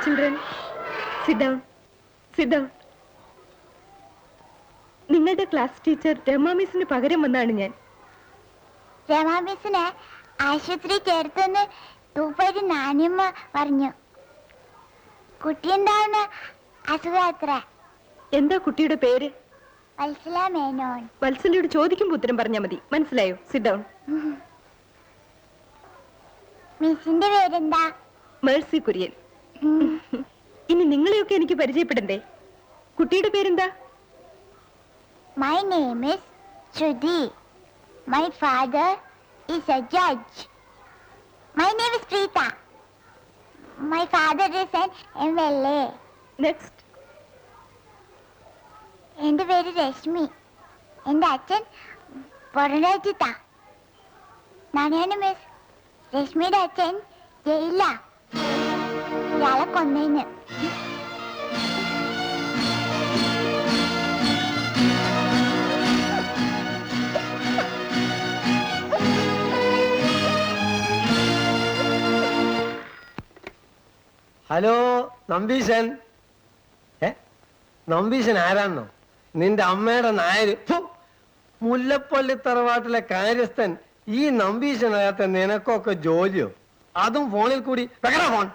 children. Sit down. Sit down. നിങ്ങളുടെ class teacher Rama മിസ്സിന് പകരം വന്നാണ് ഞാൻ. രമാ മിസ്സിനെ ആശുപത്രി ചേർത്തെന്ന് തൂപ്പേരി നാനിയമ്മ പറഞ്ഞു. കുട്ടിയുണ്ടാവുന്ന അസുഖാത്ര. എന്താ കുട്ടിയുടെ പേര്? വത്സല മേനോൻ. വത്സലയോട് ചോദിക്കുമ്പോൾ ഉത്തരം പറഞ്ഞാൽ മതി. മനസ്സിലായോ? Sit down. മിസ്സിന്റെ പേരെന്താ? മേഴ്സി കുര്യൻ. ഇനി നിങ്ങളെയൊക്കെ എനിക്ക് പരിചയപ്പെടണ്ടേ? കുട്ടിയുടെ പേരെന്താ? My name is Shruti. My father is a judge. My name is Preeta. My father is an MLA. Next. എന്റെ പേര് രശ്മി. എന്റെ അച്ഛൻ പൊറരാജ്യത്താ. നാണയാണ് മിസ്. രശ്മിയുടെ അച്ഛൻ ജയിലില. ഇയാളെ കൊന്നേന്. ഹലോ നമ്പീശൻ. നമ്പീശൻ ആരാന്നോ? നിന്റെ അമ്മയുടെ നായര്. മുല്ലപ്പള്ളി തറവാട്ടിലെ കാര്യസ്ഥൻ. ഈ നമ്പീശനകത്ത് നിനക്കൊക്കെ ജോലിയോ? അതും ഫോണിൽ കൂടി. വെക്കടാ ഫോൺ.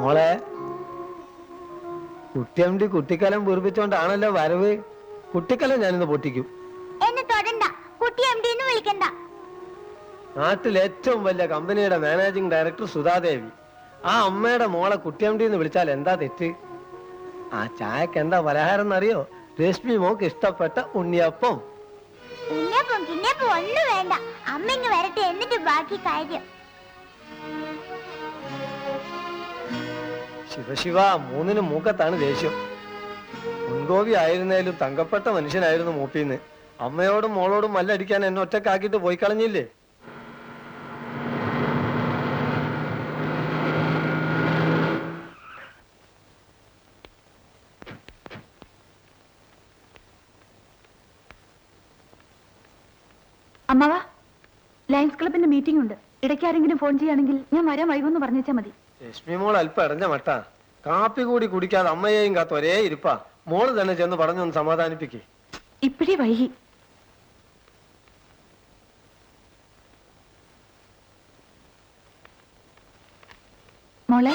മോളെ, കുട്ടിയമ്മ കുട്ടിക്കാലം പൂർപ്പിച്ചോണ്ടാണല്ലോ വരവ്. കുട്ടിക്കാലം ഞാനിന്ന് പൊട്ടിക്കും. എന്നെ തൊടണ്ട. കുട്ടി എംഡിന്ന് വിളിക്കണ്ട. നാട്ടിൽ ഏറ്റവും വലിയ കമ്പനിയുടെ മാനേജിംഗ് ഡയറക്ടർ സുധാദേവി. ആ അമ്മയുടെ മോളെ കുട്ടിയമ്മന്ന് വിളിച്ചാൽ എന്താ തെറ്റ്? ആ ചായക്ക് എന്താ പലഹാരം എന്നറിയോ? രശ്മി മോക്ക് ഇഷ്ടപ്പെട്ട ഉണ്ണിയപ്പം. ഉണ്ണിയപ്പം കിണ്ണിയപ്പം ഒന്നും വേണ്ട. അമ്മ ഇങ്ങ് വരട്ടെ, എന്നിട്ട് ബാക്കി കാര്യം. ശിവശിവ, മൂന്നിനും മൂക്കത്താണ് ദേഷ്യം. മുൻകോപി ആയിരുന്നേലും തങ്കപ്പെട്ട മനുഷ്യനായിരുന്നു മൂപ്പിന്ന്. അമ്മയോടും മോളോടും മല്ലടിക്കാൻ എന്നെ ഒറ്റക്കാക്കിട്ട് പോയി കളഞ്ഞില്ലേ? അമ്മാവ, ലയൺസ് ക്ലബിന്റെ മീറ്റിംഗ് ഉണ്ട്. ഇടയ്ക്ക് ആരെങ്കിലും ഫോൺ ചെയ്യുകയാണെങ്കിൽ ഞാൻ വരാൻ വൈകുമെന്ന് പറഞ്ഞാൽ മതി. രശ്മി മോൾ അല്പം ഇടഞ്ഞ മട്ടാ. കാപ്പി കൂടി കുടിക്കാതെ അമ്മയെയും കാത്ത് ഒരേ ഇരിപ്പാ. മോള് തന്നെ ചെന്ന് പറഞ്ഞൊന്ന് സമാധാനിപ്പിക്കേ. ഇപ്പഴേ വൈകി. മോളെ,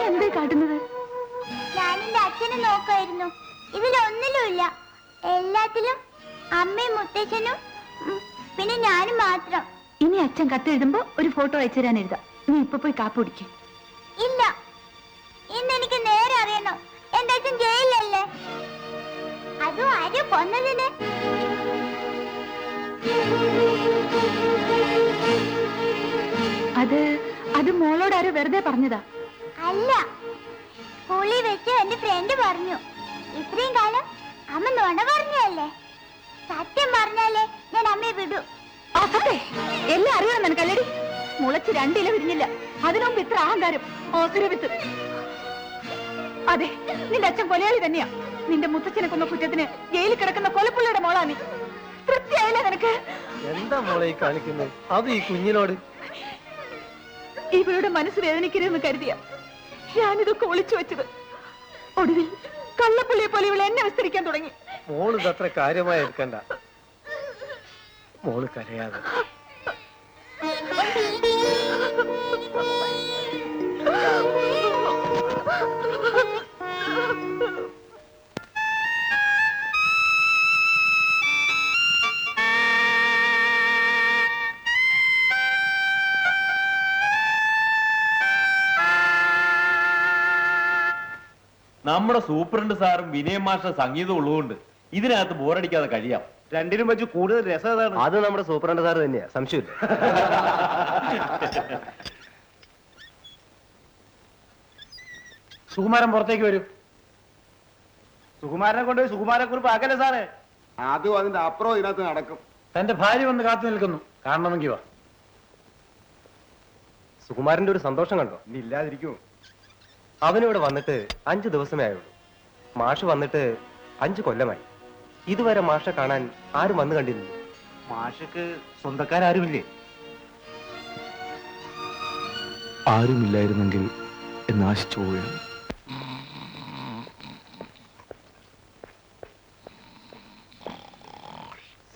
എന്താ കാട്ടുന്നത്? ഞാനെന്റെ അച്ഛനെ നോക്കായിരുന്നു. ഇതിലൊന്നിലുമില്ല. എല്ലാത്തിലും അമ്മയും മുത്തച്ഛനും പിന്നെ ഞാനും മാത്രം. ഇനി അച്ഛൻ കത്തെഴുതുമ്പോ ഒരു ഫോട്ടോ അയച്ചു തരാൻ എഴുതാം. നീ ഇപ്പൊ പോയി കാപ്പ് കുടിക്കും. ഇല്ല, ഇന്ന് എനിക്ക് നേരെ അറിയണം. എന്റെ അച്ഛൻ ജയിലല്ലേ? അതും ആരും കൊന്നതിന്. അത് മോളോട് ആരോ വെറുതെ പറഞ്ഞതാ. അല്ല, സ്കൂളിൽ വെച്ച് എന്റെ ഫ്രണ്ട് പറഞ്ഞു. ഇത്രയും കാലം അമ്മ നുണ പറഞ്ഞല്ലേ? സത്യം പറഞ്ഞാലേ ഞാൻ അമ്മയെ വിടൂ. എല്ലാം അറിയണം നിനക്കല്ലേടി? മുളച്ച് രണ്ടില വിരിഞ്ഞില്ല. അതിനുമുമ്പ് ഇത്ര അഹങ്കാരം. ഓസുരവിത്ത്. അതെ, നിന്റെ അച്ഛൻ കൊലയാളി തന്നെയാ. നിന്റെ മുത്തച്ഛനെ കൊന്ന കുറ്റത്തിന് ജയിലിൽ കിടക്കുന്ന കൊലപ്പുള്ളിയുടെ മോളാ നീ. തൃപ്തിയായില്ല നിനക്ക്? എന്താ മോളെ ഈ കാണിക്കുന്നത്? അത് ഈ കുഞ്ഞിനോട്. ഇവരുടെ മനസ്സ് വേദനിക്കരുതെന്ന് കരുതിയ ഞാനിതൊക്കെ ഒളിച്ചു വെച്ചത്. ഒടുവിൽ കള്ളപ്പുള്ളിയെ പോലെ ഇവളെ എന്നെ വിസ്തരിക്കാൻ തുടങ്ങി. മോള് ഇതത്ര കാര്യമായി എടുക്കണ്ട. മോള് കരയാതെ. നമ്മുടെ സൂപ്രണ്ട് സാറും വിനയം മാസ്റ്റർ സംഗീതം ഉള്ളതുകൊണ്ട് ഇതിനകത്ത് ബോറടിക്കാതെ കഴിയാം. രണ്ടിനും വെച്ച് കൂടുതൽ രസം അത് നമ്മുടെ സൂപ്രണ്ട് സാർ തന്നെയാ, സംശയമില്ല. സുകുമാരൻ പുറത്തേക്ക് വരൂ. സുകുമാരനെ കൊണ്ട് സുകുമാരക്കുറിപ്പ് ആക്കല്ലേ സാറേ? അതും അതിന്റെ അപ്പുറം ഇതിനകത്ത് നടക്കും. തന്റെ ഭാര്യ വന്ന് കാത്തു നിൽക്കുന്നു, കാണണമെങ്കിൽ വാ. സുകുമാരന്റെ ഒരു സന്തോഷം കണ്ടോ? ഇനി ഇല്ലാതിരിക്കുമോ? അവനിവിടെ വന്നിട്ട് 5 ദിവസമേ ആയുള്ളൂ. മാഷ് വന്നിട്ട് 5 കൊല്ലമായി. ഇതുവരെ മാഷെ കാണാൻ ആരും വന്നു കണ്ടിരുന്നു. മാഷക്ക് സ്വന്തക്കാരുമില്ലേ? ആരുമില്ലായിരുന്നെങ്കിൽ എന്ന് ആശിച്ചു പോവുകയാണ്.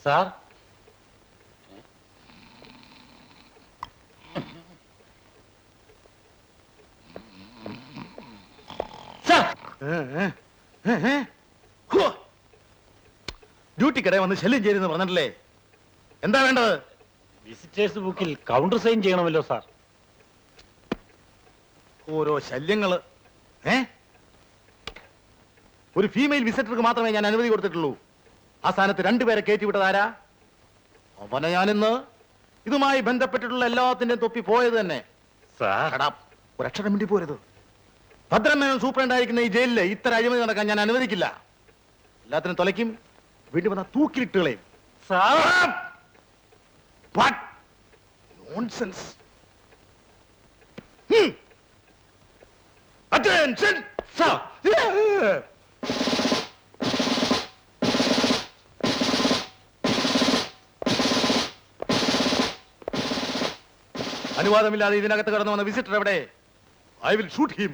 സാർ, ഡ്യൂട്ടിക്കിടെ വന്ന് ശല്യം ചെയ്യുന്നു പറഞ്ഞിട്ടില്ലേ? എന്താ വേണ്ടത്? വിസിറ്റേഴ്സ് ബുക്കിൽ കൗണ്ടർ സൈൻ ചെയ്യണമല്ലോ സാർ. ഓരോ ശല്യങ്ങള്. ഒരു ഫീമെയിൽ വിസിറ്റർക്ക് മാത്രമേ ഞാൻ അനുമതി കൊടുത്തിട്ടുള്ളൂ. ആ സ്ഥാനത്ത് 2 പേരെ കയറ്റിവിട്ടതാരാ? അവനെ ഞാനിന്ന് ഇതുമായി ബന്ധപ്പെട്ടിട്ടുള്ള എല്ലാത്തിന്റെയും തൊപ്പി പോയത് തന്നെ. ഒരക്ഷരം വേണ്ടി പോരുത്. ഭദ്രമേനോൻ സൂപ്രണ്ടായിരിക്കുന്ന ഈ ജയിലില് ഇത്ര അഴിമതി നടക്കാൻ ഞാൻ അനുവദിക്കില്ല. എല്ലാത്തിനും തൊലയ്ക്കും, വീണ്ടും വന്ന തൂക്കിലിട്ടുകളെയും. Attention! Sir! അനുവാദമില്ലാതെ ഇതിനകത്ത് കടന്നു വന്ന വിസിറ്റർ എവിടെ? I will shoot him.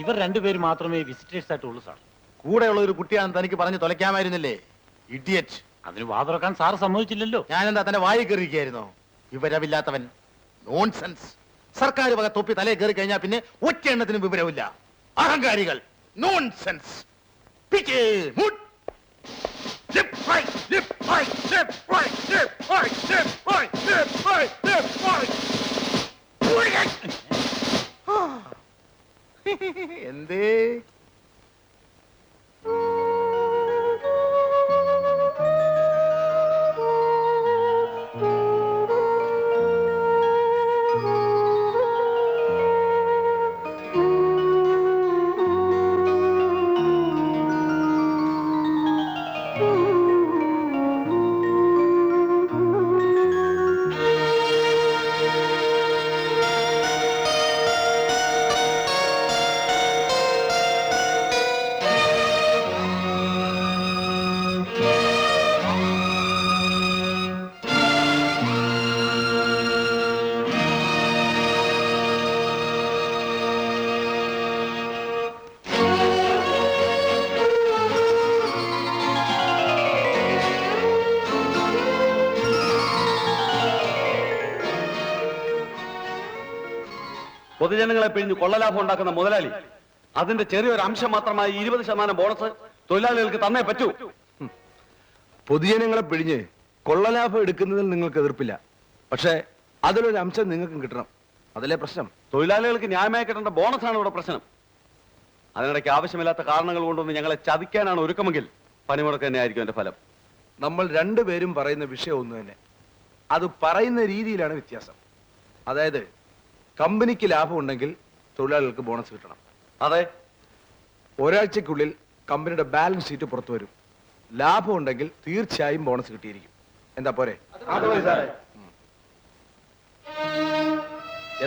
ഇവർ 2 പേര് മാത്രമേ വിസിറ്റേഴ്സ് ആയിട്ടുള്ളൂ സാർ. കൂടെയുള്ള ഒരു കുട്ടിയാണ് തനിക്ക് പറഞ്ഞു തൊലയ്ക്കാമായിരുന്നില്ലേ? ഇഡിയറ്റ്. അതിന് വാ തുറക്കാൻ സാർ സമ്മതിച്ചില്ലല്ലോ. ഞാനെന്താ തന്റെ വായി കയറിയിരിക്കായിരുന്നോ? വിവരമില്ലാത്തവൻ. നോൺസെൻസ്. സർക്കാർ വക തൊപ്പി തലേ കയറി കഴിഞ്ഞാൽ പിന്നെ ഒറ്റ എണ്ണത്തിനും വിവരമില്ല. അഹങ്കാരികൾ. നോൺസെൻസ്. എന്തേ? പൊതുജനങ്ങളെ പിഴിഞ്ഞ് കൊള്ളലാഭം ഉണ്ടാക്കുന്ന മുതലാളി അതിന്റെ ചെറിയൊരു അംശം മാത്രമായി 20% ബോണസ് തൊഴിലാളികൾക്ക് തന്നേ പറ്റൂ. പൊതുജനങ്ങളെ പിഴിഞ്ഞ് കൊള്ളലാഭം എടുക്കുന്നതിൽ നിങ്ങൾക്ക് എതിർപ്പില്ല. പക്ഷേ അതിലൊരു അംശം നിങ്ങൾക്കും കിട്ടണം. അതല്ലേ പ്രശ്നം? തൊഴിലാളികൾക്ക് ന്യായമായി കിട്ടേണ്ട ബോണസാണ് ഇവിടെ പ്രശ്നം. അതിനിടയ്ക്ക് ആവശ്യമില്ലാത്ത കാരണങ്ങൾ കൊണ്ടൊന്ന് ഞങ്ങളെ ചതിക്കാനാണ് ഒരുക്കമെങ്കിൽ പണിമുടക്ക് തന്നെ ആയിരിക്കും എന്റെ ഫലം. നമ്മൾ 2 പേരും പറയുന്ന വിഷയം ഒന്ന് തന്നെ. അത് പറയുന്ന രീതിയിലാണ് വ്യത്യാസം. അതായത് കമ്പനിക്ക് ലാഭം ഉണ്ടെങ്കിൽ തൊഴിലാളികൾക്ക് ബോണസ് കിട്ടണം. അതെ, ഒരാഴ്ചക്കുള്ളിൽ കമ്പനിയുടെ ബാലൻസ് ഷീറ്റ് പുറത്തു വരും. ലാഭം ഉണ്ടെങ്കിൽ തീർച്ചയായും ബോണസ് കിട്ടിയിരിക്കും. എന്താ പോരെ?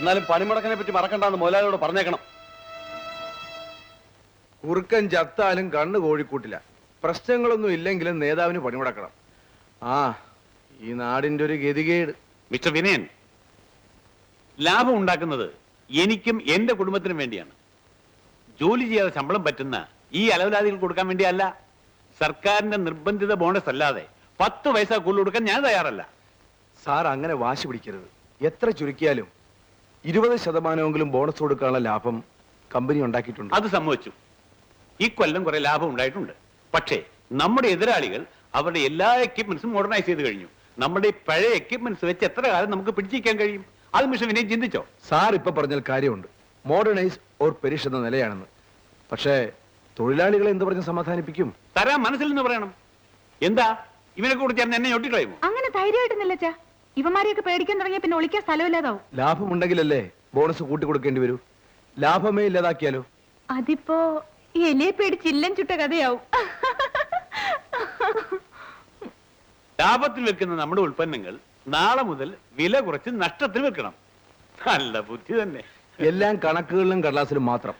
എന്നാലും പണിമുടക്കിനെ പറ്റി മറക്കണ്ടെന്ന് മുതലാളിയോട് പറഞ്ഞേക്കണം. കുറുക്കൻ ചത്താലും കണ്ണ് കോഴിക്കൂട്ടില്ല. പ്രശ്നങ്ങളൊന്നും ഇല്ലെങ്കിലും നേതാവിന് പണിമുടക്കണം. ഈ നാടിന്റെ ഒരു ഗതികേട്. മിസ്റ്റർ വിനയൻ, ലാഭം ഉണ്ടാക്കുന്നത് എനിക്കും എന്റെ കുടുംബത്തിനും വേണ്ടിയാണ്. ജോലി ചെയ്യാതെ ശമ്പളം പറ്റുന്ന ഈ അലവലാദികൾ കൊടുക്കാൻ വേണ്ടിയല്ല. സർക്കാരിന്റെ നിർബന്ധിത ബോണസ് അല്ലാതെ 10 പൈസ കൂടുതൽ കൊടുക്കാൻ ഞാൻ തയ്യാറല്ല. സാർ അങ്ങനെ വാശി പിടിക്കരുത്. എത്ര ചുരുക്കിയാലും 20% ബോണസ് കൊടുക്കാനുള്ള ലാഭം കമ്പനി ഉണ്ടാക്കിയിട്ടുണ്ട്. അത് സമ്മതിച്ചു. ഈ കൊല്ലം കുറെ ലാഭം ഉണ്ടായിട്ടുണ്ട്. പക്ഷേ നമ്മുടെ എതിരാളികൾ അവരുടെ എല്ലാ എക്യുപ്മെന്റ്സും മോഡേണൈസ് ചെയ്ത് കഴിഞ്ഞു. നമ്മുടെ ഈ പഴയ എക്യുപ്മെന്റ്സ് വെച്ച് എത്ര കാലം നമുക്ക് പിടിച്ചിരിക്കാൻ കഴിയും? അത് മിസ്റ്റർ വിനയൻ ചിന്തിച്ചോ? സാർ ഇപ്പൊ പറഞ്ഞാൽ കാര്യമുണ്ട്. മോഡേണൈസ് ഓർ പെരിഷ് എന്ന നിലയാണെന്ന്. പക്ഷേ തൊഴിലാളികളെ എന്ത് പറഞ്ഞ് സമാധാനിപ്പിക്കും? തരാൻ മനസ്സിൽ നിന്ന് പറയണം. എന്താ ഇവനെ കൂടി ചേർന്ന് എന്നെ ഞൊട്ടിക്കളയുമോ? അങ്ങനെ ധൈര്യമായിട്ടൊന്നുമില്ല. ഇവന്മാരെയൊക്കെ പേടിക്കാൻ തുടങ്ങിയ പിന്നെ ഒളിക്കാൻ സ്ഥലമില്ലാതാവും. ലാഭമുണ്ടെങ്കിലല്ലേ ബോണസ് കൂട്ടിക്കൊടുക്കേണ്ടി വരൂ? ലാഭമേ ഇല്ലാതാക്കിയാലോ? അതിപ്പോ എലിയെ പേടിച്ച് ഇല്ലം ചുട്ട കഥയാവും. ലാഭത്തിൽ വെക്കുന്ന നമ്മുടെ ഉൽപ്പന്നങ്ങൾ നാളെ മുതൽ വില കുറച്ച് നഷ്ടത്തിൽ വെക്കണം. നല്ല ബുദ്ധി തന്നെ. എല്ലാം കണക്കുകളിലും കടലാസിലും മാത്രം.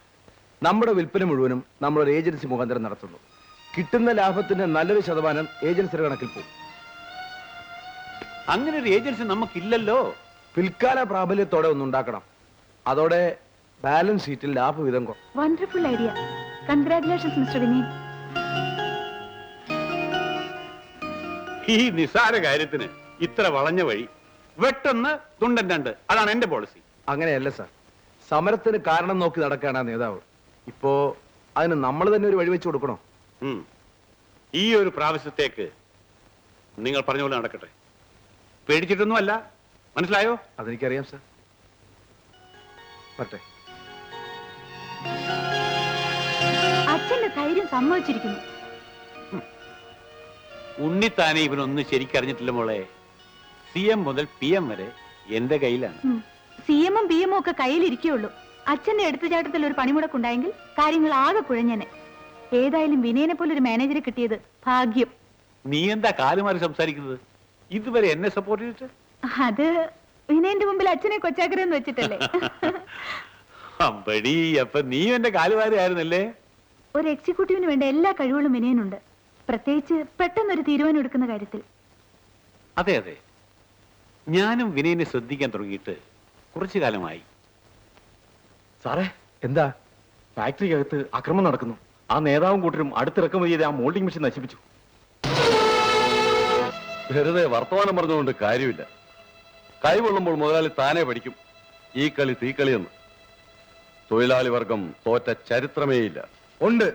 നമ്മുടെ വിൽപ്പന മുഴുവനും നമ്മളൊരു ഏജൻസി മുഖാന്തരം നടത്തുന്നു. കിട്ടുന്ന ലാഭത്തിന്റെ നല്ലൊരു ശതമാനം ഏജൻസിയുടെ കണക്കിൽ പോകും. അങ്ങനെ ഒരു ഏജൻസി നമുക്കില്ലല്ലോ. പിൽക്കാല പ്രാബല്യത്തോടെ ഒന്നുണ്ടാക്കണം. അതോടെ ബാലൻസ് ഷീറ്റിൽ ലാഭവിധം കുറയും. Wonderful idea. Congratulations mister Vinayan. ഈ നിസാര കാര്യത്തിന് ഇത്ര വളഞ്ഞ വഴി. വെട്ടൊന്ന് തുണ്ടൻ രണ്ട്. അതാണ് എന്റെ പോളിസി. അങ്ങനെയല്ല സാർ, സമരത്തിന് കാരണം നോക്കി നടക്കുകയാണ് ആ നേതാവ്. ഇപ്പോ അതിന് നമ്മൾ തന്നെ ഒരു വഴി വെച്ച് കൊടുക്കണോ? ഈ ഒരു പ്രാവശ്യത്തേക്ക് നിങ്ങൾ പറഞ്ഞ പോലെ നടക്കട്ടെ. പേടിച്ചിട്ടൊന്നുമല്ല, മനസ്സിലായോ? അതെനിക്കറിയാം സാർ. പറ്റേ. അച്ഛന്റെ ധൈര്യം സമ്മതിച്ചിരിക്കുന്നു. ഉണ്ണിത്താനെ ഇവനൊന്നും ശരിക്കറിഞ്ഞിട്ടില്ല മോളെ. CM മുതൽ PM വരെ എന്റെ കയ്യിലാണ്. CM ഉം PM ഉം ഒക്കെ കയ്യിലിരിക്കുള്ളൂ. അച്ഛന്റെ എടുത്തുചാട്ടത്തിൽ ഒരു പണിമുടക്കുണ്ടായെങ്കിൽ കാര്യങ്ങൾ ആകെ കുഴഞ്ഞനെ. ഏതായാലും വിനയനെ പോലെ ഒരു മാനേജറെ കിട്ടിയത് ഭാഗ്യം. നീ എന്താ കാലുമാറി സംസാരിക്കുന്നത്? ഇതുവരെ എന്നെ സപ്പോർട്ട് ചെയ്തിട്ട്? അത് വിനയന്റെ മുമ്പിൽ അച്ഛനെ കൊച്ചാക്കരെന്ന് വെച്ചിട്ടല്ലേ. അമ്പടി, അപ്പൊ നീ എന്റെ കാലുമാരി ആയിരുന്നല്ലേ? ഒരു എക്സിക്യൂട്ടീവിന് വേണ്ട എല്ലാ കഴിവുകളും വിനയനുണ്ട്. പ്രത്യേകിച്ച് പെട്ടെന്നൊരു തീരുമാനം എടുക്കുന്ന കാര്യത്തിൽ. അതെ അതെ, ഞാനും വിനയനെ ശ്രദ്ധിക്കാൻ തുടങ്ങിയിട്ട് കുറച്ചു കാലമായി. സാറേ, എന്താ? ഫാക്ടറിക്കകത്ത് അക്രമം നടക്കുന്നു. ആ നേതാവും കൂട്ടരും അടുത്തിറക്കുമതി ചെയ്ത് ആ മോൾഡിംഗ് മെഷീൻ നശിപ്പിച്ചു. വെറുതെ വർത്തമാനം പറഞ്ഞുകൊണ്ട് കാര്യമില്ല. കൈകൊള്ളുമ്പോൾ മുതലാളി താനേ പഠിക്കും ഈ കളി തീക്കളിയെന്ന്. തൊഴിലാളി വർഗം തോറ്റ ചരിത്രമേയില്ല. ഉണ്ട്.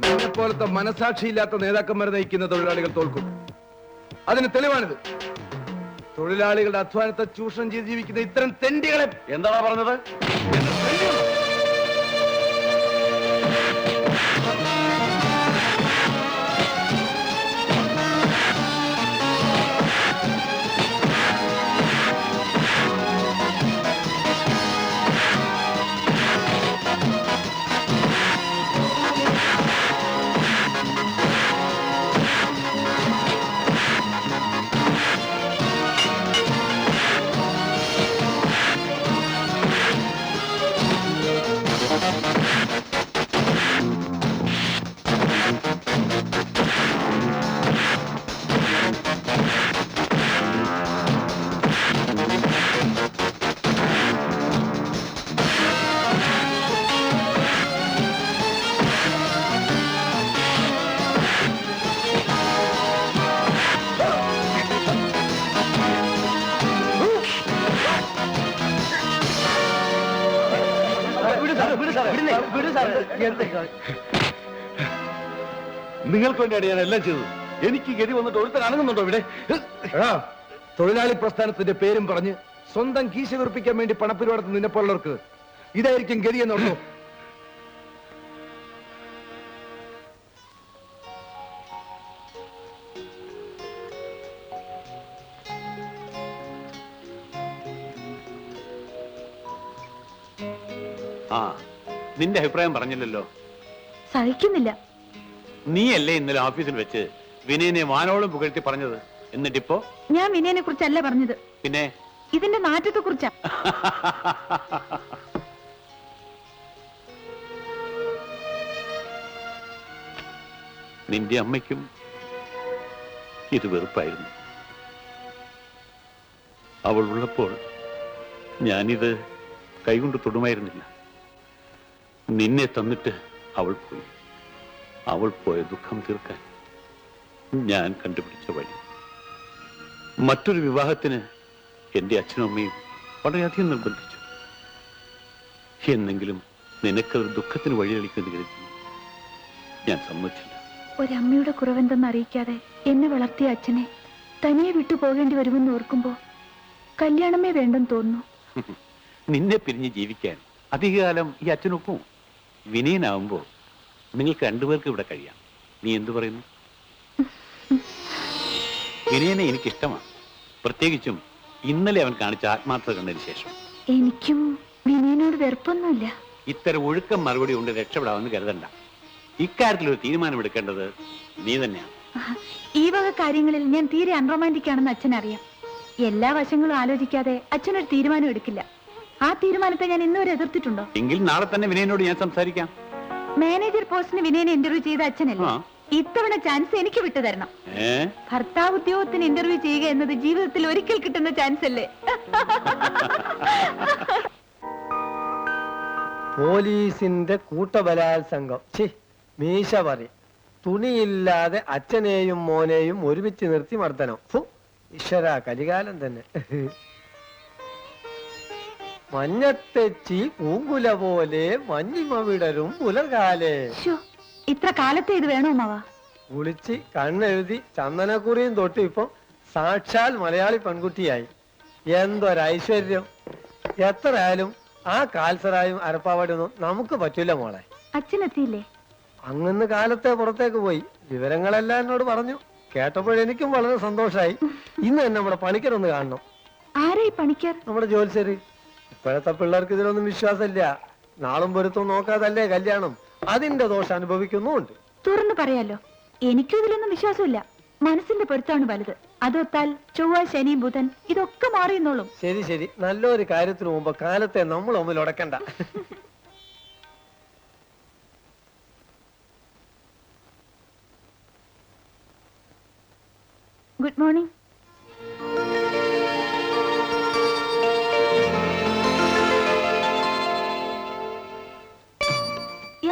നിന്നെ പോലത്തെ മനസാക്ഷിയില്ലാത്ത നേതാക്കന്മാരെ നയിക്കുന്ന തൊഴിലാളികൾ തോൽക്കും. അതിന് തെളിവാണിത്. തൊഴിലാളികളുടെ അധ്വാനത്തെ ചൂഷണം ചെയ്ത് ജീവിക്കുന്ന ഇത്തരം തെണ്ടികളെ. എന്താണോ പറഞ്ഞത്? നിങ്ങൾക്ക് വേണ്ടിയാണ് ഞാൻ എല്ലാം ചെയ്തത്. എനിക്ക് ഗതി വന്നിട്ട് ഒരുത്തൻ അണങ്ങുന്നുണ്ടോ ഇവിടെ? തൊഴിലാളി പ്രസ്ഥാനത്തിന്റെ പേരും പറഞ്ഞ് സ്വന്തം കീശ വീർപ്പിക്കാൻ വേണ്ടി പണപ്പിരിവാടത്ത് നിന്നെ പോലുള്ളവർക്ക് ഇതായിരിക്കും ഗതി എന്നുള്ളൂ. ആ, നിന്റെ അഭിപ്രായം പറഞ്ഞില്ലല്ലോ. സഹിക്കുന്നില്ല. നീയല്ലേ ഇന്നലെ ഓഫീസിൽ വെച്ച് വിനയനെ വാനോളം പുകഴ്ത്തി പറഞ്ഞത്? എന്നിട്ടിപ്പോ? ഞാൻ വിനയനെ കുറിച്ചല്ല പറഞ്ഞത്. പിന്നെ ഇതിന്റെ നാറ്റത്തെ കുറിച്ചാ. നിന്റെ അമ്മയ്ക്കും ഇത് വെറുപ്പായിരുന്നു. അവൾ ഉള്ളപ്പോൾ ഞാനിത് കൈകൊണ്ട് തൊടുമായിരുന്നില്ല. നിന്നെ തന്നിട്ട് അവൾ പോയി. അവൾ പോയ ദുഃഖം തീർക്കാൻ ഞാൻ കണ്ടുപിടിച്ച വഴി. മറ്റൊരു വിവാഹത്തിന് എന്റെ അച്ഛനും അമ്മയും വളരെയധികം നിർബന്ധിച്ചു. എന്നെങ്കിലും നിനക്കത് ദുഃഖത്തിന് വഴിയളിക്കുമെന്ന് കരുതി ഞാൻ സമ്മതിച്ചില്ല. ഒരമ്മയുടെ കുറവെന്തെന്ന് അറിയിക്കാതെ എന്നെ വളർത്തിയ അച്ഛനെ തനിയെ വിട്ടു പോകേണ്ടി വരുമെന്ന് ഓർക്കുമ്പോ കല്യാണമേ വേണ്ടെന്ന് തോന്നുന്നു. നിന്നെ പിരിഞ്ഞ് ജീവിക്കാൻ അധികകാലം ഈ അച്ഛനൊപ്പം. വിനയനാവുമ്പോ നിങ്ങൾക്ക് രണ്ടുപേർക്ക് ഇവിടെ കഴിയാം. നീ എന്തു പറയുന്നു? വിനയനെ എനിക്കിഷ്ടമാണ്. പ്രത്യേകിച്ചും ഇന്നലെ അവൻ കാണിച്ച ആത്മാർത്ഥത കണ്ടതിന് ശേഷം. എനിക്കും വിനയനോട് വെറുപ്പൊന്നുമില്ല. ഇത്തരം ഒഴുക്കം മറുപടി കൊണ്ട് രക്ഷപ്പെടാമെന്ന് കരുതണ്ട. ഇക്കാര്യത്തിൽ ഒരു തീരുമാനമെടുക്കേണ്ടത് നീ തന്നെയാണ്. ഈ വക കാര്യങ്ങളിൽ ഞാൻ തീരെ അൺറൊമാൻറ്റിക് ആണെന്ന് അച്ഛനറിയാം. എല്ലാ വശങ്ങളും ആലോചിക്കാതെ അച്ഛനൊരു തീരുമാനം എടുക്കില്ല. ആ തീരുമാനത്തെ ഞാൻ ഇന്നുവരെ എതിർത്തിട്ടുണ്ടോ? എങ്കിൽ നാളെ തന്നെ വിനയനോട് ഞാൻ സംസാരിക്കാം. മാനേജർ പോസ്റ്റിന് വിനയനെ ഇന്റർവ്യൂ ചെയ്ത അച്ഛനല്ലേ? ആ. ഇത്തവണ ചാൻസ് എനിക്ക് വിട്ടുതരണം. ഭർത്താവ് ഉദ്യോഗത്തിന് ഇന്റർവ്യൂ ചെയ്യുക എന്നത് ജീവിതത്തിൽ ഒരിക്കൽ കിട്ടുന്ന ചാൻസ് അല്ലേ? പോലീസിന്റെ കൂട്ടബലാത്സംഗം. മീശ പറ. തുണിയില്ലാതെ അച്ഛനെയും മോനെയും ഒരുമിച്ച് നിർത്തി മർദ്ദനം. ഈശ്വര, കലികാലം തന്നെ. മഞ്ഞത്തെച്ചി പൂങ്കുല പോലെ മഞ്ഞിമ വിടരും പുലർകാലേ. ഇത്ര കാലത്തെ ഇത് വേണോ മാവാ? കുളിച്ച് കണ്ണെഴുതി ചന്ദനക്കുറിയും തൊട്ട് ഇപ്പൊ സാക്ഷാൽ മലയാളി പെൺകുട്ടിയായി. എന്തൊരൈശ്വര്യം! എത്ര ആയാലും ആ കാൽസറായും അരപ്പാവാടൊന്നും നമുക്ക് പറ്റൂല മോളെ. അച്ഛനെത്തിയില്ലേ? അങ്ങന്ന് കാലത്തെ പുറത്തേക്ക് പോയി. വിവരങ്ങളെല്ലാം എന്നോട് പറഞ്ഞു. കേട്ടപ്പോഴെനിക്കും വളരെ സന്തോഷായി. ഇന്ന് തന്നെ നമ്മുടെ പണിക്കരൊന്ന് കാണണം. ആരായി പണിക്കർ? നമ്മുടെ ജോത്സ്യര്. ഇപ്പോഴത്തെ പിള്ളേർക്ക് ഇതിലൊന്നും വിശ്വാസമില്ല. നാളും പൊരുത്തം നോക്കാതല്ലേ കല്യാണം. അതിന്റെ ദോഷം അനുഭവിക്കുന്നുണ്ട്. തുറന്നു പറയാലോ, എനിക്കും ഇതിലൊന്നും വിശ്വാസമില്ല. മനസ്സിന്റെ പൊരുത്താണ് വലുത്. അതൊത്താൽ ചൊവ്വ, ശനി, ബുധൻ ഇതൊക്കെ മാറിയെന്നോളും. ശരി ശരി, നല്ലൊരു കാര്യത്തിന് മുമ്പ് കാലത്തെ നമ്മൾ ഒന്നിൽ ഉടക്കണ്ട. Good morning.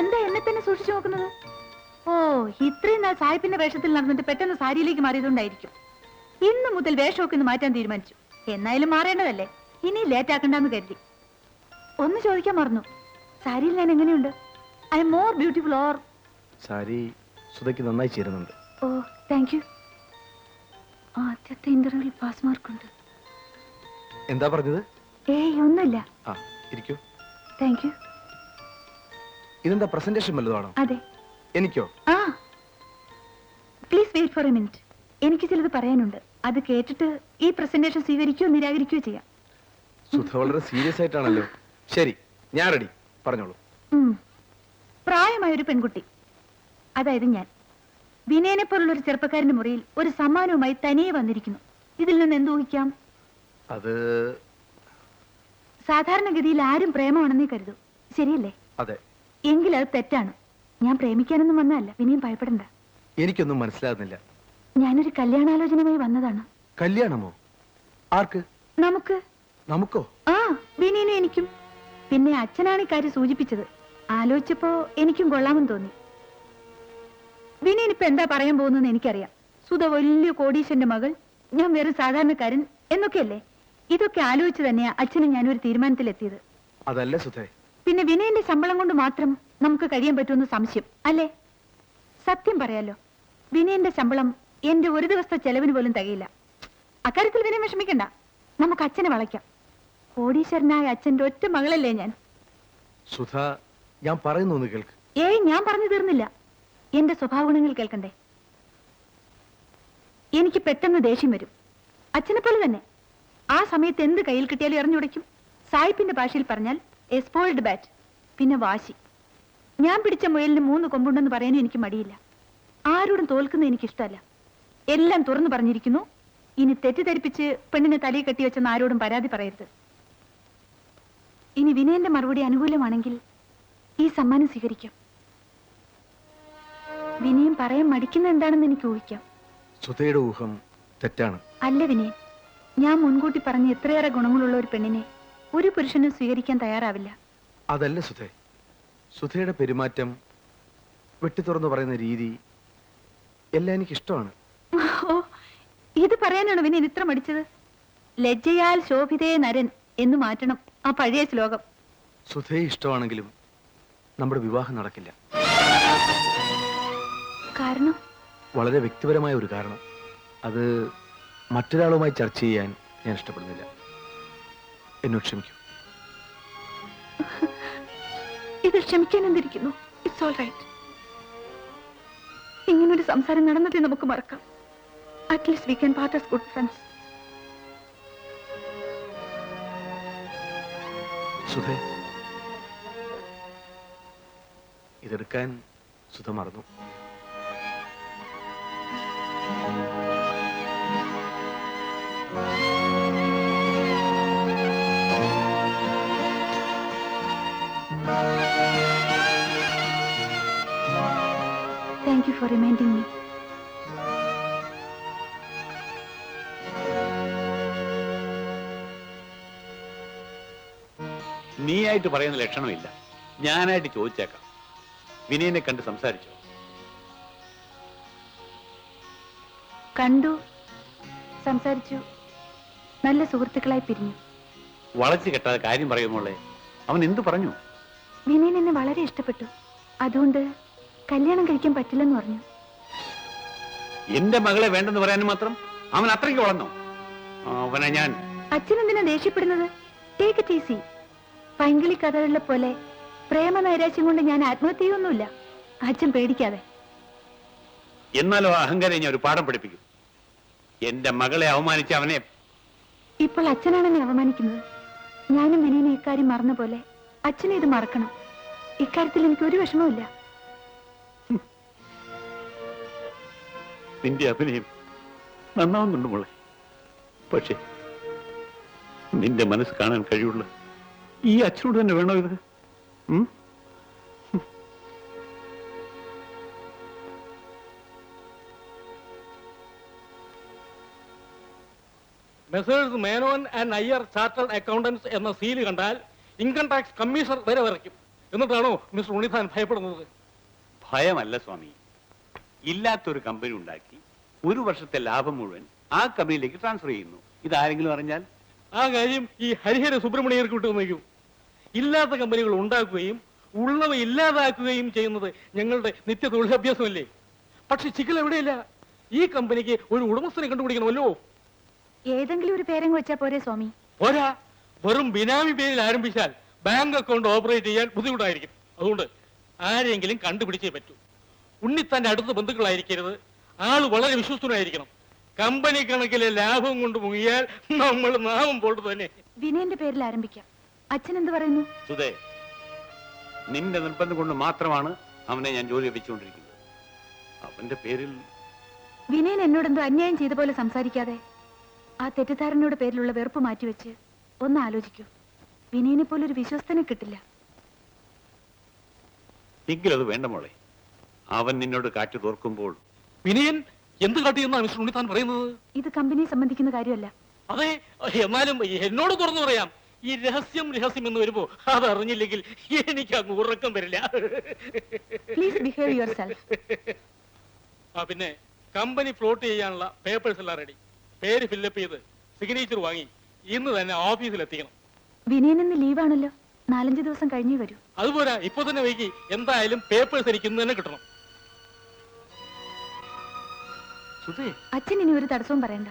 എന്താ എന്നെ തന്നെ സൂക്ഷിച്ചു നോക്കുന്നത്? ഓ, ഇത്രയും നാൾ സാഹിബിന്റെ വേഷത്തിൽ നടന്നിട്ട് പെട്ടെന്ന് സാരിയിലേക്ക് മാറിയതുകൊണ്ടായിരിക്കും. ഇന്നു മുതൽ വേഷമൊക്കെ ഒന്ന് മാറ്റാൻ തീരുമാനിച്ചു. എന്നായാലും മാറേണ്ടതല്ലേ, ഇനി ലേറ്റ് ആക്കണ്ടെന്ന് കരുതി. ഒന്ന് ചോദിക്കാൻ മറന്നു, സാരിയിൽ ഞാൻ എങ്ങനെയുണ്ട്? I am more beautiful or? Sari സുധയ്ക്ക് നന്നായി ചേരുന്നുണ്ട്. Oh, thank you. ആദ്യത്തെ ഇന്റർവ്യൂവിൽ പാസ് മാർക്കുണ്ട്. എന്താ പറഞ്ഞത്? ഏയ് ഒന്നുമില്ല. ആ, ഇരിക്കൂ. Thank you. ഇതെന്താ പ്രസന്റേഷൻ വല്ലതുമാണോ? അതെ. എനിക്കോ? ആ, please wait for a minute. എനിക്ക് ചിലത് പറയാനുണ്ട്. അത് കേട്ടിട്ട് ഈ പ്രസന്റേഷൻ സ്വീകരിക്കുകയോ നിരാകരിക്കുകയോ ചെയ്യാം. സുധ വളരെ സീരിയസ് ആയിട്ടാണല്ലോ. ശരി, ഞാൻ റെഡി, പറഞ്ഞോളൂ. പ്രായമായ ഒരു പെൺകുട്ടി, അതായത് ഞാൻ, വിനയനെ പോലുള്ള ഒരു ചെറുപ്പക്കാരന്റെ മുറിയിൽ ഒരു സമ്മാനവുമായി തനിയെ വന്നിരിക്കുന്നു. ഇതിൽ നിന്ന് എന്ത്? അത് സാധാരണഗതിയിൽ ആരും പ്രേമമാണെന്നേ കരുതൂ, ശരിയല്ലേ? അതെ. എങ്കിൽ അത് തെറ്റാണ്. ഞാൻ പ്രേമിക്കാനൊന്നും വന്നതല്ല, വിനയം ഭയപ്പെടണ്ട. എനിക്കൊന്നും മനസ്സിലാകുന്നില്ല. ഞാനൊരു കല്യാണാലോചനയുമായി വന്നതാണ്. കല്യാണമോ? ആർക്ക്? നമുക്ക്. നമുക്കോ? ആ, വിനയനും എനിക്കും. പിന്നെ അച്ഛനാണ് ഇക്കാര്യം സൂചിപ്പിച്ചത്. ആലോചിച്ചപ്പോ എനിക്കും കൊള്ളാമെന്ന് തോന്നി. വിനയൻ ഇപ്പൊ എന്താ പറയാൻ പോകുന്നതെന്ന് എനിക്കറിയാം. സുധ വലിയ കോടീശ്വരന്റെ മകൾ, ഞാൻ വെറും സാധാരണക്കാരൻ എന്നൊക്കെയല്ലേ. ഇതൊക്കെ ആലോചിച്ച് തന്നെയാ അച്ഛനും ഞാനൊരു തീരുമാനത്തിലെത്തിയത്. അതല്ല സുധേ. പിന്നെ വിനയന്റെ ശമ്പളം കൊണ്ട് മാത്രം നമുക്ക് കഴിയാൻ പറ്റുമെന്ന് സംശയം അല്ലേ? സത്യം പറയാലോ, വിനയന്റെ ശമ്പളം എന്റെ ഒരു ദിവസത്തെ ചെലവിന് പോലും തികയില്ല. അക്കാര്യത്തിൽ വിനയം വിഷമിക്കണ്ട, നമുക്ക് അച്ഛനെ വളയ്ക്കാം. കോടീശ്വരനായ അച്ഛന്റെ ഒറ്റ മകളല്ലേ ഞാൻ. സുധ, ഞാൻ പറയുന്നു കേൾക്ക്. ഏയ്, ഞാൻ പറഞ്ഞു തീർന്നില്ല. എന്റെ സ്വഭാവ ഗുണങ്ങൾ കേൾക്കണ്ടേ? എനിക്ക് പെട്ടെന്ന് ദേഷ്യം വരും, അച്ഛനെ പോലെ തന്നെ. ആ സമയത്ത് എന്ത് കയ്യിൽ കിട്ടിയാലും എറിഞ്ഞുടയ്ക്കും. സായിപ്പിന്റെ ഭാഷയിൽ പറഞ്ഞാൽ എ സ്പോയിൽഡ് ബാറ്റ്. പിന്നെ വാശി. ഞാൻ പിടിച്ച മുയലിന് 3 കൊമ്പുണ്ടെന്ന് പറയാനും എനിക്ക് മടിയില്ല. ആരോടും തോൽക്കുന്നത് എനിക്കിഷ്ടമല്ല. എല്ലാം തുറന്നു പറഞ്ഞിരിക്കുന്നു. ഇനി തെറ്റിദ്ധരിപ്പിച്ച് പെണ്ണിനെ തലയിൽ കെട്ടിവെച്ചെന്ന് ആരോടും പരാതി പറയരുത്. ഇനി വിനയന്റെ മറുപടി അനുകൂലമാണെങ്കിൽ ഈ സമ്മാനം സ്വീകരിക്കാം. വിനയം പറയാൻ മടിക്കുന്ന എന്താണെന്ന് എനിക്ക് ഊഹിക്കാം. സുധയുടെ ഊഹം തെറ്റാണ്. അല്ല വിനയൻ, ഞാൻ മുൻകൂട്ടി പറഞ്ഞ എത്രയേറെ ഗുണങ്ങളുള്ള ഒരു പെണ്ണിനെ ഒരു പുരുഷനും സ്വീകരിക്കാൻ തയ്യാറാവില്ല. അതല്ല സുധേ. സുധയുടെ പെരുമാറ്റം, വെട്ടിത്തുറന്ന് പറയുന്ന രീതി എല്ലാം എനിക്ക് ഇഷ്ടമാണ്. ഓ, ഇത് പറയാനാണ് വിനയൻ ഇത്ര മടിച്ചത്? ലജ്ജയാൽ ശോഭിതേ നരൻ എന്ന് മാറ്റണം ആ പഴയ ശ്ലോകം. സുധയെ ഇഷ്ടമാണെങ്കിലും നമ്മുടെ വിവാഹം നടക്കില്ല. കാരണം? വളരെ വ്യക്തിപരമായ ഒരു കാരണം. അത് മറ്റൊരാളുമായി ചർച്ച ചെയ്യാൻ ഞാൻ ഇഷ്ടപ്പെടുന്നില്ല. എന്നോട് ക്ഷമിക്കൂ. ഇത് ക്ഷമിക്കാൻ എന്തിരിക്കുന്നു? It's all right. ഇങ്ങനൊരു സംസാരം നടന്നതേ നമുക്ക് മറക്കാം. At least we can part as good friends. സുധേ, ഇതെടുക്കാൻ സുധ മറന്നു. Thank you for reminding me. നീയായിട്ട് പറയുന്ന ലക്ഷണമില്ല. ഞാനായിട്ട് ചോദിച്ചേക്കാം. വിനയനെ കണ്ട് സംസാരിച്ചോ? കണ്ടു, സംസാരിച്ചു, നല്ല സുഹൃത്തുക്കളായി പിരിഞ്ഞു. വളച്ചു കെട്ടാതെ കാര്യം പറയുമ്പോളേ. അവൻ എന്തു പറഞ്ഞു? വിനയൻ എന്നെ വളരെ ഇഷ്ടപ്പെട്ടു. അതുകൊണ്ട് കല്യാണം കഴിക്കാൻ പറ്റില്ലെന്ന് പറഞ്ഞു. എന്റെ മകളെ വേണ്ടെന്ന് പറയാനും മാത്രം അവൻ അത്രയ്ക്ക് വളർന്നോ? അവനെ ഞാൻ... അച്ഛൻ എന്തിനാ ദേഷ്യപ്പെടുന്നത്? Take it easy. പൈങ്കിളി കഥകളിലെ പോലെ പ്രേമ നൈരാശ്യം കൊണ്ട് ഞാൻ ആത്മഹത്യ ചെയ്യൊന്നുമില്ല. അച്ഛൻ പേടിക്കാതെ. എന്നാലോ അഹങ്കാരം ഞാൻ ഒരു പാഠം പഠിപ്പിക്കും. എന്റെ മകളെ അവമാനിച്ച അവനെ... ഇപ്പോൾ അച്ഛനാണ് എന്നെ അവമാനിക്കുന്നത്. ഞാനും വിനയനെ ഇക്കാര്യം മറന്ന പോലെ അച്ഛനെ ഇത് മറക്കണം. ഇക്കാര്യത്തിൽ എനിക്ക് ഒരു വിഷമവുമില്ല. നിന്റെ അഭിനയം നന്നാവുന്നുണ്ട് മോളെ. പക്ഷേ നിന്റെ മനസ്സ് കാണാൻ കഴിയുള്ള ഈ അച്ഛനോട് തന്നെ വേണോ ഇത്? Messrs Menon and Iyer chartered accountants എന്ന സീല് കണ്ടാൽ ഇൻകം ടാക്സ് കമ്മീഷണർ വരെ വരയ്ക്കും. എന്നിട്ടാണോ മിസ്റ്റർ ഉണ്ണിത്താൻ ഭയപ്പെടുന്നത്? ഭയമല്ല സ്വാമി. ഇല്ലാത്തൊരു കമ്പനി ഉണ്ടാക്കി 1 വർഷത്തെ ലാഭം മുഴുവൻ ആ കമ്പനിയിലേക്ക് ട്രാൻസ്ഫർ ചെയ്യുന്നു. ഇതാരെങ്കിലും അറിഞ്ഞാൽ? ആ കാര്യം ഈ ഹരിഹര സുബ്രഹ്മണ്യർക്ക് വിട്ടുവന്നേക്കും. ഇല്ലാത്ത കമ്പനികൾ ഉണ്ടാക്കുകയും ഉള്ളവ ഇല്ലാതാക്കുകയും ചെയ്യുന്നത് ഞങ്ങളുടെ നിത്യ തൊഴിലഭ്യാസമല്ലേ? പക്ഷെ ചിക്കൽ എവിടെയില്ല. ഈ കമ്പനിക്ക് ഒരു ഉടമസ്ഥനെ കണ്ടുപിടിക്കണമല്ലോ. ഏതെങ്കിലും ഒരു പേരങ്ങ് വെച്ചാ പോരെ സ്വാമി? പോരാ, വെറും ബിനാമി പേരിൽ ആരംഭിച്ചാൽ ബാങ്ക് അക്കൗണ്ട് ഓപ്പറേറ്റ് ചെയ്യാൻ ബുദ്ധിമുട്ടായിരിക്കും. അതുകൊണ്ട് ആരെങ്കിലും കണ്ടുപിടിച്ചേ പറ്റൂ. ഉണ്ണിത്താന്റെ അടുത്ത ബന്ധുക്കളായിരിക്കരുത്. ആള് വളരെ വിശ്വസ്തനായിരിക്കണം. കമ്പനി കണക്കിലെ ലാഭം കൊണ്ട് മുങ്ങിയാൽ നമ്മൾ നാമം പോട്ട് തന്നെ. വിനയന്റെ പേരിൽ ആരംഭിക്കാം. അച്ഛൻ എന്ത് പറയുന്നു? സുധേ, നിന്റെ നിർബന്ധം കൊണ്ട് മാത്രമാണ് അവനെ ഞാൻ ജോലി ലഭിച്ചുകൊണ്ടിരിക്കുന്നത്. അവന്റെ പേരിൽ... വിനയൻ എന്നോടെന്തോ അന്യായം ചെയ്ത പോലെ സംസാരിക്കാതെ ആ തെറ്റിദ്ധാരണയുടെ പേരിലുള്ള വെറുപ്പ് മാറ്റിവെച്ച് ഒന്ന് ആലോചിക്കൂ. വിനയനെ പോലെ ഒരു വിശ്വസ്തനെ കിട്ടില്ല. എങ്കിലും അത് വേണ്ട മോളെ. അവൻ നിന്നോട് കാറ്റു തോർക്കുമ്പോൾ... വിനയൻ എന്ത് കാട്ടിയെന്നാണ് മിസ്റ്റർ ഉണ്ണിത്താൻ പറയുന്നത്? ഇത് കമ്പനിയെ സംബന്ധിക്കുന്ന കാര്യമല്ല. അതെ, എന്നാലും എന്നോട് തുറന്നു പറയാം. ഈ രഹസ്യം എന്ന് വരുമ്പോ അതറിഞ്ഞില്ലെങ്കിൽ എനിക്ക് അങ്ങ് ഉറക്കം വരില്ല. Please behave your self. പിന്നെ കമ്പനി ഫ്ലോട്ട് ചെയ്യാനുള്ള പേപ്പേഴ്സ് എല്ലാം റെഡി. പേര് ഫില്ലപ്പ് ചെയ്ത് സിഗ്നേച്ചർ വാങ്ങി ഇന്ന് തന്നെ ഓഫീസിൽ എത്തിക്കണം. വിനയൻ ഇന്ന് ലീവാണല്ലോ. 4-5 ദിവസം കഴിഞ്ഞേ വരൂ. അതുപോരാ, ഇപ്പൊ തന്നെ വൈകി. എന്തായാലും പേപ്പേഴ്സ് എനിക്ക് ഇന്ന് തന്നെ കിട്ടണം. അച്ഛൻ ഇനി ഒരു തടസ്സവും പറയണ്ട.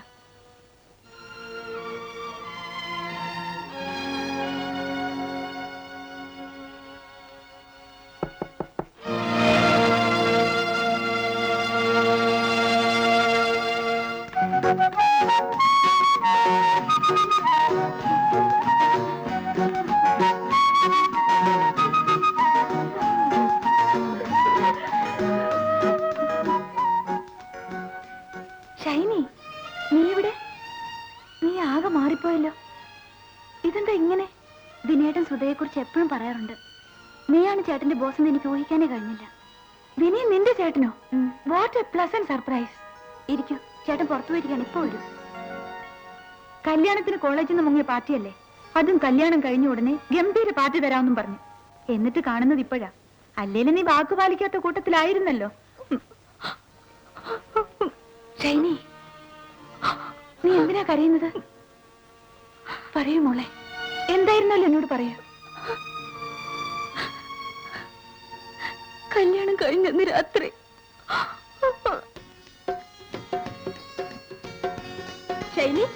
ഷൈനി, നീ ഇവിടെ? നീ ആകെ മാറിപ്പോയല്ലോ. ഇതെന്താ ഇങ്ങനെ? വിനയേട്ടൻ സുധയെ കുറിച്ച് എപ്പോഴും പറയാറുണ്ട്. നീയാണ് ചേട്ടന്റെ ബോസ് എന്ന് എനിക്ക് ഊഹിക്കാനേ കഴിഞ്ഞില്ല. വിനയൻ നിന്റെ ചേട്ടനോ? What a pleasant surprise. ഇരിക്കൂ, ചേട്ടൻ പുറത്തു പോയിരിക്കാണ്. ഇപ്പൊ വരും. കല്യാണത്തിന് കോളേജിൽ നിന്ന് മുങ്ങിയ പാർട്ടിയല്ലേ? അതും കല്യാണം കഴിഞ്ഞ ഉടനെ ഗംഭീര പാർട്ടി തരാമെന്നും പറഞ്ഞു. എന്നിട്ട് കാണുന്നത് ഇപ്പോഴാ. അല്ലേലും നീ വാക്കുപാലിക്കാത്ത കൂട്ടത്തിലായിരുന്നല്ലോ. ഷൈനി, നീ എന്തിനാ കരയുന്നത്? പറയൂ മോളെ, എന്തായിരുന്നല്ലോ എന്നോട് പറയൂ. കല്യാണം കഴിഞ്ഞന്ന് രാത്രി ഷൈനി,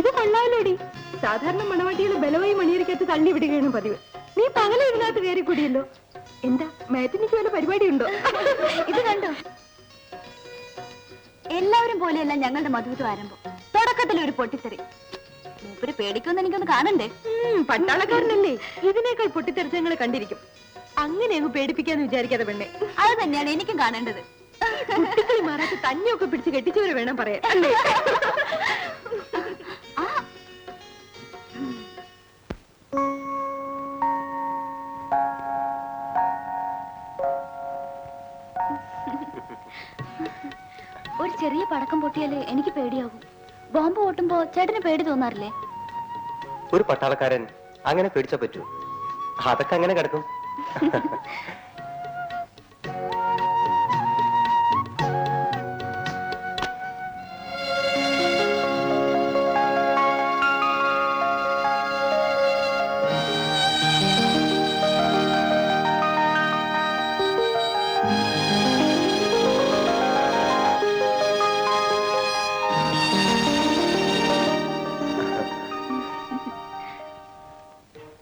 ഇത് കൊള്ളാലോടി. സാധാരണ മണവാട്ടികൾ ബലവായി മണിയറിക്കകത്ത് തള്ളി വിടുകയാണ് പതിവ്. നീ പകല ഇതിനകത്ത് കയറി കൂടിയല്ലോ. എന്താ മാറ്റിനിക്ക് വല്ല പരിപാടിയുണ്ടോ? ഇത് കണ്ടോ? എല്ലാവരും പോലെയല്ല ഞങ്ങളുടെ മധുവിധം ആരംഭം. തുടക്കത്തിൽ ഒരു പൊട്ടിത്തെറി. മൂപ്പര് പേടിക്കുമെന്ന് എനിക്കൊന്ന് കാണണ്ടേ? പട്ടാളക്കാരനല്ലേ, ഇതിനേക്കാൾ പൊട്ടിത്തെറിച്ചങ്ങൾ കണ്ടിരിക്കും. അങ്ങനെ അങ്ങ് പേടിപ്പിക്കാന്ന് വിചാരിക്കാതെ പെണ്ണെ. അത് തന്നെയാണ് എനിക്കും കാണേണ്ടത്. കുട്ടികളി മാറാത്ത തന്നെയൊക്കെ പിടിച്ച് കെട്ടിച്ചവര് വേണം പറയാൻ അല്ലേ? ഒരു ചെറിയ പടക്കം പൊട്ടിയാല് എനിക്ക് പേടിയാകും. ബോംബ് പൊട്ടുമ്പോ ചേട്ടന് പേടി തോന്നാറില്ലേ? ഒരു പട്ടാളക്കാരൻ അങ്ങനെ പേടിച്ചാ പറ്റൂ? അതൊക്കെ അങ്ങനെ കിടക്കും.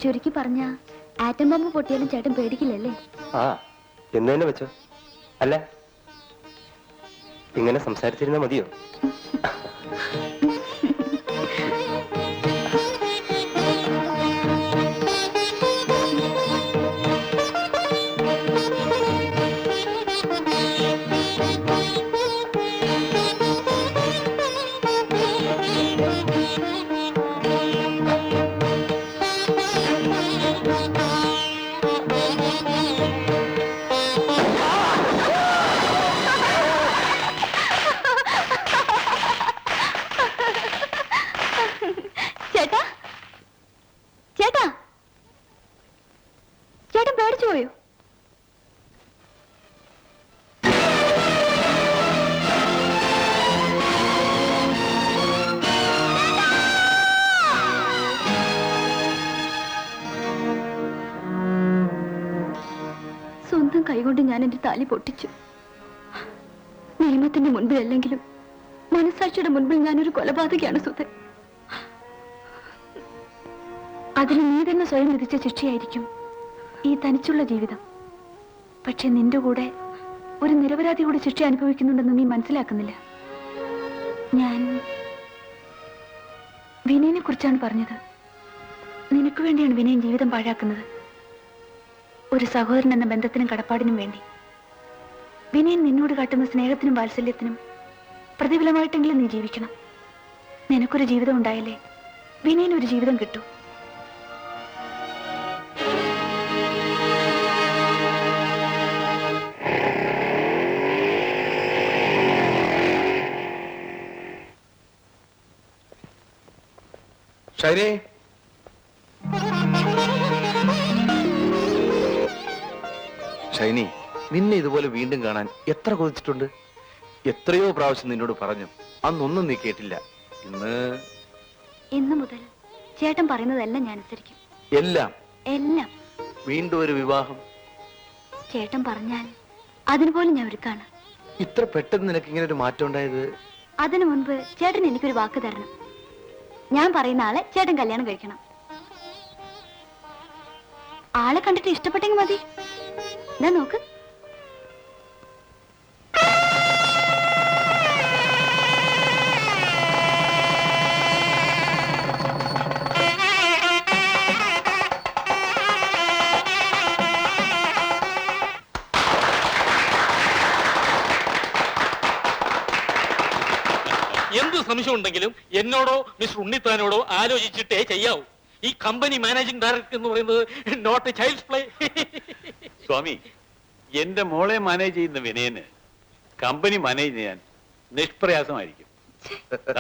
ചുരുക്കി പറഞ്ഞ ആറ്റം ബോംബ് പൊട്ടിയാലും ചേട്ടൻ പേടിക്കില്ലല്ലേ? ആ എന്ന് തന്നെ വെച്ചോ. അല്ല, ഇങ്ങനെ സംസാരിച്ചിരുന്നാ മതിയോ? ചേട്ടാ, ചേട്ടാ, ചേട്ടൻ പേടിച്ചു പോയോ? സ്വന്തം കൈകൊണ്ട് ഞാൻ എന്റെ താലി പൊട്ടിച്ചു. നിയമത്തിന്റെ മുൻപിലല്ലെങ്കിലും മനസാക്ഷിയുടെ മുൻപിൽ ഞാനൊരു കൊലപാതകയാണ് സുധൻ. അതിന് നീ തന്നെ സ്വയം വിധിച്ച ശിക്ഷയായിരിക്കും ഈ തനിച്ചുള്ള ജീവിതം. പക്ഷെ നിന്റെ കൂടെ ഒരു നിരപരാധി കൂടി ശിക്ഷ അനുഭവിക്കുന്നുണ്ടെന്ന് നീ മനസ്സിലാക്കുന്നില്ല. ഞാൻ വിനയനെ കുറിച്ചാണ് പറഞ്ഞത്. നിനക്ക് വേണ്ടിയാണ് വിനയൻ ജീവിതം പാഴാക്കുന്നത്. ഒരു സഹോദരൻ എന്ന ബന്ധത്തിനും കടപ്പാടിനും വേണ്ടി. വിനയൻ നിന്നോട് കാട്ടുന്ന സ്നേഹത്തിനും വാത്സല്യത്തിനും പ്രതിഫലമായിട്ടെങ്കിലും നീ ജീവിക്കണം. നിനക്കൊരു ജീവിതം ഉണ്ടായാലേ വിനയനൊരു ജീവിതം കിട്ടൂ. ഷൈനി, ഷൈനി, നിന്നെ ഇതുപോലെ വീണ്ടും കാണാൻ എത്ര കൊതിച്ചിട്ടുണ്ട്. എത്രയോ പ്രാവശ്യം നിന്നോട് പറഞ്ഞു, അന്നൊന്നും നീ കേട്ടില്ല. ഇന്ന് മുതൽ ചേട്ടൻ പറയുന്നതെല്ലാം ഞാൻ അനുസരിക്കും. എല്ലാം എല്ലാം. വീണ്ടും ഒരു വിവാഹം? ചേട്ടൻ പറഞ്ഞാൽ അതിനുപോലും ഞാൻ ഒരുക്കാണ്. ഇത്ര പെട്ടെന്ന് നിനക്ക് ഇങ്ങനെ ഒരു മാറ്റം ഉണ്ടായത്? അതിനു മുൻപ് ചേട്ടൻ എനിക്കൊരു വാക്ക് തരണം. ഞാൻ പറയുന്ന ആളെ ചേട്ടൻ കല്യാണം കഴിക്കണം. ആളെ കണ്ടിട്ട് ഇഷ്ടപ്പെട്ടെങ്കിൽ മതി. ഇതാ നോക്ക്. എന്ത് സംശയം ഉണ്ടെങ്കിലും എന്നോടോ മിസ്റ്റർ ഉണ്ണിത്താനോടോ ആലോചിച്ചിട്ടേ ചെയ്യാവൂ. ഈ കമ്പനി മാനേജിംഗ് ഡയറക്ടർ എന്ന് പറയുന്നത് നോട്ട് എ ചൈൽഡ്സ് പ്ലേ. സ്വാമി, എന്റെ മോളെ മാനേജ് ചെയ്യുന്ന വിനയന് കമ്പനി മാനേജ് ചെയ്യാൻ നിഷ്പ്രയാസമായിരിക്കും.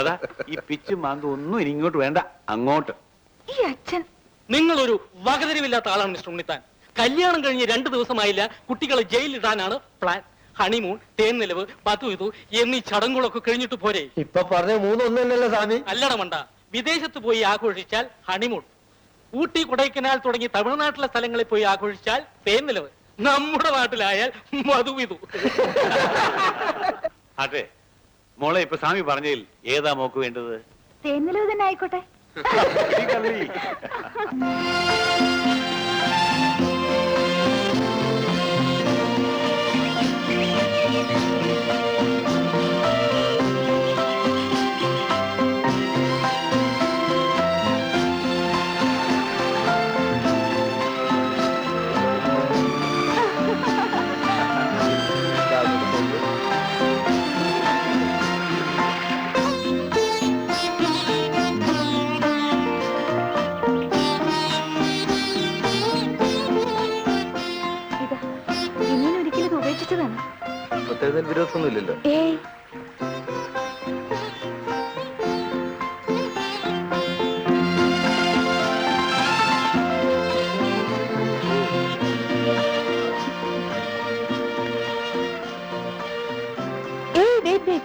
അതാ ഈ പിച്ചും മാന്തും ഒന്നും ഇനി ഇങ്ങോട്ട് വേണ്ട, അങ്ങോട്ട്. ഈ അച്ഛൻ നിങ്ങളൊരു വകതിരിവില്ലാത്ത ആളാണ് മിസ്റ്റർ ഉണ്ണിത്താൻ. കല്യാണം കഴിഞ്ഞ് 2 ദിവസമായില്ല, കുട്ടികളെ ജയിലിടാനാണ് പ്ലാൻ. ഹണിമൂൺ, തേൻനിലവ്, പത്തുവിതു എന്നീ ചടങ്ങുകളൊക്കെ കഴിഞ്ഞിട്ട് പോരെ? ഇപ്പൊ പറഞ്ഞ 3 ഒന്നല്ലോ സ്വാമി. അല്ലട മണ്ട, വിദേശത്ത് പോയി ആഘോഷിച്ചാൽ ഹണിമൂൺ, ഊട്ടി കൊടൈക്കനാൽ തുടങ്ങി തമിഴ്നാട്ടിലെ സ്ഥലങ്ങളിൽ പോയി ആഘോഷിച്ചാൽ തേൻനിലവ്, നമ്മുടെ നാട്ടിലായാൽ മധുവിതു. അതെ മോളെ, ഇപ്പൊ സ്വാമി പറഞ്ഞതിൽ ഏതാ മോക്ക് വേണ്ടത്? തേൻനിലവ് തന്നെ ആയിക്കോട്ടെ. ഈ കള്ളി. വിട്ടെഴുന്നേൽ വിരോധമൊന്നും ഇല്ലല്ലോ. ഏയ്, wait, wait.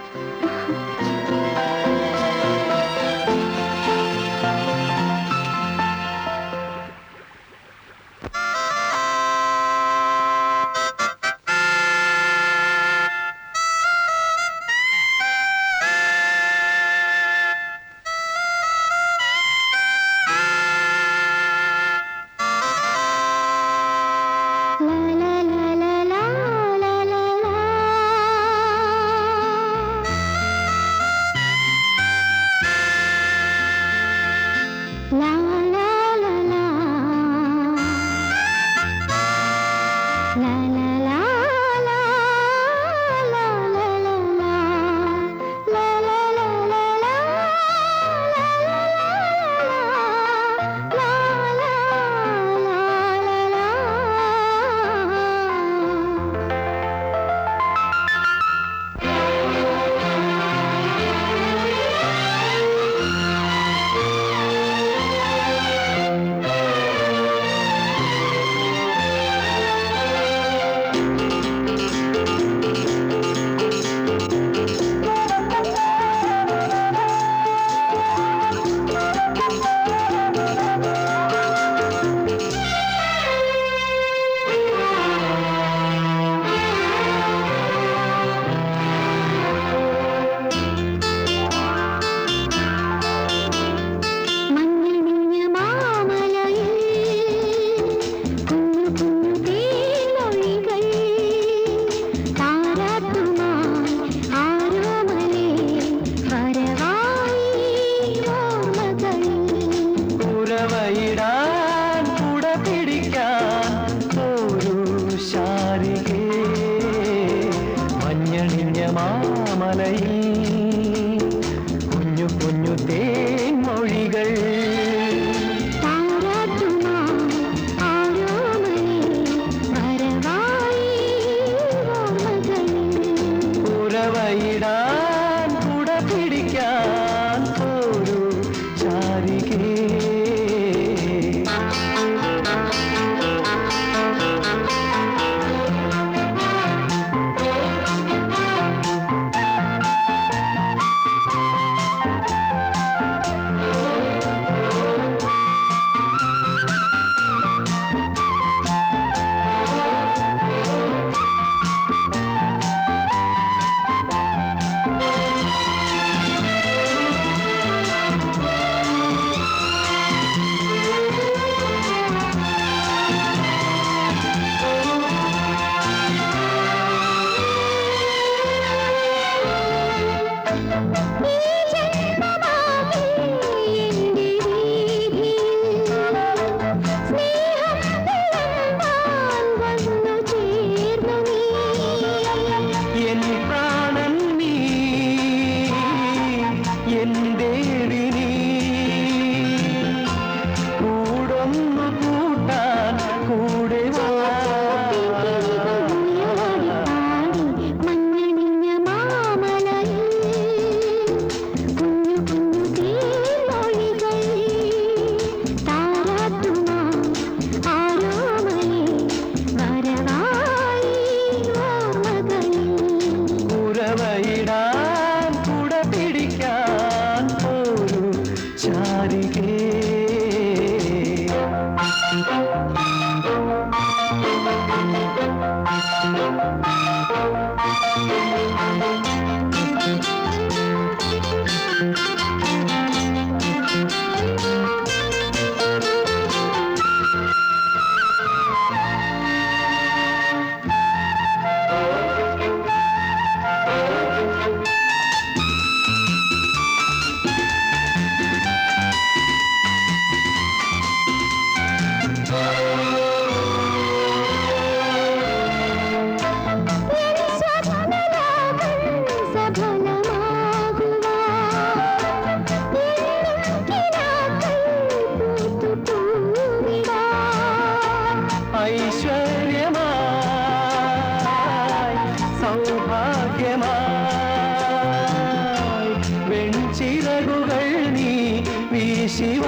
ശിവ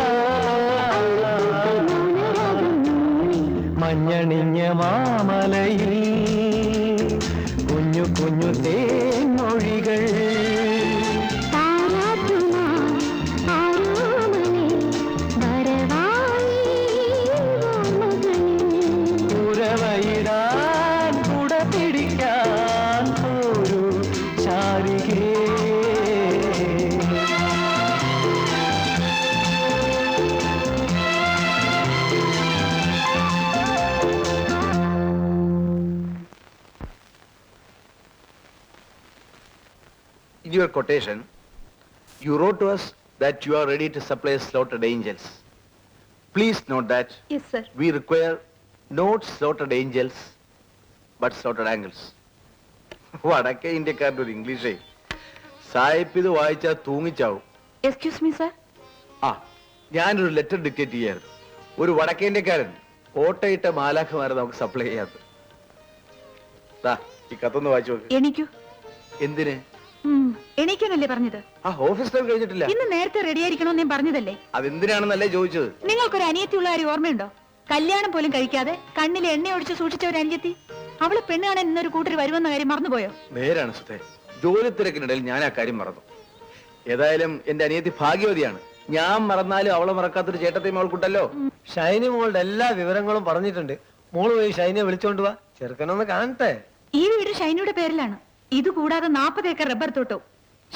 മഞ്ഞണിഞ്ഞ മാമലയിൽ കുഞ്ഞു കുഞ്ഞു തേൻമൊഴികൾ ഉറവയിടാൻ കുട പിടിക്കാൻ ഒരു ശാരികേ. In your quotation, you wrote to us that you are ready to supply slaughtered angels. Please note that yes sir. we require not slaughtered angels, but slaughtered angels. വടക്കേ ഇന്ത്യക്കാരുടെ ഒരു ഇംഗ്ലീഷേ സായിപ്പ് ഇത് വായിച്ചാൽ തൂങ്ങിച്ചാവും. Excuse me sir. ആ, ഞാനൊരു letter dictate ചെയ്യായിരുന്നു. ഒരു വടക്കേ ഇന്ത്യക്കാരൻ ഓട്ടയിട്ട മാലാഖമാരെ നമുക്ക് സപ്ലൈ ചെയ്യാത്ത. ഈ കത്തൊന്ന് വായിച്ചു നോക്ക്. എണീക്കൂ. എന്തിന്? എണീക്കാനല്ലേ പറഞ്ഞത്? ആ, ഓഫീസ് ടൈം കഴിഞ്ഞിട്ടില്ല. ഇന്ന് നേരത്തെ റെഡി ആയിരിക്കണമെന്ന് ഞാൻ പറഞ്ഞതല്ലേ? അതെന്തിനാണെന്നല്ലേ ചോദിച്ചത്. നിങ്ങൾക്കൊരു അനിയത്തിയുള്ള കാര്യം ഓർമ്മയുണ്ടോ? കല്യാണം പോലും കഴിക്കാതെ കണ്ണിൽ എണ്ണ ഒഴിച്ച് സൂക്ഷിച്ച ഒരു അനിയത്തി. അവള് പെണ്ണ് കാണാൻ ഇന്നൊരു കൂട്ടർ വരുമെന്ന കാര്യം മറന്നുപോയോ? നേരാണ് സുധേ, ജോലി തിരക്കിനിടയിൽ ഞാൻ ആ കാര്യം മറന്നു. ഏതായാലും എന്റെ അനിയത്തി ഭാഗ്യവതിയാണ്. ഞാൻ മറന്നാലും അവളെ മറക്കാത്തൊരു ചേട്ടത്തെയും അവൾക്കുണ്ടല്ലോ. ഷൈനി മോളുടെ എല്ലാ വിവരങ്ങളും പറഞ്ഞിട്ടുണ്ട്. മോള് പോയി ഷൈനിയെ വിളിച്ചോണ്ട് വാ, ചെറുക്കനൊന്ന് കാണട്ടെ. ഈ വീട് ഷൈനിയുടെ പേരിലാണ്. ഇത് കൂടാതെ 40 ഏക്കർ റബ്ബർ തോട്ടവും.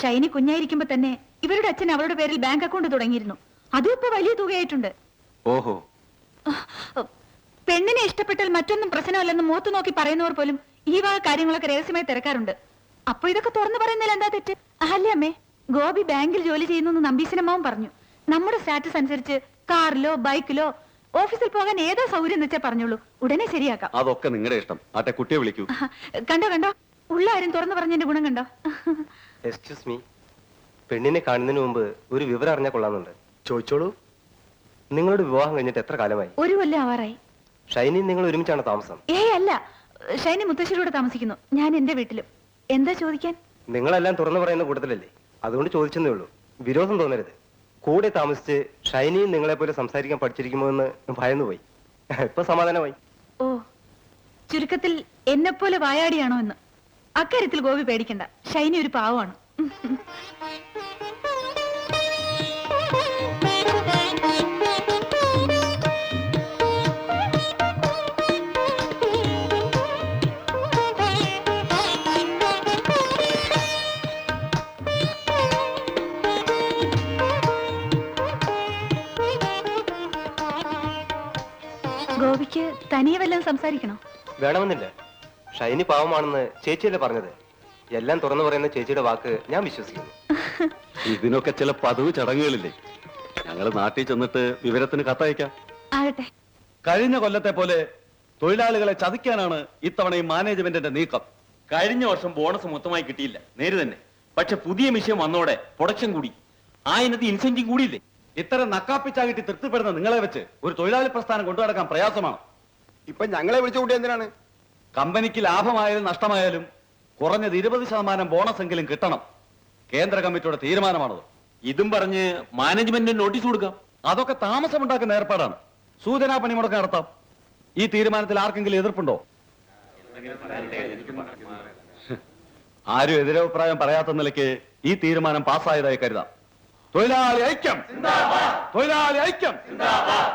ഷൈനി കുഞ്ഞായിരിക്കുമ്പോ തന്നെ ഇവരുടെ അച്ഛൻ അവളുടെ പേരിൽ ബാങ്ക് അക്കൗണ്ട് തുടങ്ങിയിരുന്നു. അതും ഇപ്പൊ വലിയ തുകയായിട്ടുണ്ട്. ഓഹോ, പെണ്ണിനെ ഇഷ്ടപ്പെട്ടാൽ മറ്റൊന്നും പ്രശ്നമല്ലെന്ന് മുഖത്ത് നോക്കി പറയുന്നവർ പോലും ഈ വക കാര്യങ്ങളൊക്കെ രഹസ്യമായി തിരക്കാറുണ്ട്. അപ്പൊ ഇതൊക്കെ തുറന്നു പറയുന്നതിൽ എന്താ തെറ്റ്? അല്ലേ അമ്മേ? ഗോപി ബാങ്കിൽ ജോലി ചെയ്യുന്നു നമ്പീശനമ്മാവും പറഞ്ഞു. നമ്മുടെ സ്റ്റാറ്റസ് അനുസരിച്ച് കാറിലോ ബൈക്കിലോ ഓഫീസിൽ പോകാൻ ഏതാ സൗകര്യം എന്ന് വെച്ചാൽ പറഞ്ഞോളൂ, ഉടനെ ശരിയാക്കാം. അതൊക്കെ നിങ്ങളുടെ ഇഷ്ടം. ആട്ടെ, കുട്ടിയെ വിളിക്കൂ. കണ്ടോ കണ്ടോ, ഉള്ള ആരും തുറന്നു പറഞ്ഞതിന്റെ ഗുണം കണ്ടോ? എക്സ്ക്യൂസ് മീ, പെണ്ണിനെ കാണുന്നതിന് മുമ്പ് ഒരു വിവരം അറിഞ്ഞാൽ കൊള്ളാമെന്നുണ്ട്. ചോദിച്ചോളൂ. നിങ്ങളുടെ വിവാഹം കഴിഞ്ഞിട്ട് എത്ര കാലമായി? 1 കൊല്ലം ആവാറായി. ഷൈനി നിങ്ങൾ ഒരുമിച്ചാണ് താമസം? അല്ല, ഷൈനി മുത്തശ്ശിയുടെ താമസിക്കുന്നു, ഞാൻ എന്റെ വീട്ടിലും. എന്താ ചോദിക്കാൻ? നിങ്ങളെല്ലാം തുറന്നു പറയുന്ന കൂട്ടത്തിലല്ലേ, അതുകൊണ്ട് ചോദിച്ചെന്നേ ഉള്ളൂ. വിരോധം തോന്നരുത്. കൂടെ താമസിച്ച് ഷൈനിയും നിങ്ങളെ പോലെ സംസാരിക്കാൻ പഠിച്ചിരിക്കുമോ എന്ന് ഭയന്നു പോയി. ഇപ്പൊ സമാധാനമായി. ഓ, ചുരുക്കത്തിൽ എന്നെപ്പോലെ വായാടിയാണോ എന്ന്. അക്കാര്യത്തിൽ ഗോപി പേടിക്കണ്ട, ഷൈനി ഒരു പാവമാണ്. ഗോപിക്ക് തനിയെ വല്ലതും സംസാരിക്കണോ? വേണമെന്നില്ല. ഷൈനി പാവമാണെന്ന് ചേച്ചിയല്ലേ പറഞ്ഞത്. എല്ലാം തുറന്നു പറയുന്ന ചേച്ചിയുടെ വാക്ക് ഞാൻ വിശ്വസിക്കുന്നു. ഇതിനൊക്കെ ചില പതിവ് ചടങ്ങുകളില്ലേ. ഞങ്ങൾ നാട്ടിൽ ചെന്നിട്ട് വിവരത്തിന് കത്തയക്കാം. ആകട്ടെ. കഴിഞ്ഞ കൊല്ലത്തെ പോലെ തൊഴിലാളികളെ ചതിക്കാനാണ് ഇത്തവണയും മാനേജ്മെന്റിന്റെ നീക്കം. കഴിഞ്ഞ വർഷം ബോണസ് മൊത്തമായി കിട്ടിയില്ല, നേര് തന്നെ. പക്ഷെ പുതിയ മിഷൻ വന്നോടെ പ്രൊഡക്ഷൻ കൂടി, ആ ഇനത്തിൽ ഇൻസെന്റീവ് കൂടിയില്ലേ. ഇത്തരം നക്കാപ്പിച്ചാകിട്ടി തൃപ്തിപ്പെടുന്ന നിങ്ങളെ വെച്ച് ഒരു തൊഴിലാളി പ്രസ്ഥാനം കൊണ്ടുനടക്കാൻ പ്രയാസമാണ്. ഇപ്പൊ ഞങ്ങളെ വിളിച്ചു കൂട്ടി എന്തിനാണ്? കമ്പനിക്ക് ലാഭമായാലും നഷ്ടമായാലും കുറഞ്ഞത് 20% ബോണസ് എങ്കിലും കിട്ടണം. കേന്ദ്ര കമ്മിറ്റിയുടെ തീരുമാനമാണത്. ഇതും പറഞ്ഞ് മാനേജ്മെന്റിന് നോട്ടീസ് കൊടുക്കാം. അതൊക്കെ താമസമുണ്ടാക്കുന്ന ഏർപ്പാടാണ്. സൂചനാ പണിമുടക്ക് നടത്താം. ഈ തീരുമാനത്തിൽ ആർക്കെങ്കിലും എതിർപ്പുണ്ടോ? ആരും എതിരഭിപ്രായം പറയാത്ത നിലയ്ക്ക് ഈ തീരുമാനം പാസ്സായതായി കരുതാം. തൊഴിലാളി ഐക്യം, തൊഴിലാളി ഐക്യം,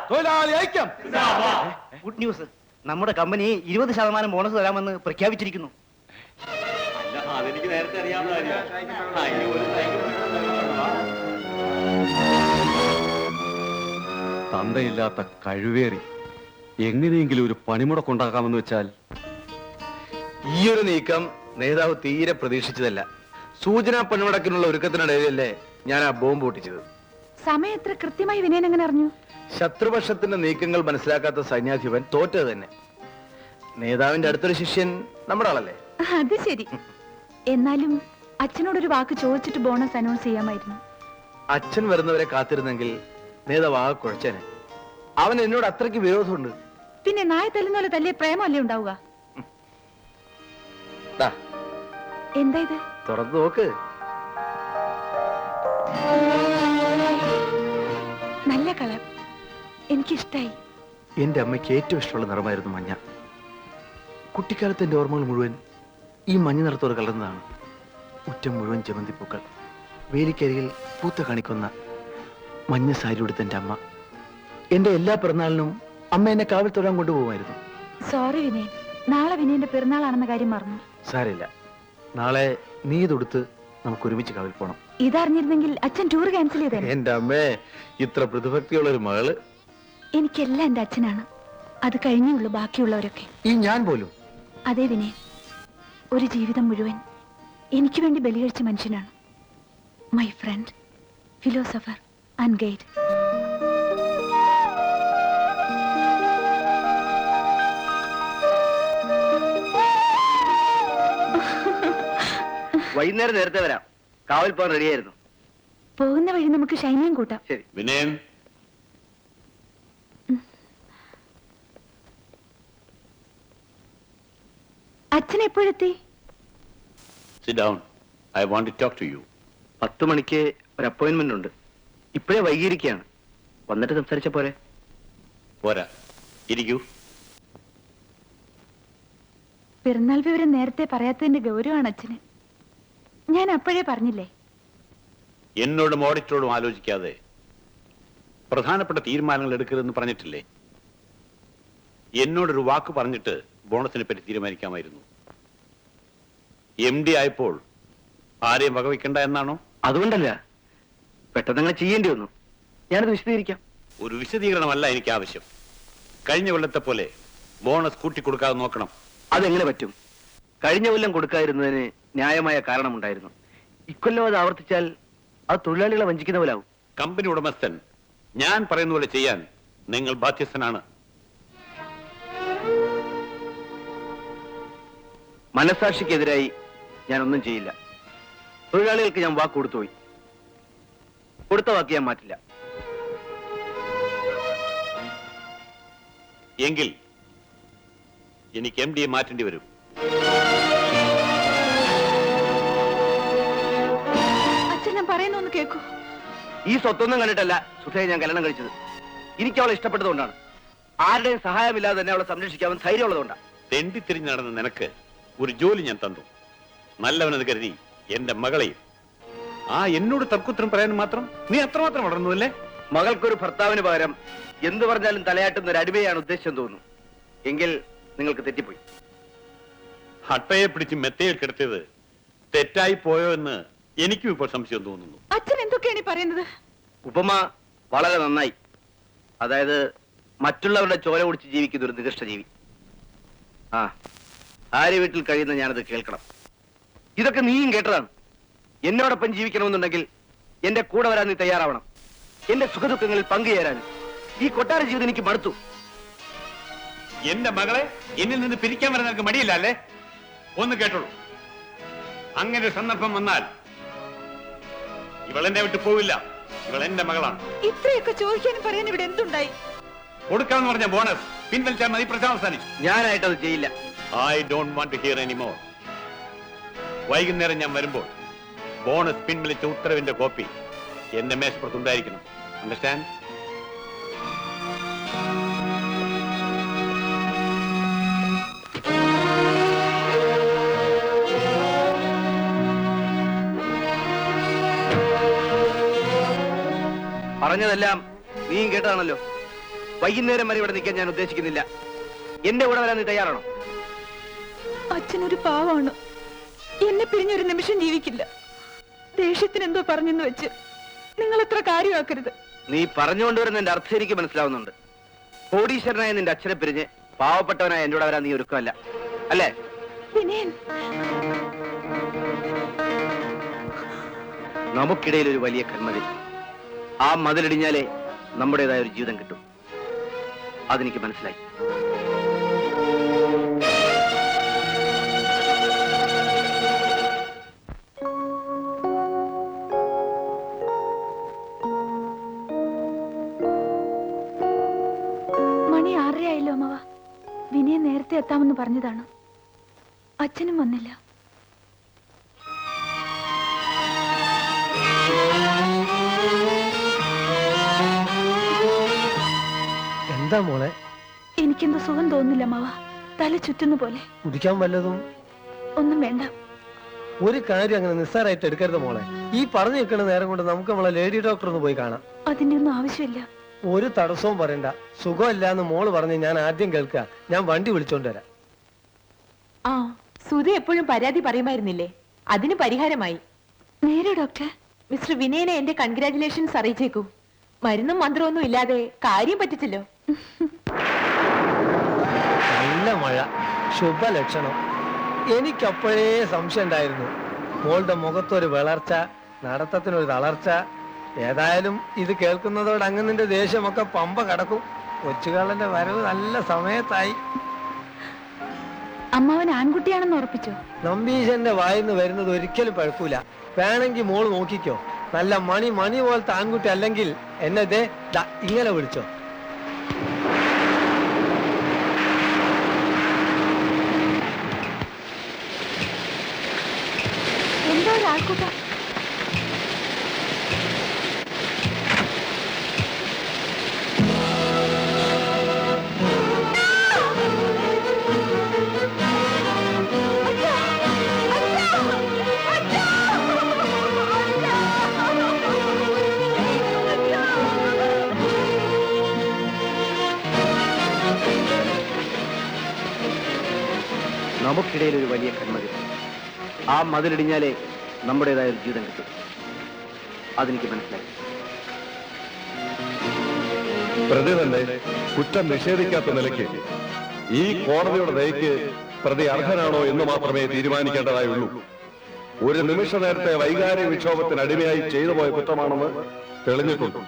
തൊഴിലാളി ഐക്യം. ഗുഡ് ന്യൂസ്, നമ്മുടെ കമ്പനി 20% ബോണസ് തരാമെന്ന് പ്രഖ്യാപിച്ചിരിക്കുന്നു. അതെനിക്ക് നേരത്തെ അറിയാവുന്ന തന്തയില്ലാത്ത കഴിവേറി എങ്ങനെയെങ്കിലും ഒരു പണിമുടക്കുണ്ടാക്കാമെന്ന് വെച്ചാൽ ഈ ഒരു നീക്കം നേതാവ് തീരെ പ്രതീക്ഷിച്ചതല്ല. സൂചനാ പണിമുടക്കിനുള്ള ഒരുക്കത്തിനിടയിലല്ലേ ഞാൻ ആ ബോംബ് പൊട്ടിച്ചത്. സമയം എത്ര കൃത്യമായി വിനയൻ എങ്ങനെ അറിഞ്ഞു? ശത്രുപക്ഷത്തിന്റെ നീക്കങ്ങൾ മനസ്സിലാക്കാത്ത സൈന്യാധിപൻ തോറ്റത് തന്നെ. നേതാവിന്റെ അടുത്തൊരു ശിഷ്യൻ നമ്മുടെ ആളല്ലേ. അത് ശരി. എന്നാലും അച്ഛനോടൊരു വാക്ക് ചോദിച്ചിട്ട് ബോണസ് അനൗൺസ് ചെയ്യാമായിരുന്നു. അച്ഛൻ വരുന്നവരെ കാത്തിരുന്നെങ്കിൽ നേതാവ് ആകെ കുഴച്ചേനെ. അവൻ എന്നോട് അത്രയ്ക്ക് വിരോധമുണ്ട്. പിന്നെ നായ തല്ലുന്ന പോലെ തല്ലിയ പ്രേമല്ലേ ഉണ്ടാവുക? എന്താ ഇത്? തുറന്നു നോക്ക്. കളർ എനിക്കിഷ്ടായി. എന്റെ അമ്മയ്ക്ക് ഏറ്റവും ഇഷ്ടമുള്ള നിറമായിരുന്നു മഞ്ഞ. കുട്ടിക്കാലത്ത് എന്റെ ഓർമ്മകൾ മുഴുവൻ ഈ മഞ്ഞ നിറത്തോട് കലർന്നതാണ്. മുറ്റം മുഴുവൻ ജമന്തിപ്പൂക്കൾ, വേലിക്കരികിൽ പൂത്ത കാണിക്കുന്ന മഞ്ഞ സാരി ഉടുത്ത എന്റെ അമ്മ. എന്റെ എല്ലാ പിറന്നാളിനും അമ്മ എന്നെ കാവൽ തൊഴാൻ കൊണ്ടുപോകുമായിരുന്നു. സോറി വിനയൻ, നാളെ വിനയന്റെ പിറന്നാളാണെന്ന കാര്യം മറന്നു. സാരില്ല, നാളെ നീ ഇതൊടുത്ത് നമുക്ക് ഒരുമിച്ച് കാവൽ പോണം. ഇതറിഞ്ഞിരുന്നെങ്കിൽ അച്ഛൻ ടൂർ ക്യാൻസൽ ചെയ്തേ. എന്റെ അമ്മേ, ഇത്ര പ്രതിഭക്തിയുള്ള ഒരു മകള്. എനിക്കെല്ലാം എന്റെ അച്ഛനാണ്. അത് കഴിഞ്ഞുള്ളൂ ബാക്കിയുള്ളവരൊക്കെ. ഈ ഞാൻ പോലും. അതെ വിനയൻ, ഒരു ജീവിതം മുഴുവൻ എനിക്ക് വേണ്ടി ബലികഴിച്ച മനുഷ്യനാണ്. My friend, philosopher and guide. വൈകുന്നേരം നേരത്തെ വരാം. കാവൽ പോകാൻ റെഡിയായിരുന്നു. പോകുന്ന വഴി നമുക്ക് ഷൈനിയും കൂട്ടാം. ശരി. വിനയൻ, അച്ഛൻ എപ്പോഴെത്തി? sit down. I want to talk to you. 10 മണിക്ക് ഒരു അപ്പോയിന്റ്മെന്റ് ഉണ്ട്. ഇപ്പോഴേ വൈകിയിരിക്കുകയാണ്. വന്നിട്ട് സംസാരിച്ച പോരെ? പോരാ, ഇരിക്കൂ. പിറന്നാൾ വിവരം നേരത്തെ പറയാത്തതിന്റെ ഗൗരവമാണ് അച്ഛന്. ഞാൻ അപ്പോഴേ പറഞ്ഞില്ലേ. എന്നോടും ഓഡിറ്ററോടും ആലോചിക്കാതെ പ്രധാനപ്പെട്ട തീരുമാനങ്ങൾ എടുക്കരുതെന്ന് പറഞ്ഞിട്ടില്ലേ? എന്നോടൊരു വാക്ക് പറഞ്ഞിട്ട് ബോണസിനെ പറ്റി തീരുമാനിക്കാമായിരുന്നു. MD ആയപ്പോൾ ആരെയും വകവയ്ക്കണ്ട എന്നാണോ? അതുകൊണ്ടല്ല, പെട്ടെന്ന് അങ്ങനെ ചെയ്യേണ്ടി വന്നു. ഞാനത് വിശദീകരിക്കാം. ഒരു വിശദീകരണമല്ല എനിക്ക് ആവശ്യം. കഴിഞ്ഞ കൊല്ലത്തെ പോലെ ബോണസ് കൂട്ടിക്കൊടുക്കാതെ നോക്കണം. അതെങ്ങനെ പറ്റും? കഴിഞ്ഞ കൊല്ലം കൊടുക്കാതിരുന്നതിന് ന്യായമായ കാരണമുണ്ടായിരുന്നു. ഇക്കൊല്ലം അത് ആവർത്തിച്ചാൽ അത് തൊഴിലാളികളെ വഞ്ചിക്കുന്ന പോലാവും. കമ്പനി ഉടമസ്ഥൻ ഞാൻ പറയുന്ന പോലെ ചെയ്യാൻ നിങ്ങൾ ബാധ്യസ്ഥനാണ്. മനസാക്ഷിക്കെതിരായി ഞാനൊന്നും ചെയ്യില്ല. തൊഴിലാളികൾക്ക് ഞാൻ വാക്ക് കൊടുത്തുപോയി. കൊടുത്ത വാക്ക് ഞാൻ മാറ്റില്ല. എങ്കിൽ എനിക്ക് MD മാറ്റേണ്ടി വരും. അച്ഛൻ ഞാൻ പറയുന്നൊന്ന് കേൾക്കൂ. ഈ സ്വത്തൊന്നും കണ്ടിട്ടല്ല സുധയെ ഞാൻ കല്യാണം കഴിച്ചത്. എനിക്ക് അവളെ ഇഷ്ടപ്പെട്ടതുകൊണ്ടാണ്. ആരുടെയും സഹായമില്ലാതെ തന്നെ അവളെ സംരക്ഷിക്കാമെന്ന് ധൈര്യമുള്ളതുകൊണ്ടാണ്. തെണ്ടിത്തിരിഞ്ഞ് നടന്ന നിനക്ക് ഒരു ജോലി ഞാൻ തന്നു. നല്ലവനെന്ന് കരുതി എന്റെ മകളെയും. എന്നോട് തർക്കുത്തരം പറയാൻ മാത്രം നീ അത്രമാത്രം വളർന്നു അല്ലേ? മകൾക്കൊരു ഭർത്താവിന് പകരം എന്ത് പറഞ്ഞാലും തലയാട്ടുന്ന ഒരു അടിമയാണ് ഉദ്ദേശം തോന്നുന്നു. എങ്കിൽ നിങ്ങൾക്ക് തെറ്റിപ്പോയി. ഹട്ടയെ പിടിച്ച് മെത്തയിൽ കിടത്തിയത് തെറ്റായി പോയോ എന്ന് എനിക്കും ഇപ്പോൾ സംശയം തോന്നുന്നു. അച്ഛൻ എന്തൊക്കെയാണ് ഈ പറയുന്നത്? ഉപമ വളരെ നന്നായി. അതായത് മറ്റുള്ളവരുടെ ചോര കുടിച്ച് ജീവിക്കുന്ന ഒരു നികൃഷ്ട ജീവി. ആര്യ വീട്ടിൽ കഴിയുന്ന ഞാനത് കേൾക്കണം. ഇതൊക്കെ നീയും കേട്ടതാണ്. എന്നോടൊപ്പം ജീവിക്കണമെന്നുണ്ടെങ്കിൽ എന്റെ കൂടെ വരാൻ നീ തയ്യാറാവണം. എന്റെ സുഖദുഃഖങ്ങളിൽ പങ്കുചേരാനും. ഈ കൊട്ടാര ജീവിതം എനിക്ക് മടുത്തു. എന്റെ മകളെ എന്നിൽ നിന്ന് പിരിക്കാൻ വരാൻ നിനക്ക് മടിയില്ല അല്ലേ? ഒന്ന് കേട്ടോളൂ. അങ്ങനെ ഒരു സന്ദർഭം വന്നാൽ ഇവളെന്നെ വിട്ടു പോവില്ല. ഇവൾ എന്റെ മകളാണ്. ഇത്രയൊക്കെ ചോദിക്കാനും പറയാൻ ഇവിടെ എന്തുണ്ടായി? കൊടുക്കാന്ന് പറഞ്ഞ ബോണസ് പിൻവലിച്ചാൽ മതി. പ്രശ്നം അവസാനിച്ചു. ഞാനായിട്ടത് ചെയ്യില്ല. I don't want to hear anymore. വൈകുന്നേരം ഞാൻ വരുമ്പോൾ ബോണസ് പിൻവലിച്ച ഉത്തരവിന്റെ കോപ്പി എന്റെ മേശപ്പുറത്തുണ്ടായിരിക്കണം. അണ്ടർസ്റ്റാൻഡ്? പറഞ്ഞതെല്ലാം നീയും കേട്ടതാണല്ലോ. വൈകുന്നേരം വരെ ഇവിടെ നിൽക്കാൻ ഞാൻ ഉദ്ദേശിക്കുന്നില്ല. എന്റെ കൂടെ വരാൻ നീ തയ്യാറാണോ? അച്ഛനൊരു പാവമാണ്. എന്നെ പിരിഞ്ഞൊരു നിമിഷം ജീവിക്കില്ല. ദേഷ്യത്തിന് എന്തോ പറഞ്ഞെന്ന് വെച്ച് നിങ്ങൾ എത്ര കാര്യമാക്കരുത്. നീ പറഞ്ഞുകൊണ്ടുവരുന്ന എന്റെ അർത്ഥം എനിക്ക് മനസ്സിലാവുന്നുണ്ട്. കോടീശ്വരനായ നിന്റെ അച്ഛനെ പിരിഞ്ഞ് പാവപ്പെട്ടവനായ എന്റെ കൂടെ വരാൻ നീ ഒരുക്കമല്ല അല്ലേ? വിനയൻ, നമുക്കിടയിൽ ഒരു വലിയ കന്മതിൽ. ആ മതിലിടിഞ്ഞാലേ നമ്മുടേതായ ഒരു ജീവിതം കിട്ടും. അതെനിക്ക് മനസ്സിലായി. മണി 6:30 ആയല്ലോ അമ്മവ. വിനയൻ നേരത്തെ എത്താമെന്ന് പറഞ്ഞതാണ്. അച്ഛനും വന്നില്ല. എന്താ മോളെ? എനിക്കെന്തോ സുഖം തോന്നുന്നില്ല അമ്മാവ. തല ചുറ്റുന്ന പോലെ. കുടിക്കാൻ വല്ലതും? ഒന്നും വേണ്ട. ഒരു കാര്യം അങ്ങനെ നിസ്സാരമായിട്ട് എടുക്കരുത് മോളെ. ഈ പറഞ്ഞു നിൽക്കുന്ന നേരം കൊണ്ട് നമുക്ക് നമ്മളെ ലേഡി ഡോക്ടർ ഒന്ന് പോയി കാണാം. അതിന്റെ ഒന്നും ആവശ്യമില്ല. ഒരു തടസ്സവും പറയണ്ട. സുഖമില്ല എന്ന് മോള് പറഞ്ഞ് ഞാൻ ആദ്യം കേൾക്കുക. ഞാൻ വണ്ടി വിളിച്ചോണ്ട് വരാം. ആ, സുധി എപ്പോഴും പരാതി പറയുമായിരുന്നില്ലേ? അതിന് പരിഹാരമായി. നേരെ ഡോക്ടർ. മിസ്റ്റർ വിനയനെ എന്റെ കൺഗ്രാറ്റുലേഷൻസ് അറിയിച്ചേക്കൂ. മരുന്നും മന്ത്രമൊന്നും ഇല്ലാതെ കാര്യം പറ്റിച്ചല്ലോ. നല്ല മഴ, ശുഭലക്ഷണം. എനിക്കപ്പോഴേ സംശയം ഉണ്ടായിരുന്നു. മോളുടെ മുഖത്തൊരു വിളർച്ച, നടത്തത്തിനൊരു തളർച്ച. ഏതായാലും ഇത് കേൾക്കുന്നതോടെ അങ്ങ് ദേഷ്യമൊക്കെ പമ്പ കടക്കും. കൊച്ചുകാളന്റെ വരവ് നല്ല സമയത്തായി. അമ്മാവൻ ആൺകുട്ടിയാണെന്ന് ഉറപ്പിച്ചോ? നമ്പീശന്റെ വായിന്ന് വരുന്നത് ഒരിക്കലും പഴക്കൂല. വേണമെങ്കിൽ മോള് നോക്കിക്കോ. നല്ല മണി പോലത്തെ ആൺകുട്ടി അല്ലെങ്കിൽ എന്നെ ഇങ്ങനെ വിളിച്ചോ. എന്തോ ഒരാൾക്കൂട്ട. നമുക്കിടയിൽ ഒരു വലിയ കന്മതിൽ. ആ മതിലിടിഞ്ഞാലേ നമ്മുടേതായ ഒരു ജീവിതം കിട്ടും. അതെനിക്ക് മനസ്സിലായി. പ്രതി തന്നെ കുറ്റം നിഷേധിക്കാത്ത നിലയ്ക്ക് ഈ കോടതിയുടെ ദയക്ക് പ്രതി അർഹനാണോ എന്ന് മാത്രമേ തീരുമാനിക്കേണ്ടതായുള്ളൂ. ഒരു നിമിഷ നേരത്തെ വൈകാരിക വിക്ഷോഭത്തിന് അടിമയായി ചെയ്തു പോയ കുറ്റമാണെന്ന് തെളിഞ്ഞിട്ടുണ്ട്.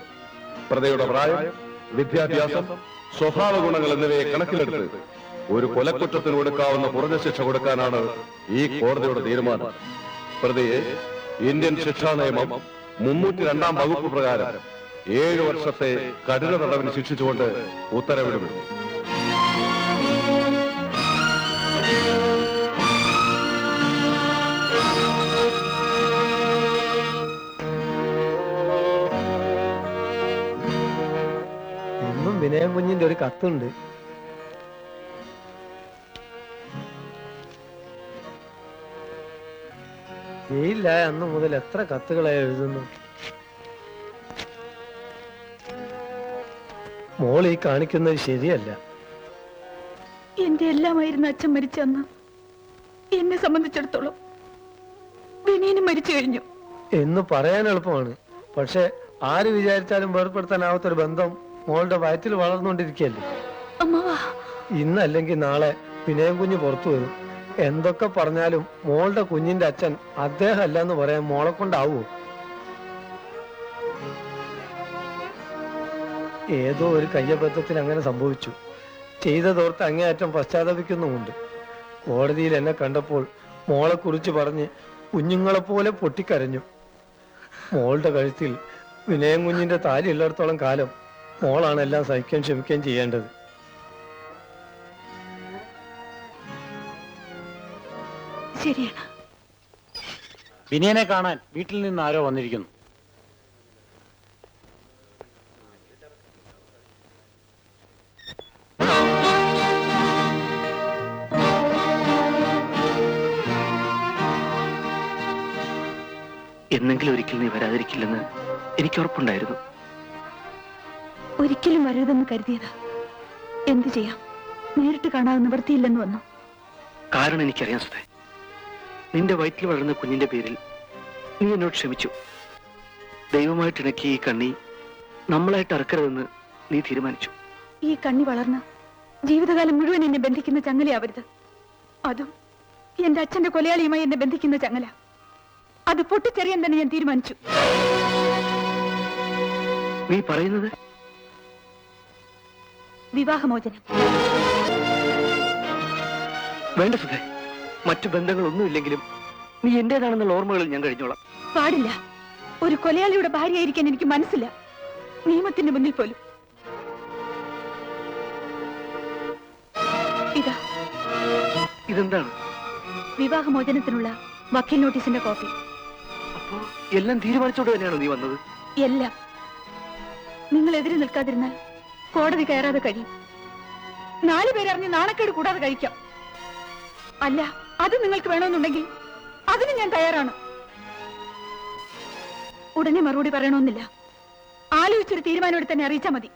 പ്രതിയുടെ പ്രായം, വിദ്യാഭ്യാസം, സ്വഭാവ ഗുണങ്ങൾ എന്നിവയെ കണക്കിലെടുത്ത് ഒരു കൊലക്കുറ്റത്തിന് കൊടുക്കാവുന്ന കുറഞ്ഞ ശിക്ഷ കൊടുക്കാനാണ് ഈ കോടതിയുടെ തീരുമാനം. പ്രതിയെ ഇന്ത്യൻ ശിക്ഷാ നിയമം 302 വകുപ്പ് പ്രകാരം 7 വർഷത്തെ കഠിന തടവിന് ശിക്ഷിച്ചുകൊണ്ട് ഉത്തരവിടും. ഇന്നും വിനയം കുഞ്ഞിന്റെ ഒരു കത്തുണ്ട്. ജയിലില്ല അന്ന് മുതൽ എത്ര കത്തുകളായി എഴുതുന്നു. മോൾ ഈ കാണിക്കുന്നത് ശരിയല്ല. എന്റെ എല്ലാമായിരുന്നു അച്ഛൻ മരിച്ചന്ന്. എന്നെ സംബന്ധിച്ചിടത്തോളം വിനയനും മരിച്ചു കഴിഞ്ഞു എന്ന് പറയാൻ എളുപ്പമാണ്. പക്ഷെ ആര് വിചാരിച്ചാലും വേർപ്പെടുത്താനാവാത്തൊരു ബന്ധം മോളുടെ വയറ്റിൽ വളർന്നുകൊണ്ടിരിക്കുകയല്ലേ. അമ്മാവാ, ഇന്നല്ലെങ്കിൽ നാളെ വിനയം കുഞ്ഞ് പുറത്തു വരും. എന്തൊക്കെ പറഞ്ഞാലും മോളുടെ കുഞ്ഞിന്റെ അച്ഛൻ അദ്ദേഹം അല്ല എന്ന് പറയാൻ മോളെ കൊണ്ടാവോ? ഏതോ ഒരു കയ്യബദ്ധത്തിൽ അങ്ങനെ സംഭവിച്ചു. ചെയ്തതോർത്ത് അങ്ങേയറ്റം പശ്ചാത്തപിക്കുന്നുമുണ്ട്. കോടതിയിൽ എന്നെ കണ്ടപ്പോൾ മോളെ കുറിച്ച് പറഞ്ഞ് കുഞ്ഞുങ്ങളെപ്പോലെ പൊട്ടിക്കരഞ്ഞു. മോളുടെ കഴുത്തിൽ വിനയം കുഞ്ഞിന്റെ താലി ഉള്ളിടത്തോളം കാലം മോളാണ് എല്ലാം സഹിക്കുകയും ക്ഷമിക്കുകയും ചെയ്യേണ്ടത്. ശരിയാണ്. വിനയനെ കാണാൻ വീട്ടിൽ നിന്ന് ആരോ വന്നിരിക്കുന്നു. എന്നെങ്കിലും ഒരിക്കൽ നീ വരാതിരിക്കില്ലെന്ന് എനിക്ക് ഉറപ്പുണ്ടായിരുന്നു. ഒരിക്കലും വരരുതെന്ന് കരുതിയതാ. എന്തു ചെയ്യാം, നേരിട്ട് കാണാതെ നിവൃത്തിയില്ലെന്ന് വന്നു. കാരണം എനിക്കറിയാം സുധേ, നിന്റെ വയറ്റിൽ വളർന്ന കുഞ്ഞിന്റെ പേരിൽ നീ എന്നോട് ക്ഷമിച്ചു. ദൈവമായിട്ട് ഇണക്കി ഈ കണ്ണി നമ്മളായിട്ട് അറക്കരുതെന്ന് നീ തീരുമാനിച്ചു. ഈ കണ്ണി വളർന്ന് ജീവിതകാലം മുഴുവൻ എന്നെ ബന്ധിക്കുന്ന ചങ്ങലയാവരുത്. അതും എന്റെ അച്ഛന്റെ കൊലയാളിയുമായി എന്നെ ബന്ധിക്കുന്ന ചങ്ങല. അത് പൊട്ടിച്ചെറിയാൻ തന്നെ ഞാൻ തീരുമാനിച്ചു. നീ പറയുന്നത്? വിവാഹമോചനം. വേണ്ട സുധേ, മറ്റു ബന്ധങ്ങളൊന്നുമില്ലെങ്കിലും നീ എന്റേതാണെന്നുള്ള ഓർമ്മകളിൽ ഞാൻ കഴിഞ്ഞോളാം. പാടില്ല. ഒരു കൊലയാളിയുടെ ഭാര്യയായിരിക്കാൻ എനിക്ക് മനസ്സില്ല, നിയമത്തിന്റെ മുന്നിൽ പോലും. ഇതാ. ഇതെന്താണ്? വിവാഹമോചനത്തിനുള്ള വക്കീൽ നോട്ടീസിന്റെ കോപ്പി. അപ്പോ എല്ലാം തീരുമാനിച്ചോണ്ട് തന്നെയാണോ നീ വന്നത്? എല്ലാം. നിങ്ങൾ എതിരെ നിൽക്കാതിരുന്നാൽ കോടതി കയറാതെ കഴിയും. 4 പേരറിഞ്ഞ് നാണക്കേട് കൂടാതെ കഴിക്കാം. അല്ല, അത് നിങ്ങൾക്ക് വേണമെന്നുണ്ടെങ്കിൽ അതിന് ഞാൻ തയ്യാറാണ്. ഉടനെ മറുപടി പറയണമെന്നില്ല. ആലോചിച്ചൊരു തീരുമാനം തന്നെ അറിയിച്ചാൽ മതി.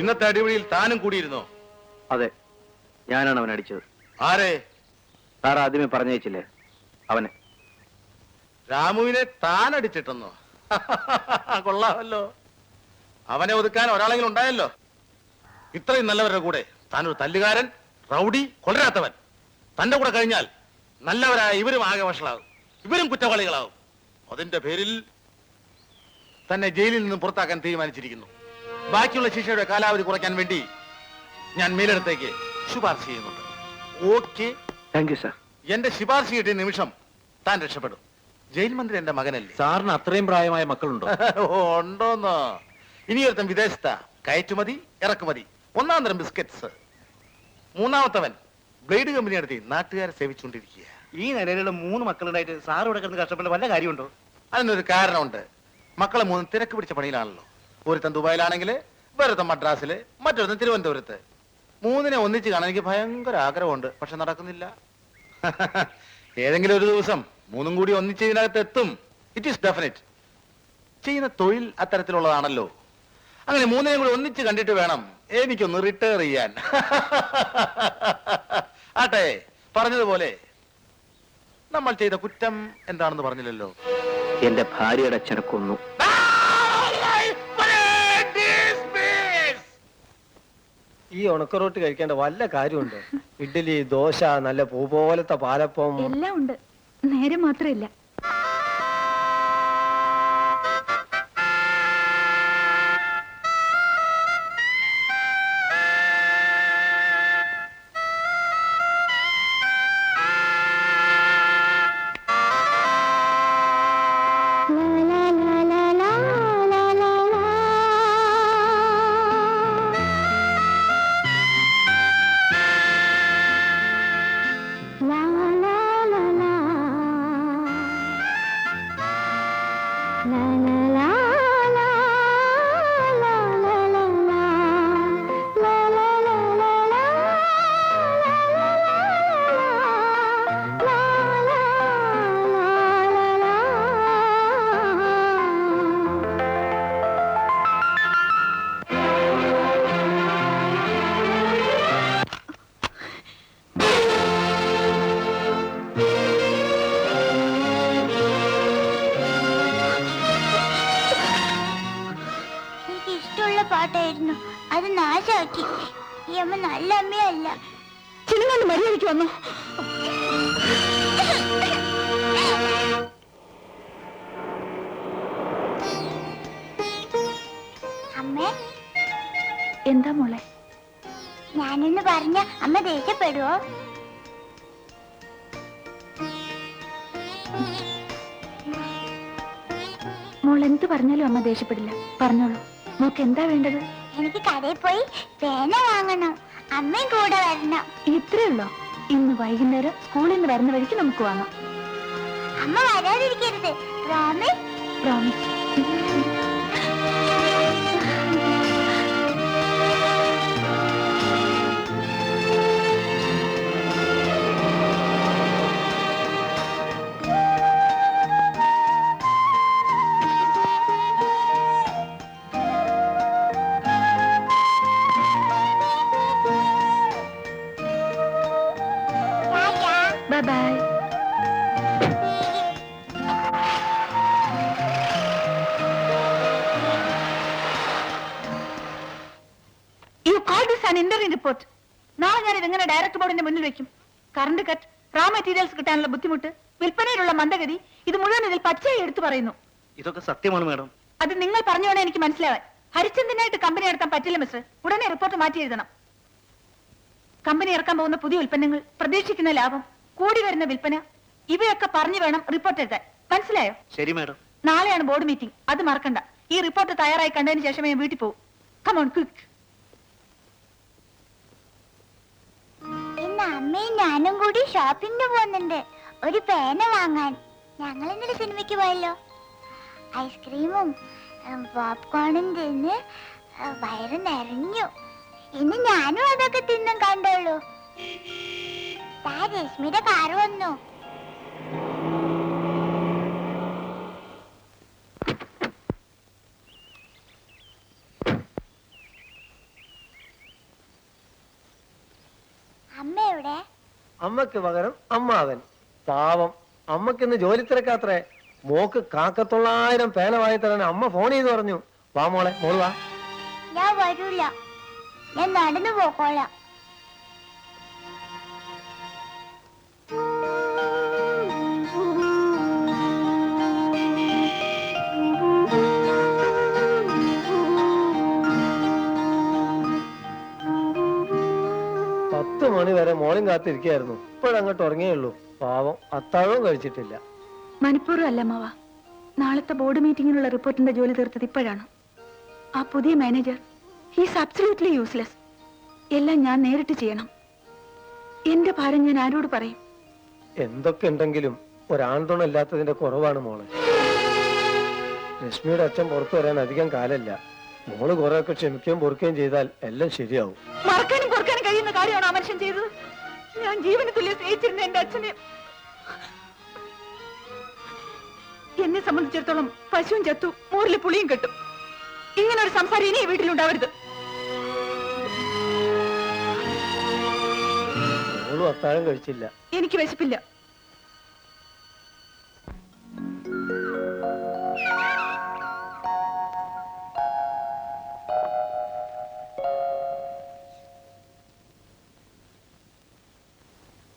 ഇന്നത്തെ അടിപൊളിയിൽ താനും കൂടിയിരുന്നോ? അതെ, ഞാനാണ് അവൻ അടിച്ചത്. ആരെ? സാർ ആദ്യമേ പറഞ്ഞയച്ചില്ലേ, അവനെ. രാമുവിനെ താൻ അടിച്ചിട്ടെന്നോ? കൊള്ളാമല്ലോ. അവനെ ഒതുക്കാൻ ഒരാളെങ്കിലും ഉണ്ടായല്ലോ. ഇത്രയും നല്ലവരുടെ കൂടെ താനൊരു തല്ലുകാരൻ, റൗഡി, കൊള്ളരാത്തവൻ. തന്റെ കൂടെ കഴിഞ്ഞാൽ നല്ലവരായ ഇവരും ആകെ വഷളാകും, ഇവരും കുറ്റവാളികളാകും. അതിന്റെ പേരിൽ തന്നെ ജയിലിൽ നിന്ന് പുറത്താക്കാൻ തീരുമാനിച്ചിരിക്കുന്നു. ബാക്കിയുള്ള ശിക്ഷയുടെ കാലാവധി കുറയ്ക്കാൻ വേണ്ടി ഞാൻ മേലിടത്തേക്ക് ശുപാർശ ചെയ്യുന്നുണ്ട്. ഓക്കെ? Thank you sir. എന്റെ ശുപാർശ കിട്ടിയ നിമിഷം താൻ രക്ഷപ്പെടും. ജയിൽ മന്ത്രി എന്റെ മകനല്ലേ? സാറിന് അത്രയും പ്രായമായ മക്കളുണ്ടോ? ഉണ്ടോന്നോ? ഇനിയൊരുത്തൻ വിദേശത്ത കയറ്റുമതി ഇറക്കുമതി, 1-ാം തരം ബിസ്ക്കറ്റ്സ്. 3ാമത്തവൻ ബ്ലേഡ് കമ്പനി നടത്തി നാട്ടുകാരെ സേവിച്ചുകൊണ്ടിരിക്കുക. ഈ നിലയിലുള്ള 3 മക്കളുണ്ടായിട്ട് സാർ ഇവിടെ കിടന്ന് കഷ്ടപ്പെട്ട വല്ല കാര്യമുണ്ടോ? അതിനൊരു കാരണമുണ്ട്. മക്കളെ 3 തിരക്ക് പിടിച്ച പണിയിലാണല്ലോ. ഒരുത്തൻ ദുബായിലാണെങ്കിൽ വേറൊരുത്തൻ മദ്രാസില്, മറ്റൊരുത്തൻ തിരുവനന്തപുരത്ത്. 3നെ ഒന്നിച്ച് കാണാൻ എനിക്ക് ഭയങ്കര ആഗ്രഹമുണ്ട്, പക്ഷെ നടക്കുന്നില്ല. ഏതെങ്കിലും ഒരു ദിവസം 3ഉം കൂടി ഒന്നിച്ച് ഇതിനകത്ത് എത്തും. It is definite. ചെയ്യുന്ന തൊഴിൽ അത്തരത്തിലുള്ളതാണല്ലോ. അങ്ങനെ 3നെയും കൂടി ഒന്നിച്ച് കണ്ടിട്ട് വേണം എനിക്കൊന്ന് റിട്ടയർ ചെയ്യാൻ. ആട്ടെ, പറഞ്ഞതുപോലെ നമ്മൾ ചെയ്ത കുറ്റം എന്താണെന്ന് പറഞ്ഞില്ലല്ലോ. എന്റെ ഭാര്യയുടെ അച്ഛനെ കൊന്നു. ഈ ഉണക്കറോട്ട് കഴിക്കേണ്ട വല്ല കാര്യമുണ്ടോ? ഇഡ്ഡലി, ദോശ, നല്ല പൂ പോലത്തെ പാലപ്പം എല്ലാം ഉണ്ട്, നേരെ മാത്രമില്ല. പാട്ടായിരുന്നു, അത് നാശാക്കി. ഈ അമ്മ നല്ല അമ്മയല്ല. ചിലങ്ങാണ്ട് മര്യാദയ്ക്ക് വന്നു. അമ്മേ, എന്താ മോളെ? ഞാനൊന്ന് പറഞ്ഞ അമ്മ ദേഷ്യപ്പെടുവോ? മോൾ എന്ത് പറഞ്ഞാലും അമ്മ ദേഷ്യപ്പെടില്ല. പറഞ്ഞോളൂ, മോക്ക് എന്താ വേണ്ടത്? എനിക്ക് കടയിൽ പോയി പേന വാങ്ങണം, അമ്മയും കൂടെ വരണം. ഇത്രേ ഉള്ളോ? ഇന്ന് വൈകുന്നേരം സ്കൂളിൽ നിന്ന് വരുന്ന വഴിക്ക് നമുക്ക് വാങ്ങാം. അമ്മ വരാതിരിക്കരുത്. Promise? Promise. Bye bye. Engineering report. നാളെ ഞാൻ ഇതെങ്ങനെ ഡയറക്ടർ ബോർഡിന്റെ മുന്നിൽ വെക്കും? കറണ്ട് കട്ട്, റാ മെറ്റീരിയൽസ് കിട്ടാനുള്ള ബുദ്ധിമുട്ട്, വിൽപ്പനയിലുള്ള മന്ദഗതി, ഇത് മുഴുവൻ ഇതിൽ പച്ചയായി എടുത്തു പറയുന്നു. ഇതൊക്കെ സത്യമാണ് മാഡം. അത് നിങ്ങൾ പറഞ്ഞോണേ എനിക്ക് മനസ്സിലാവാൻ. ഹരിചന്ദ്രനായിട്ട് കമ്പനി നടത്താൻ പറ്റില്ല മിസ്റ്റർ. ഉടനെ റിപ്പോർട്ട് മാറ്റി എഴുതണം. കമ്പനി ഇറക്കാൻ പോകുന്ന പുതിയ ഉൽപ്പന്നങ്ങൾ, പ്രതീക്ഷിക്കുന്ന ലാഭം, കൂടി വരുന്ന വിൽപ്പന, ഇവയൊക്കെ പറഞ്ഞു വേണം റിപ്പോർട്ട് എഴുതാൻ. മനസ്സിലായോ? ശരി മാഡം. നാളെയാണ് ബോർഡ് മീറ്റിംഗ്, അത് മറക്കണ്ട. ഈ റിപ്പോർട്ട് തയ്യാറായി കണ്ടതിന് ശേഷമേ ഞാൻ വീട്ടിൽ പോകും. Come on quick. ഇന്ന് അമ്മയും ഞാനും കൂടി ഷോപ്പിംഗിന് പോകുന്നുണ്ട്, ഒരു പേന വാങ്ങാൻ. ഞങ്ങൾ ഇന്നലെ സിനിമയ്ക്ക് പോയല്ലോ. ഐസ്ക്രീമും പോപ്കോണും തിന്ന് വയറ് നിറഞ്ഞു. ഇന്ന് ഞാനും അതൊക്കെ തിന്നും കണ്ടോളൂ. രശ്മിയുടെ കാറ് വന്നു. അമ്മ എവിടെ? അമ്മക്ക് പകരം അമ്മാവൻ. പാവം, അമ്മക്കിന്ന് ജോലി തിരക്കാത്രേ. മോക്ക് 900 പേന വാങ്ങി തരാൻ അമ്മ ഫോൺ ചെയ്ത് പറഞ്ഞു. വാ മോളെ, മോള് വാ. ഞാൻ വരൂല, ഞാൻ നടന്നു പോക്കോളാം. മണി വരെ മോളും കാത്തിരിക്കായിരുന്നു. ഇപ്പോഴങ്ങോട്ട് ഉറങ്ങിയുള്ളൂ. പാവം, അത്താഴവും കഴിച്ചിട്ടില്ല. മനഃപൂർവ്വം അല്ല അമ്മാവ. നാളത്തെ ബോർഡ് മീറ്റിംഗിനുള്ള റിപ്പോർട്ടിന്റെ ജോലി തീർത്തത് ഇപ്പോഴാണ്. ആ പുതിയ മാനേജർ ഹീസ് അബ്സല്യൂട്ട്ലി യൂസ്ലെസ്. എല്ലാം ഞാൻ നേരിട്ട് ചെയ്യണം. എന്റെ ഭാരം ഞാൻ ആരോട് പറയും? എന്തൊക്കെ ഉണ്ടെങ്കിലും ഒരാൺതുണ ഇല്ലാത്തതിന്റെ കുറവാണ് മോളെ. രശ്മിയുടെ അച്ഛൻ പുറത്തു വരാൻ അധികം കാലല്ല. മോള് കുറെയൊക്കെ ക്ഷമിക്കുകയും പൊറുക്കുകയും ചെയ്താൽ എല്ലാം ശരിയാവും. മറക്കാനും പൊറുക്കാനും കഴിയുന്ന കാര്യമാണ് ആ മനുഷ്യൻ ചെയ്തത്. ഞാൻ ജീവന് തുല്യം സ്നേഹിച്ചിരുന്ന എന്റെ അച്ഛനെ. എന്നെ സംബന്ധിച്ചിടത്തോളം പശുവും ചത്തു, മൂറില് പുളിയും കെട്ടും. ഇങ്ങനെ ഒരു സംസാരം ഇനി ഈ വീട്ടിലുണ്ടാവരുത്. മോളും അത്താഴം കഴിച്ചില്ല. എനിക്ക് വിശപ്പില്ല.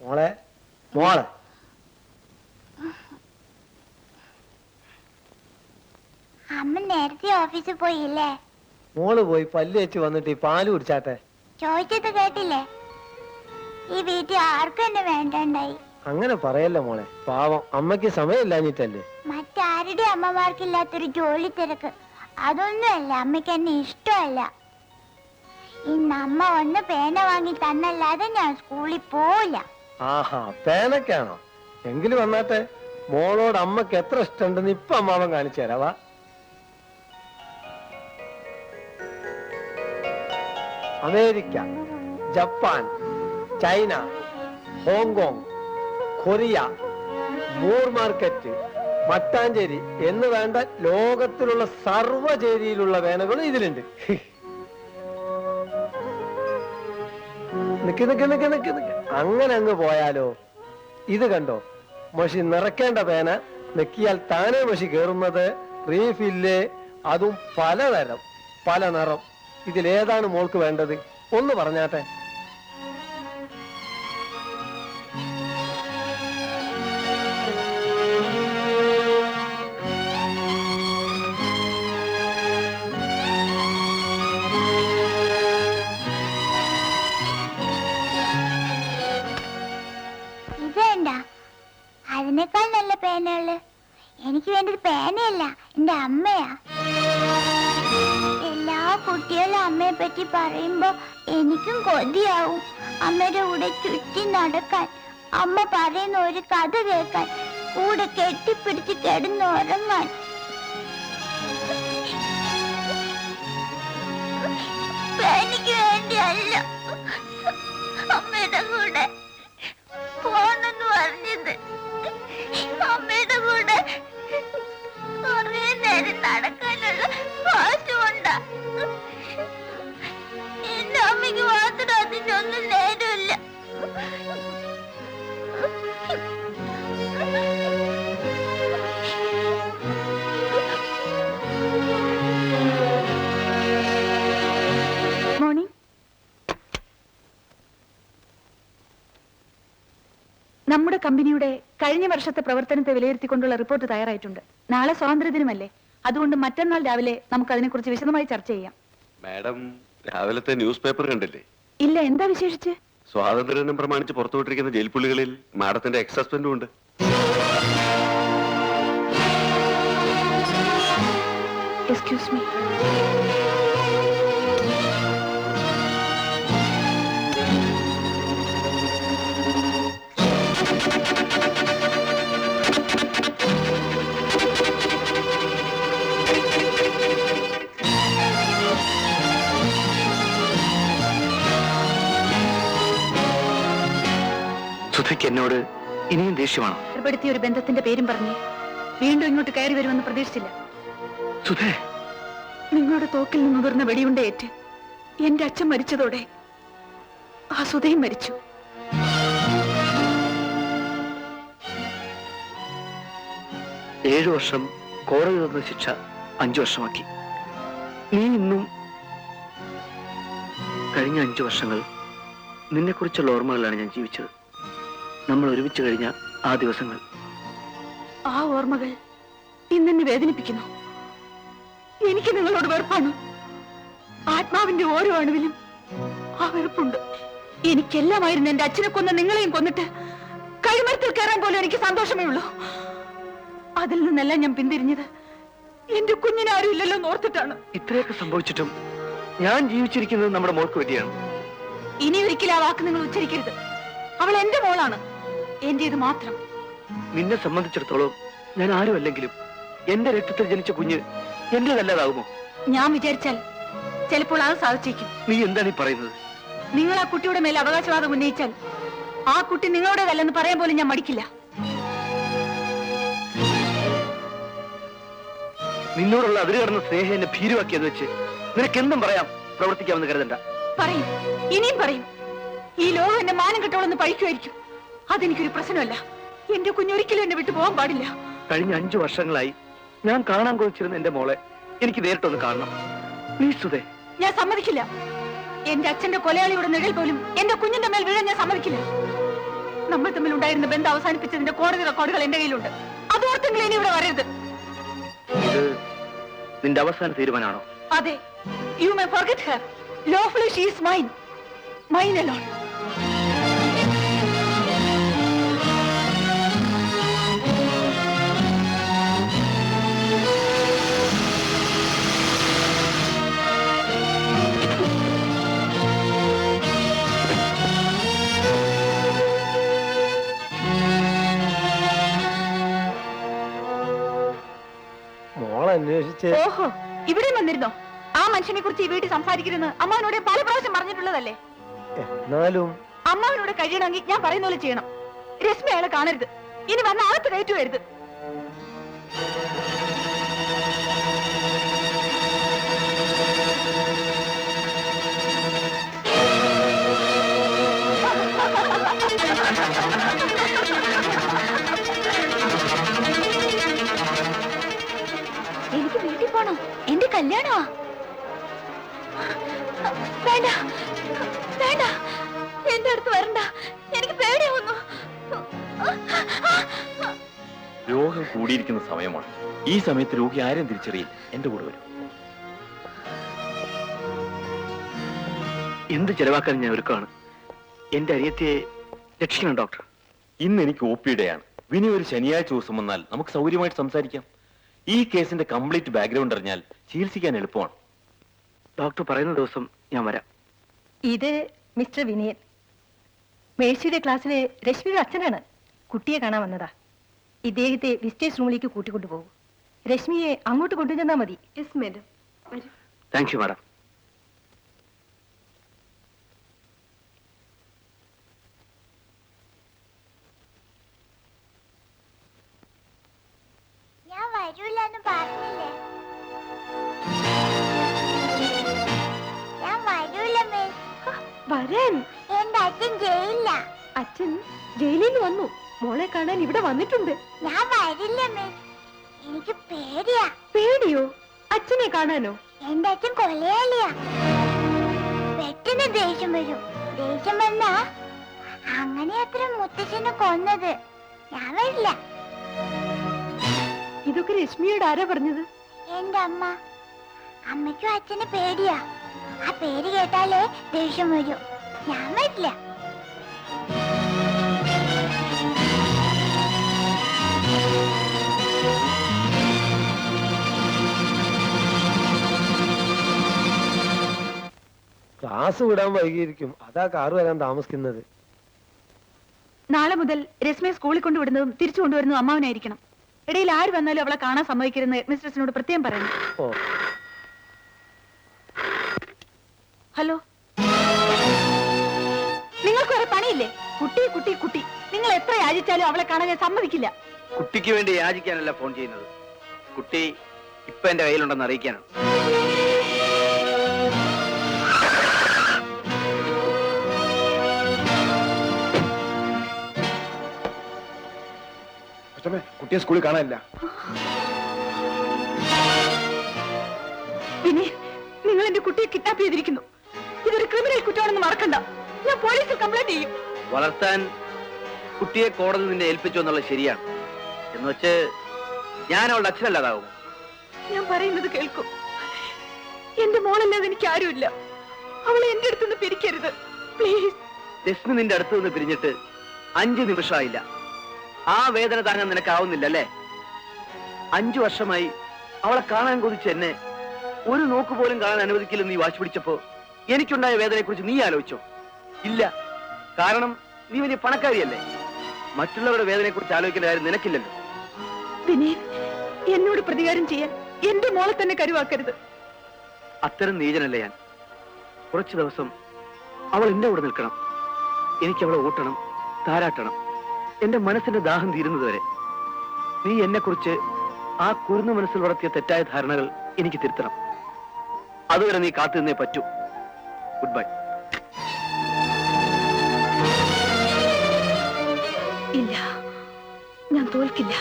മോളെ, മോളെ, അമ്മ നേരത്തെ ഓഫീസിൽ പോയില്ലേ? മോള് പോയി പല്ല് വെച്ച് വന്നിട്ട് ഈ പാല് കുടിച്ചാട്ടെ. ചോദിച്ചത് കേട്ടില്ലേ? ഈ വീട്ടിൽ ആർക്കും എന്നെ വേണ്ടണ്ടായി. അങ്ങനെ പറയല്ല മോളെ. പാവം, അമ്മയ്ക്ക് സമയമില്ലാഞ്ഞിട്ടല്ലേ. മറ്റാരുടെ അമ്മമാർക്കില്ലാത്തൊരു ജോലി തിരക്ക്. അതൊന്നുമല്ല, അമ്മയ്ക്ക് എന്നെ ഇഷ്ടമല്ല. ഇന്ന് അമ്മ ഒന്ന് പേന വാങ്ങി തന്നല്ലാതെ ഞാൻ സ്കൂളിൽ പോവില്ല. ആഹാ, പേനക്കാണോ? എങ്കിലും വന്നാട്ടെ. മോളോട് അമ്മക്ക് എത്ര ഇഷ്ടമുണ്ടെന്ന് ഇപ്പൊ അമ്മാവൻ കാണിച്ചു തരാവാ. America, Japan, China, Hong Kong, Korea, Moore Market, Mattancherry എന്ന് വേണ്ട ലോകത്തിലുള്ള സർവ്വചേരിയിലുള്ള പേനകളും ഇതിലുണ്ട്. നിക്ക് നിക്ക് നിക്ക് നിക്ക് നിക്ക്. അങ്ങനെ അങ്ങ് പോയാലോ? ഇത് കണ്ടോ, മഷി നിറയ്ക്കേണ്ട പേന നെക്കിയാൽ താനേ മഷി കയറുന്നത്. റീഫില്ല്, അതും പലതരം, പല നിറം. ഇതിലേതാണ് മോൾക്ക് വേണ്ടത്? ഒന്ന് പറഞ്ഞാട്ടെ. ഇതേണ്ട, അതിനേക്കാൾ നല്ല പേനകള്. എനിക്ക് വേണ്ടത് പേനയല്ല, എന്റെ അമ്മയാ. എല്ലാ കുട്ടികളും അമ്മയെ പറ്റി പറയുമ്പോ എനിക്കും കൊതിയാവും. അമ്മയുടെ കൂടെ ചുറ്റി നടക്കാൻ, അമ്മ പറയുന്ന ഒരു കഥ കേൾക്കാൻ, കൂടെ കെട്ടിപ്പിടിച്ച് കിടന്നുറങ്ങാൻ. എനിക്ക് വേണ്ടിയല്ല അമ്മയുടെ കൂടെ പോണെന്ന് പറഞ്ഞത്. അമ്മയുടെ കൂടെ കുറേ നേരം നടക്കാനുള്ള കാശുകൊണ്ടാ. എന്റെ അമ്മയ്ക്ക് മാത്രം അതിന്റെ ഒന്നും നേരമില്ല. മോർണിംഗ്. നമ്മുടെ കമ്പനിയുടെ കഴിഞ്ഞ വർഷത്തെ പ്രവർത്തനത്തെ വിലയിരുത്തിക്കൊണ്ടുള്ള റിപ്പോർട്ട് തയ്യാറായിട്ടുണ്ട്. നാളെ സ്വാതന്ത്ര്യദിനമല്ലേ, അതുകൊണ്ട് മറ്റന്നാൾ രാവിലെ നമുക്ക് അതിനെക്കുറിച്ച് വിശദമായി ചർച്ച ചെയ്യാം. മാഡം രാവിലത്തെ ന്യൂസ് പേപ്പർ കണ്ടില്ലേ? ഇല്ല, എന്താ വിശേഷിച്ച്? സ്വാതന്ത്ര്യദിനം പ്രമാണിച്ച് പുറത്തുവിട്ടിരിക്കുന്ന ജയിൽ പുള്ളികളിൽ മാഡത്തിന്റെ എക്സ് ഹസ്ബൻഡും ഉണ്ട്. Excuse me. സുധയ്ക്ക് എന്നോട് ഇനിയും ദേഷ്യമാണോ? ഏർപ്പെടുത്തിയ ഒരു ബന്ധത്തിന്റെ പേരും പറഞ്ഞ് വീണ്ടും ഇങ്ങോട്ട് കയറി വരുമെന്ന് പ്രതീക്ഷിച്ചില്ല. സുധേ, നിങ്ങളുടെ തോക്കിൽ നിന്ന് വീർന്ന വെടിയുണ്ടേറ്റ് എന്റെ അച്ഛൻ മരിച്ചതോടെ ആ സുധയും മരിച്ചു. ഏഴു വർഷം കോടതി തന്ന ശിക്ഷ 5 വർഷമാക്കി. നീ ഇന്നും കഴിഞ്ഞ 5 വർഷങ്ങൾ നിന്നെക്കുറിച്ചുള്ള ഓർമ്മകളാണ് ഞാൻ ജീവിച്ചത്. നമ്മൾ ഒരുമിച്ച് കഴിഞ്ഞ ആ ദിവസങ്ങൾ. ആ ഓർമ്മകൾ ഇന്നെന്നെ വേദനിപ്പിക്കുന്നു. എനിക്ക് നിങ്ങളോട് വെറുപ്പാണ്. ആത്മാവിന്റെ ഓരോ അണുവിലും ആ വെറുപ്പുണ്ട്. എനിക്കെല്ലാമായിരുന്നു എന്റെ അച്ഛനെ കൊന്ന നിങ്ങളെയും കൊന്നിട്ട് കഴിമരത്തിൽ കയറാൻ പോലും എനിക്ക് സന്തോഷമേ ഉള്ളൂ. അതിൽ നിന്നെല്ലാം ഞാൻ പിന്തിരിഞ്ഞത് എന്റെ കുഞ്ഞിനാരും ഇല്ലല്ലോ ഓർത്തിട്ടാണ്. ഇത്രയൊക്കെ സംഭവിച്ചിട്ടും ഞാൻ ജീവിച്ചിരിക്കുന്നത് നമ്മുടെ മോൾക്ക് വേണ്ടിയാണ്. ഇനി ഒരിക്കലും ആ വാക്ക് നിങ്ങൾ ഉച്ചരിക്കരുത്. അവൾ എന്റെ മോളാണ്, എന്റേത് മാത്രം. നിന്നെ സംബന്ധിച്ചിടത്തോളം ഞാൻ ആരും അല്ലെങ്കിലും എന്റെ രക്തത്തിൽ ജനിച്ച കുഞ്ഞ് എന്റേതല്ലാതാകുമോ? ഞാൻ വിചാരിച്ചാൽ ചിലപ്പോൾ അത് സാധിച്ചേക്കും. നീ എന്താണ് ഈ പറയുന്നത്? നിങ്ങൾ ആ കുട്ടിയുടെ മേൽ അവകാശവാദം ഉന്നയിച്ചാൽ ആ കുട്ടി നിങ്ങളുടേതല്ലെന്ന് പറയാൻ പോലും ഞാൻ മടിക്കില്ല. നിന്നോടുള്ള അതിര് കടന്ന സ്നേഹം എന്നെ ഭീരുവാക്കിയെന്ന് വെച്ച് നിനക്കെന്തും പറയാം, പ്രവർത്തിക്കാമെന്ന് കരുതണ്ട. പറയും, ഇനിയും പറയും. ഈ ലോകം എന്നെ മാനം കെട്ടോളെന്ന് പഴിക്കുമായിരിക്കും. അതെനിക്കൊരു പ്രശ്നമല്ല. എന്റെ കുഞ്ഞൊരിക്കലും എന്നെ വിട്ടു പോകാൻ പാടില്ല. കഴിഞ്ഞ 5 വർഷങ്ങളായി ഞാൻ കാണാൻ കൊതിച്ചിരുന്ന എന്റെ മോളെ എനിക്ക് നേരിട്ടൊന്ന് കാണണം. പ്ലീസ് സുധേ. ഞാൻ സമ്മതിക്കില്ല. എന്റെ അച്ഛന്റെ കൊലയാളിയുടെ നിഴൽ പോലും എന്റെ കുഞ്ഞിന്റെ മേൽ വീഴാൻ ഞാൻ സമ്മതിക്കില്ല. നമ്മൾ തമ്മിൽ ഉണ്ടായിരുന്ന ബന്ധം അവസാനിപ്പിച്ചതിന്റെ കോടതി റെക്കോർഡുകൾ എന്റെ കയ്യിലുണ്ട്. അതോർത്തെങ്കിലും ഇനി ഇവിടെ വരരുത്. ഇത് നിന്റെ അവസാന തീരുമാനമാണോ? അതെ. You may forget her. Lawfully she is mine. Mine alone. മോളന്വേഷിച്ച്. ഓഹോ, ഇവിടെ വന്നിരുന്നോ? ആ മനുഷ്യനെ കുറിച്ച് ഈ വീട്ടിൽ സംസാരിക്കരുതെന്ന് അമ്മാവനോട് പല പ്രാവശ്യം പറഞ്ഞിട്ടുള്ളതല്ലേ? എന്നാലും അമ്മാവനോട് കഴിയണമെങ്കിൽ ഞാൻ പറയുന്ന പോലെ ചെയ്യണം. രശ്മി അയാളെ കാണരുത്. ഇനി വന്ന അകത്ത് കയറ്റുവരുത്. എനിക്ക് വീട്ടിൽ പോണം. എന്റെ കല്യാണമാ. വേണ്ട വേണ്ട, എന്റെ അടുത്ത് വരണ്ട. എനിക്ക് പേടിയാവുന്നു. രോഗം കൂടിയിരിക്കുന്ന സമയമാണ്. ഈ സമയത്ത് രോഗി ആരും തിരിച്ചറിയില്ല. എന്റെ കൂടെ വരും. എന്ത് ചെലവാക്കാൻ ഞാൻ ഒരുക്കാണ്. എന്റെ അനിയത്തിയെ രക്ഷിക്കണം ഡോക്ടർ. ഇന്ന് എനിക്ക് OP-യുടെയാണ്. വിനി ഒരു ശനിയാഴ്ച ദിവസം വന്നാൽ നമുക്ക് സൗകര്യമായിട്ട് സംസാരിക്കാം. ഈ കേസിന്റെ കംപ്ലീറ്റ് ബാക്ക്ഗ്രൗണ്ട് അറിഞ്ഞാൽ ചികിത്സിക്കാൻ എളുപ്പമാണ്. ഡോക്ടർ പറയുന്ന ദിവസം ഞാൻ വരാം. ഇത് മിസ്റ്റർ വിനയൻ, മേഴ്സിയുടെ ക്ലാസ്സിലെ രശ്മിയുടെ അച്ഛനാണ്. കുട്ടിയെ കാണാൻ വന്നതാ. ഇദ്ദേഹത്തെ വിസിറ്റേഴ്സ് റൂമിലേക്ക് കൂട്ടിക്കൊണ്ടുപോകും. രശ്മിയെ അങ്ങോട്ട് കൊണ്ടുചെന്നാ മതി. Yes madam. Thank you madam. ഞാൻ വരൂലെന്ന് പറഞ്ഞില്ലേ? ഞാൻ വരൂല മിസ്. വരാൻ എന്റെ അച്ഛൻ ജയിലില്ല. അച്ഛൻ ജയിലിൽ നിന്ന് വന്നു. മോളെ കാണാൻ ഇവിടെ വന്നിട്ടുണ്ട്. ഞാൻ വരില്ല മിസ്. എനിക്ക് പേടിയാ. പേടിയോ? അച്ഛനെ കാണാനോ? എന്റെ അച്ഛൻ കൊലയാളിയാ. പെട്ടെന്ന് ദേഷ്യം വരും. ദേഷ്യം വന്നാ അങ്ങനെ അത്ര മുത്തച്ഛനെ കൊന്നത്. ഞാൻ വരില്ല. ഇതൊക്കെ രശ്മിയോട് ആരാ പറഞ്ഞത്? എന്റെ അമ്മ. അമ്മയ്ക്കും അച്ഛന് പേടിയാ. ആ പേര് കേട്ടാലേ ദേഷ്യം വരും. ഞാൻ വരില്ല. ക്ലാസ് വിടാൻ വൈകിയിരിക്കും, അതാ കാറ് വരാൻ താമസിക്കുന്നത്. നാളെ മുതൽ രശ്മിയെ സ്കൂളിൽ കൊണ്ടുവിടുന്നതും തിരിച്ചു കൊണ്ടുവരുന്നതും അമ്മാവനായിരിക്കണം. ഇടയിൽ ആര് വന്നാലും അവളെ കാണാൻ സമ്മതിക്കരുതെന്ന് ഹെഡ്മിസ്ട്രസിനോട് പ്രത്യേകം പറയണം. ഓ, ഹലോ, നിങ്ങൾക്ക് വേറെ പണിയില്ലേ? കുട്ടി കുട്ടി കുട്ടി, നിങ്ങൾ എത്ര യാചിച്ചാലും അവളെ കാണാൻ ഞാൻ സമ്മതിക്കില്ല. കുട്ടിക്ക് വേണ്ടി യാചിക്കാനല്ല ഫോൺ ചെയ്യുന്നത്. കുട്ടി ഇപ്പൊ എന്റെ കയ്യിലുണ്ടെന്ന് അറിയിക്കാനാണ്. കുട്ടിയെ സ്കൂളിൽ കാണാനില്ല. പിന്നെ നിങ്ങൾ എന്റെ കുട്ടിയെ കിഡ്നാപ്പ് ചെയ്തിരിക്കുന്നു. ഇതൊരു ക്രിമിനൽ കുറ്റമാണെന്ന് മറക്കണ്ട. ഞാൻ പോലീസിൽ കംപ്ലൈന്റ് ചെയ്യും. വളർത്താൻ കുട്ടിയെ കോടതി നിന്നെ ഏൽപ്പിച്ചു എന്നുള്ളത് ശരിയാണ്. എന്ന് വെച്ച് ഞാൻ അവളുടെ അച്ഛനല്ലാതാവും. ഞാൻ പറയുന്നത് കേൾക്കും. എന്റെ മോളല്ലാതെ എനിക്ക് ആരുമില്ല. അവളെ എന്റെ അടുത്തുനിന്ന് പിരിക്കരുത് പ്ലീസ്. രശ്മി നിന്റെ അടുത്ത് നിന്ന് പിരിഞ്ഞിട്ട് 5 നിമിഷമായില്ല. ആ വേദന താങ്ങാൻ നിനക്കാവുന്നില്ല അല്ലേ? 5 വർഷമായി അവളെ കാണാൻ കൊതിച്ച് എന്നെ ഒരു നോക്ക് പോലും കാണാൻ അനുവദിക്കില്ലെന്ന് നീ വാശി പിടിച്ചപ്പോ എനിക്കുണ്ടായ വേദനയെ കുറിച്ച് നീ ആലോചിച്ചോ? ഇല്ല. കാരണം നീ വലിയ പണക്കാരിയല്ലേ. മറ്റുള്ളവരുടെ വേദനയെ കുറിച്ച് ആലോചിക്കേണ്ട കാര്യം നിനക്കില്ലല്ലോ. വിനീത്, എന്നോട് പ്രതികാരം ചെയ്യാൻ എന്റെ മോളെ തന്നെ കരുവാക്കരുത്. അത്തരം നീചനല്ല ഞാൻ. കുറച്ചു ദിവസം അവൾ എന്റെ കൂടെ നിൽക്കണം. എനിക്ക് അവളെ ഊട്ടണം, താരാട്ടണം. എന്റെ മനസ്സിന്റെ ദാഹം തീരുന്നത് വരെ. നീ എന്നെ കുറിച്ച് ആ കുരുന്നു മനസ്സിൽ വളർത്തിയ തെറ്റായ ധാരണകൾ എനിക്ക് തിരുത്തണം. അതുവരെ നീ കാത്തു നിന്നേ പറ്റൂ. Good bye. ഇല്ല, ഞാൻ തോൽക്കില്ല.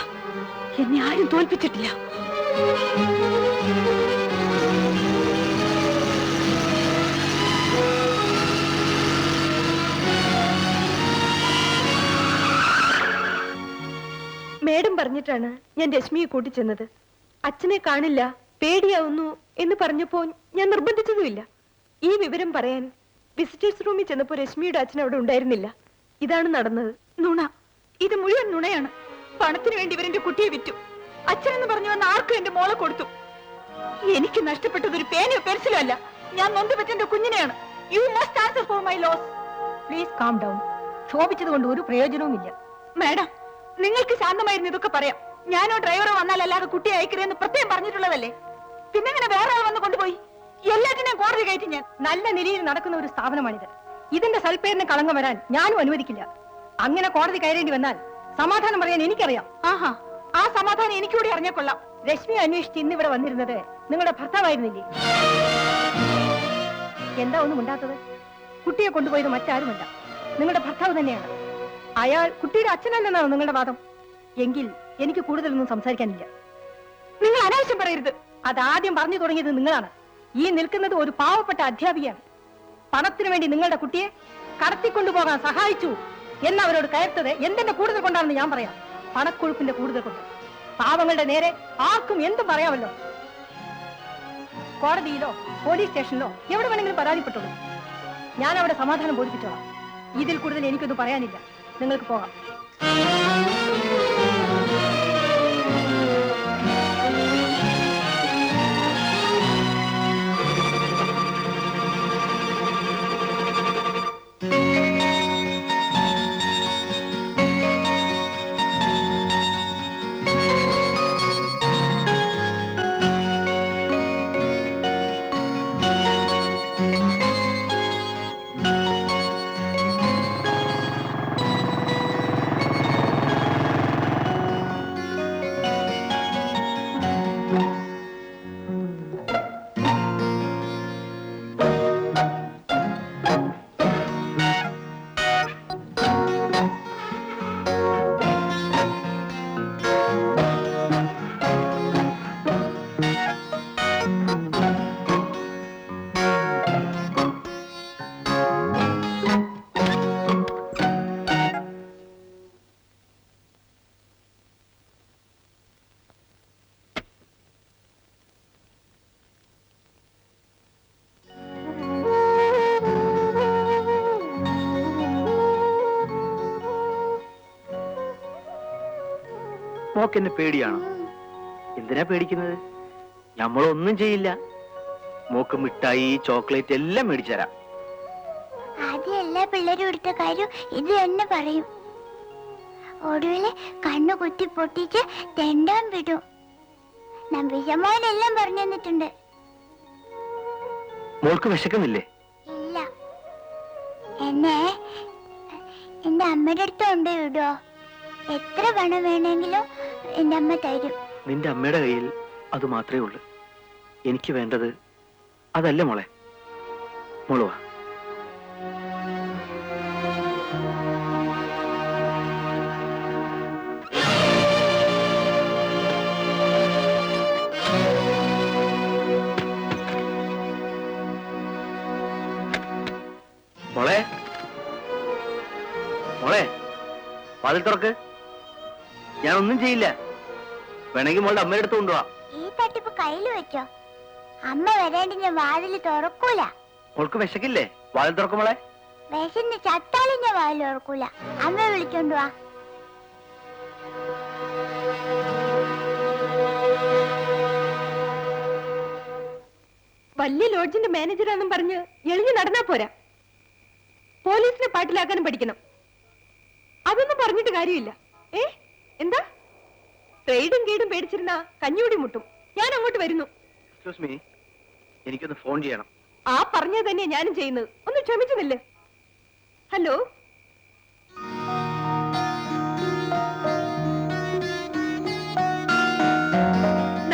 എന്നെ ആരും തോൽപ്പിച്ചിട്ടില്ല. മേഡം പറഞ്ഞിട്ടാണ് ഞാൻ രശ്മിയെ കൂട്ടിച്ചെന്നത്. അച്ഛനെ കാണില്ല, പേടിയാവുന്നു എന്ന് പറഞ്ഞപ്പോ ഞാൻ നിർബന്ധിച്ചതുമില്ല. ഈ വിവരം പറയാൻ വിസിറ്റേഴ്സ് റൂമിൽ ചെന്നപ്പോ രശ്മിയുടെ അച്ഛൻ അവിടെ ഉണ്ടായിരുന്നില്ല. ഇതാണ് നടന്നത്. നുണ. ഇത് മുഴുവൻ നുണയാണ്. പണത്തിന് വേണ്ടി ഇവരെന്റെ കുട്ടിയെ വിറ്റു. അച്ഛനെന്ന് പറഞ്ഞു വന്ന ആർക്കും എന്റെ മോളെ കൊടുത്തു. എനിക്ക് നഷ്ടപ്പെട്ടത് ഒരു പേനയോ പെൻസിലോ അല്ല. ഞാൻ നൊന്തുപറ്റ എന്റെ കുഞ്ഞിനെയാണ്. You must answer for my loss. Please calm down. ക്ഷോഭിച്ചത് കൊണ്ട് ഒരു പ്രയോജനവുമില്ല. മാഡം, നിങ്ങൾക്ക് ശാന്തമായിരുന്നു ഇതൊക്കെ പറയാം. ഞാനോ ഡ്രൈവറോ വന്നാലല്ലാതെ കുട്ടിയെ അയക്കരുതെന്ന് പ്രത്യേകം പറഞ്ഞിട്ടുള്ളതല്ലേ. പിന്നെങ്ങനെ വേറെ ആൾ വന്ന് കൊണ്ടുപോയി? എല്ലാറ്റിനെയും കോടതി കയറ്റി ഞാൻ. നല്ല നിലയിൽ നടക്കുന്ന ഒരു സ്ഥാപനമാണിത്. ഇതിന്റെ സൽപ്പേരിന് കളങ്കം വരാൻ ഞാനും അനുവദിക്കില്ല. അങ്ങനെ കോടതി കയറേണ്ടി വന്നാൽ സമാധാനം പറയാൻ എനിക്കറിയാം. ആഹാ, ആ സമാധാനം എനിക്കൂടി അറിഞ്ഞാൽ കൊള്ളാം. രശ്മി അന്വേഷിച്ച് ഇന്നിവിടെ വന്നിരുന്നത് നിങ്ങളുടെ ഭർത്താവായിരുന്നില്ലേ? എന്താ ഒന്നും ഉണ്ടാത്തത്? കുട്ടിയെ കൊണ്ടുപോയത് മറ്റാരുമല്ല, നിങ്ങളുടെ ഭർത്താവ് തന്നെയാണ്. അയാൾ കുട്ടിയുടെ അച്ഛനല്ലെന്നാണ് നിങ്ങളുടെ വാദം. എങ്കിൽ എനിക്ക് കൂടുതലൊന്നും സംസാരിക്കാനില്ല. നിങ്ങൾ അനാവശ്യം പറയരുത്. അതാദ്യം പറഞ്ഞു തുടങ്ങിയത് നിങ്ങളാണ്. ഈ നിൽക്കുന്നത് ഒരു പാവപ്പെട്ട അധ്യാപികയാണ്. പണത്തിനു വേണ്ടി നിങ്ങളുടെ കുട്ടിയെ കടത്തിക്കൊണ്ടുപോകാൻ സഹായിച്ചു എന്നവരോട് കയർത്തത് എന്തിന്റെ കൂടുതൽ കൊണ്ടാണെന്ന് ഞാൻ പറയാം. പണക്കൊഴുപ്പിന്റെ കൂടുതൽ കൊണ്ട്. പാവങ്ങളുടെ നേരെ ആർക്കും എന്തും പറയാമല്ലോ. കോടതിയിലോ പോലീസ് സ്റ്റേഷനിലോ എവിടെ വേണമെങ്കിലും പരാതിപ്പെട്ടോളൂ. ഞാൻ അവിടെ സമാധാനം ബോധിപ്പിച്ചോളാം. ഇതിൽ കൂടുതൽ എനിക്കൊന്നും പറയാനില്ല. നിങ്ങൾക്ക് പോകാം. മോക്ക് എന്നെ പേടിയാണോ? എന്തിനാ പേടിക്കുന്നത്? നമ്മളൊന്നും ചെയ്യില്ല. മോക്ക് മിഠായി, ചോക്ലേറ്റ് എല്ലാം മേടിച്ചു തരാം. ആദ്യം എല്ലാ പിള്ളേരും എടുത്ത കാര്യം ഇത് തന്നെ പറയും. ഒടുവില് കണ്ണു കുത്തി പൊട്ടിച്ച് തെണ്ടാൻ വിടും. നമ്പീശമ്മോനെല്ലാം പറഞ്ഞു തന്നിട്ടുണ്ട്. മോൾക്ക് വിശക്കുന്നില്ലേ? ഇല്ല. എന്നെ എന്റെ അമ്മയുടെ അടുത്ത് കൊണ്ട് വിടോ? എത്ര പണം വേണമെങ്കിലും എന്റെ അമ്മ തരും. നിന്റെ അമ്മയുടെ കയ്യിൽ അത് മാത്രമേ ഉള്ളൂ. എനിക്ക് വേണ്ടത് അതല്ല മോളെ. മോള് വാ. മോളെ, മോളെ, വാതിൽ തുറക്ക്. ഞാനൊന്നും ചെയ്യില്ല. വേണമെങ്കിൽ മോളുടെ അമ്മയുടെ അടുത്ത് കൊണ്ടുപോവാ. ഈ തട്ടിപ്പ് കയ്യിൽ വെച്ചോ. അമ്മ വരേണ്ടി ഞാൻ വാതിൽ തുറക്കൂല. മോൾക്ക് വിശക്കില്ലേ? വാതിൽ തുറക്കും മോളെ. വിശന്ന് ചത്താലും ഞാൻ വാതിൽ തുറക്കൂല. അമ്മ വിളിച്ചോണ്ട് വാ. വലിയ ലോഡ്ജിന്റെ മാനേജറാന്നും പറഞ്ഞ് എളിഞ്ഞു നടന്നാ പോരാ. പോലീസിനെ പാട്ടിലാക്കാനും പഠിക്കണം. അതൊന്നും പറഞ്ഞിട്ട് കാര്യമില്ല. എന്താ ട്രേഡും ഗീഡും പേടിച്ചിരുന്ന കഞ്ഞൂടി മുട്ടും. ഞാൻ അങ്ങോട്ട് വരുന്നു. എക്സ്ക്യൂസ് മീ, എനിക്കൊന്ന് ഫോൺ ചെയ്യണം. ആ പറഞ്ഞത് തന്നെയാ ഞാനും ചെയ്യുന്നത്. ഒന്ന് ക്ഷമിച്ചുന്നില്ലേ? ഹലോ,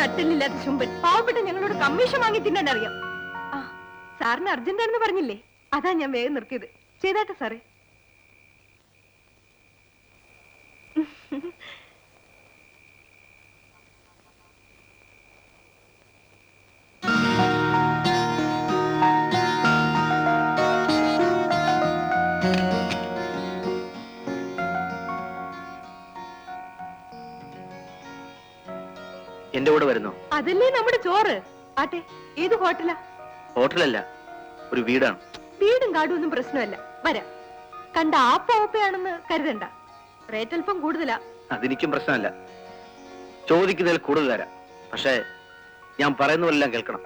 നട്ടിലില്ലാത്ത ചുമ്പൻ പാവപ്പെട്ട ഞങ്ങളോട് കമ്മീഷൻ വാങ്ങി തിന്നാൻ അറിയാം. ആ, സാറിന് അർജന്റാണെന്ന് പറഞ്ഞില്ലേ, അതാ ഞാൻ വേഗം നിർത്തിയത്. ചെയ്താട്ടെ സാറേ. എന്റെ കൂടെ വരുന്നോ? അതല്ലേ നമ്മുടെ ചോറ്. ആട്ടെ, ഏത് ഹോട്ടലാ? ഹോട്ടലല്ല, ഒരു വീടാണ്. വീടും കാടും ഒന്നും പ്രശ്നമല്ല, വരാം. കണ്ട ആപ്പയാണെന്ന് കരുതണ്ട. റേറ്റ് അല്പം കൂടുതലാ. അതെനിക്കും പ്രശ്നമല്ല. ചോദിക്കുന്നതിൽ കൂടുതൽ തരാം. പക്ഷേ ഞാൻ പറയുന്നതെല്ലാം കേൾക്കണം.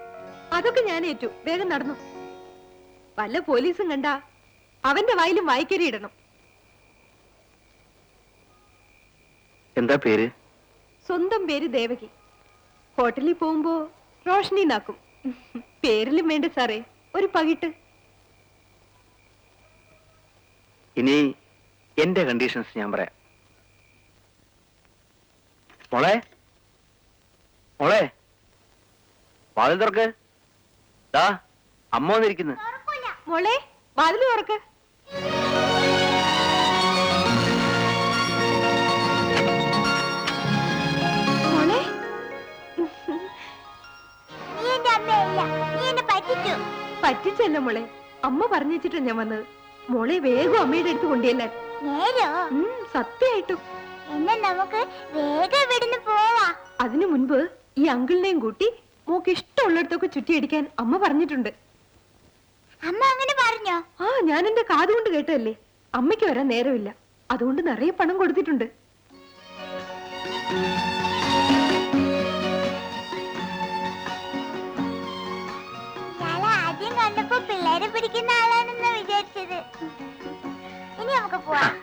അതൊക്കെ ഞാൻ ഏറ്റു. വേഗം നടന്നു. വല്ല പോലീസും കണ്ട അവന്റെ വായിലും വായിക്കരി ഇടണം. എന്താ പേര്? സ്വന്തം പേര് ദേവകി. ഹോട്ടലിൽ പോകുമ്പോ റോഷനി നാക്കും. പേരിലും വേണ്ട സാറേ ഒരു പകിട്ട്. ഇനി എന്റെ കണ്ടീഷൻസ് ഞാൻ പറയാം. മോളെ, മോളെ, വാതിൽ തുറക്ക്. ദാ അമ്മ വന്നിരിക്കുന്നു. മോളെ, വാതിൽ തുറക്ക്. മോളെ, നീ എന്റെ അമ്മയല്ല, നീ എന്നെ പറ്റിച്ചു. പറ്റിച്ചല്ല മോളെ, അമ്മ പറഞ്ഞു വെച്ചിട്ടാ ഞാൻ വന്നത്. മോളെ വേഗം അമ്മയുടെ അടുത്ത് കൊണ്ടുവല്ലാൻ. നേരോ? സത്യമായിട്ടും. എന്നാ നമുക്ക് വേഗം ഇവിടുന്ന് പോവാ. അതിനു മുൻപ് ഈ അങ്കിളിനെയും കൂട്ടി മോക്ക് ഇഷ്ടമുള്ളിടത്തൊക്കെ ചുറ്റിയടിക്കാൻ അമ്മ പറഞ്ഞിട്ടുണ്ട്. അമ്മ അങ്ങനെ പറഞ്ഞോ? ആ, ഞാൻ എന്റെ കാതുകൊണ്ട് കേട്ടല്ലേ. അമ്മയ്ക്ക് വരാൻ നേരമില്ല, അതുകൊണ്ട് നിറയെ പണം കൊടുത്തിട്ടുണ്ട്. ഞാൻ ആദ്യം കണ്ടപ്പോ പിള്ളേരെ പിടിക്കുന്ന ആളാണെന്ന് വിചാരിച്ചത്. ഇനി നമുക്ക് പോവാം.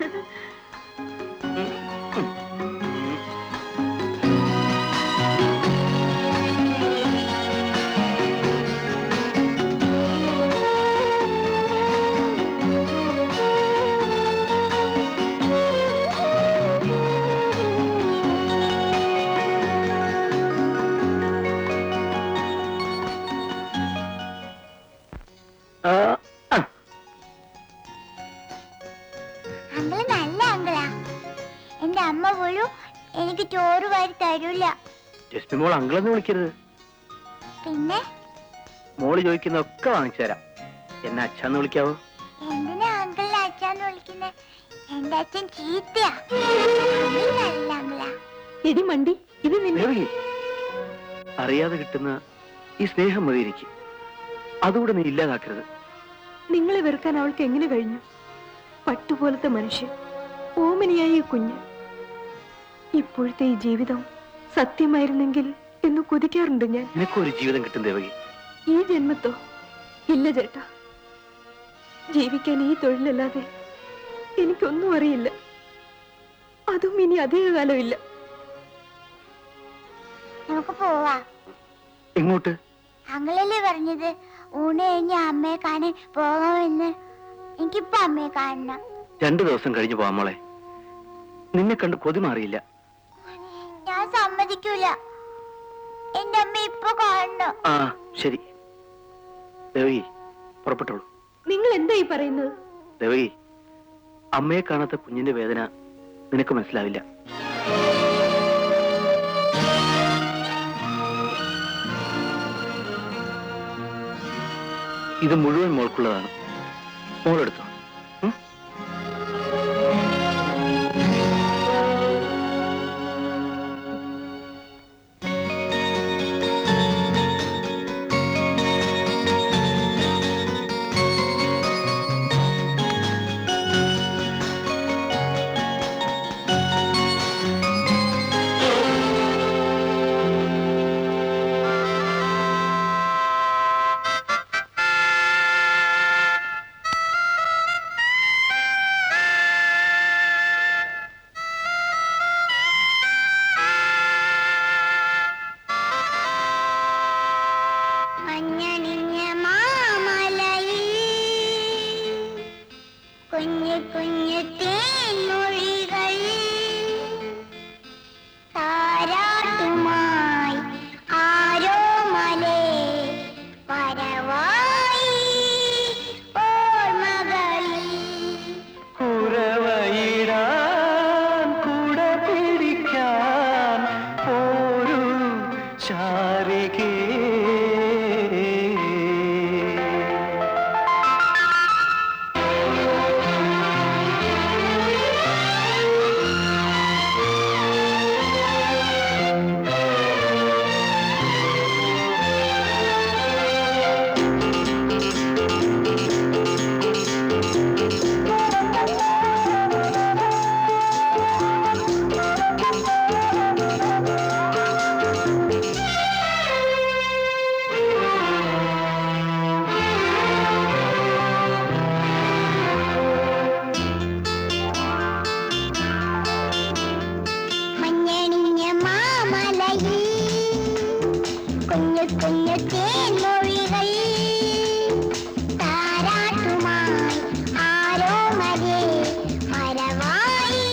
അങ്കിള് നല്ല അങ്കിളാ. എന്റെ അമ്മ പോലും എനിക്ക് ചോറ് വാരി തരൂല. ജസ്റ്റ് മോൾ അങ്കിളെന്ന് വിളിക്കരുത്. പിന്നെ മോള് ചോദിക്കുന്നൊക്കെ വാങ്ങിച്ചു തരാം. എന്നെ അച്ഛന്ന് വിളിക്കാവോ? എന്തിനാ അങ്കിളിനെ അച്ഛന്ന് വിളിക്കുന്നെ? എന്റെ അച്ഛൻ ചീത്തയാ. അങ്കിള് നല്ല അങ്കിളാ. എടി മണ്ടി, ഇത് നിന്നെ ദേവകി, അറിയാതെ കിട്ടുന്ന ഈ സ്നേഹം മതി എനിക്ക്. അതുകൂടെ നീ ഇല്ലാതാക്കരുത്. നിങ്ങളെ വെറുക്കാൻ അവൾക്ക് എങ്ങനെ കഴിഞ്ഞു? പട്ടുപോലത്തെ മനുഷ്യൻ, ഓമനിയായ ഈ കുഞ്ഞ്. ഇപ്പോഴത്തെ ഈ ജീവിതം സത്യമായിരുന്നെങ്കിൽ എന്ന് കൊതിക്കാറുണ്ട് ഞാൻ. നിനക്കൊരു ജീവിതം കിട്ടും ദേവകി. ഈ ജന്മത്തോ? ഇല്ല ചേട്ടാ, ജീവിക്കാൻ ഈ തൊഴിലല്ലാതെ എനിക്കൊന്നും അറിയില്ല. അതും ഇനി അധികകാലം ഇല്ല. നമുക്ക് പോവാ. എങ്ങോട്ട്? അങ്ങളല്ലേ പറഞ്ഞത് ഊണ് കഴിഞ്ഞ് അമ്മയെ കാണാൻ പോകാമെന്ന്. എനിക്കിപ്പോ അമ്മയെ കാണണം. 2 ദിവസം കഴിഞ്ഞു പോവാം മോളെ. നിന്നെ കണ്ട് കൊതി മാറിയില്ല. ഞാൻ സമ്മതിക്കൂല. എന്റെ അമ്മ ഇപ്പൊ കാണണം. ആ ശരി ദേവകി, പുറപ്പെട്ടോളൂ. നിങ്ങൾ എന്തായി പറയുന്നത്? ദേവകി, അമ്മയെ കാണാത്ത കുഞ്ഞിന്റെ വേദന നിനക്ക് മനസ്സിലാവില്ല. ഇത് മുഴുവൻ മോൾക്കുള്ളതാണ്. മോളെടുത്തോ. കുഞ്ഞു കുഞ്ഞു തേൻമൊഴികൾ താരാട്ടുമായി ആരോ മലേ പരവായി ഓർമ്മകളിൽ കുരവയിടാൻ കുട പിടിക്കാൻ ഒരു ശാരികേ. മഞ്ഞണിഞ്ഞ മാമലയിൽ കുഞ്ഞു കുഞ്ഞു തേൻമൊഴികൾ താരാട്ടുമായി ആരോ മലേ പരവായി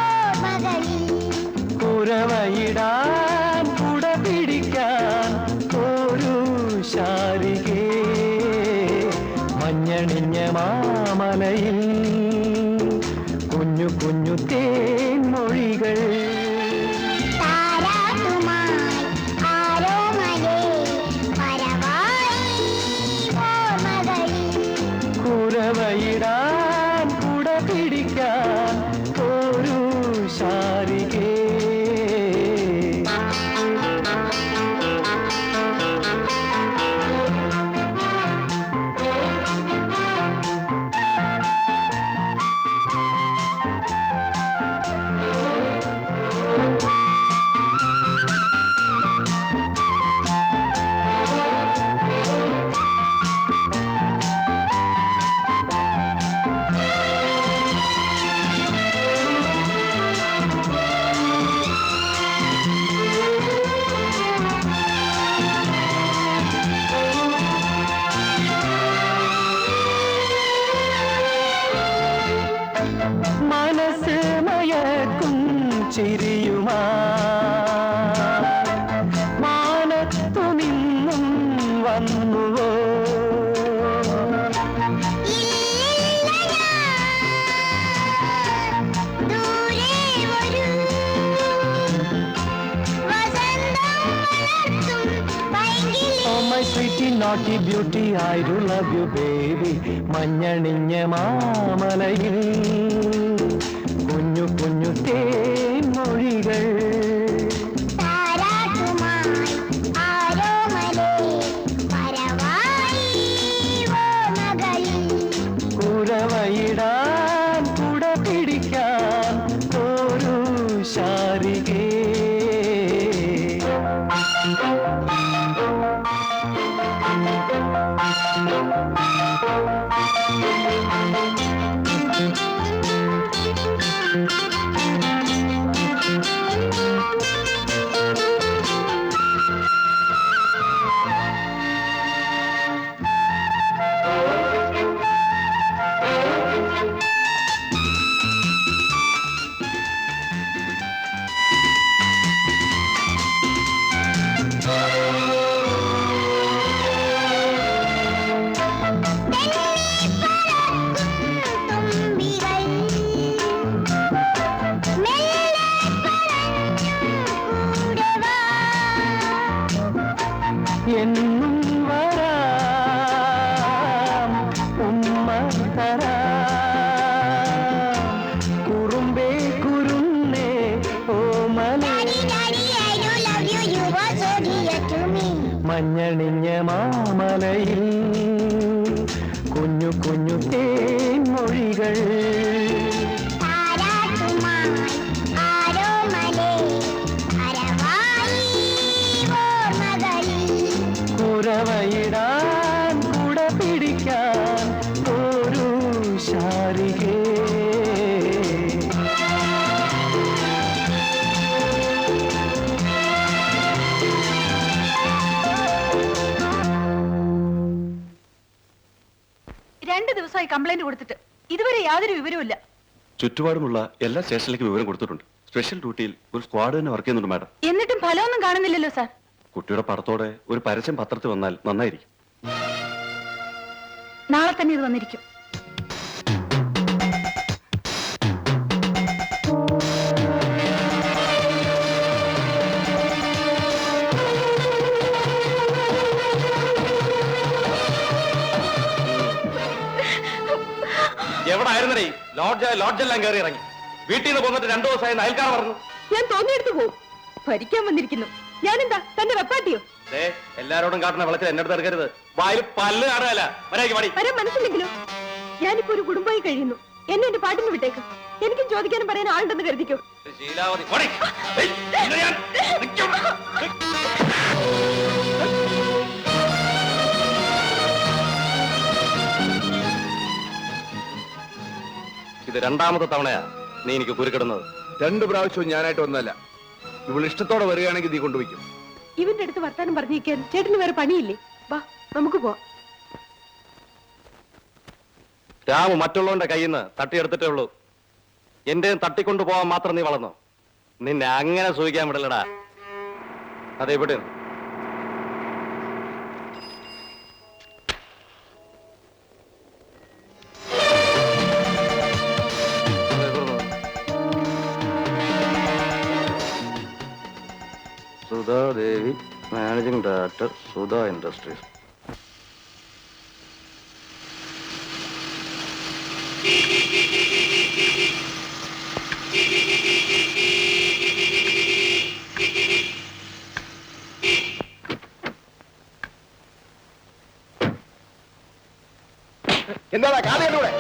ഓർമ്മകളിൽ കുരവയിടാൻ കുട പിടിക്കാൻ ഒരു ശാരികേ. മഞ്ഞണിഞ്ഞ മാമലയിൽ കുഞ്ഞു കുഞ്ഞു തേൻമൊഴികൾ താരാട്ടുമായി ആരോ മലേ പരവായി ഓർമ്മകളിൽ കുരവയിടാൻ കുട പിടിക്കാൻ ഒരു ശാരികേ. മനസ്സ് മയക്കും ചിരിയുമാ മാനത്തു നിന്നും വന്നുവോ. ദൂരെ ഒരു വസന്തം വളർത്തും പൈങ്കിളി Oh my sweetie naughty beauty, I do love you baby. മഞ്ഞണിഞ്ഞ മാമലയിൽ കുഞ്ഞു കുഞ്ഞു തേൻമൊഴികൾ താരാട്ടുമായി ആരോ മലേ പരവായി ഓർമ്മകളിൽ കുരവയിടാൻ കുട പിടിക്കാൻ ഒരു ശാ മഞ്ഞണിഞ്ഞ മാമലയിൽ കുഞ്ഞു കുഞ്ഞു തേൻമൊഴികൾ കുരവയിടാൻ കുട പിടിക്കാൻ ഒരു ശാരികേ. രണ്ടു ദിവസമായി കംപ്ലൈന്റ് കൊടുത്തിട്ട് ഇതുവരെ യാതൊരു വിവരവുമില്ല. ചുറ്റുപാടുമുള്ള എല്ലാ സ്റ്റേഷനിലേക്കും വിവരം കൊടുത്തിട്ടുണ്ട്. സ്പെഷ്യൽ ഡ്യൂട്ടിയിൽ ഒരു സ്ക്വാഡ് തന്നെ വർക്ക് ചെയ്യുന്നുണ്ട് മാഡം. എന്നിട്ടും ഫലമൊന്നും കാണുന്നില്ലല്ലോ സാർ. കുട്ടിയുടെ പടത്തോടെ ഒരു പരസ്യം പത്രത്തിൽ വന്നാൽ നന്നായിരിക്കും. നാളെ തന്നെ ഇത് വന്നിരിക്കും. എവിടെ ആയിരുന്നേ? ലോഡ്ജെല്ലാം കയറി ഇറങ്ങി. വീട്ടിൽ നിന്ന് പോന്നിട്ട് 2 ദിവസമായി അയൽക്കാർ പറഞ്ഞു. ഞാൻ തോന്നിയെടുത്ത് പോകും. ഭരിക്കാൻ വന്നിരിക്കുന്നു. ഞാനെന്താ തന്റെ വെപ്പാട്ടിയോ? എല്ലാരോടും കാട്ടുന്ന വെള്ളത്തിൽ എന്നെ അടുത്ത് എടുക്കരുത്. വായിൽ പല്ല് കാണുകയല്ല. വരാൻ മനസ്സില്ലെങ്കിലോ? ഞാനിപ്പോ ഒരു കുടുംബമായി കഴിയുന്നു. എന്നെ എന്റെ പാട്ടിന് വിട്ടേക്ക്. എനിക്കും ചോദിക്കാനും പറയാൻ ആളുണ്ടെന്ന് കരുതിക്കോ. ശീലാവതി ഇത് 2ാമത്തെ തവണയാ നീ എനിക്ക് കുരുക്കിടുന്നത്. 2 പ്രാവശ്യവും ഞാനായിട്ട് വന്നല്ല. ഇവൾ ഇഷ്ടത്തോടെ വരികയാണെങ്കിൽ നീ കൊണ്ടുപോയിക്കും. ഇവന്റെ അടുത്ത് വർത്താനം പറഞ്ഞിരിക്കാൻ ചേട്ടന് വേറെ പണിയില്ലേ? വാ നമുക്ക് പോവാം. രാമു മറ്റുള്ളവന്റെ കയ്യിൽ നിന്ന് തട്ടിയെടുത്തിട്ടേ ഉള്ളൂ. എന്റെ തട്ടിക്കൊണ്ടു പോവാൻ മാത്രം നീ വളർന്നു. നിന്നെ അങ്ങനെ സൂഹിക്കാൻ വിടലടാ. അതെവിടെ Sudha Devi, managing director, Sudha industries. എന്താടാ കാലൂടെ?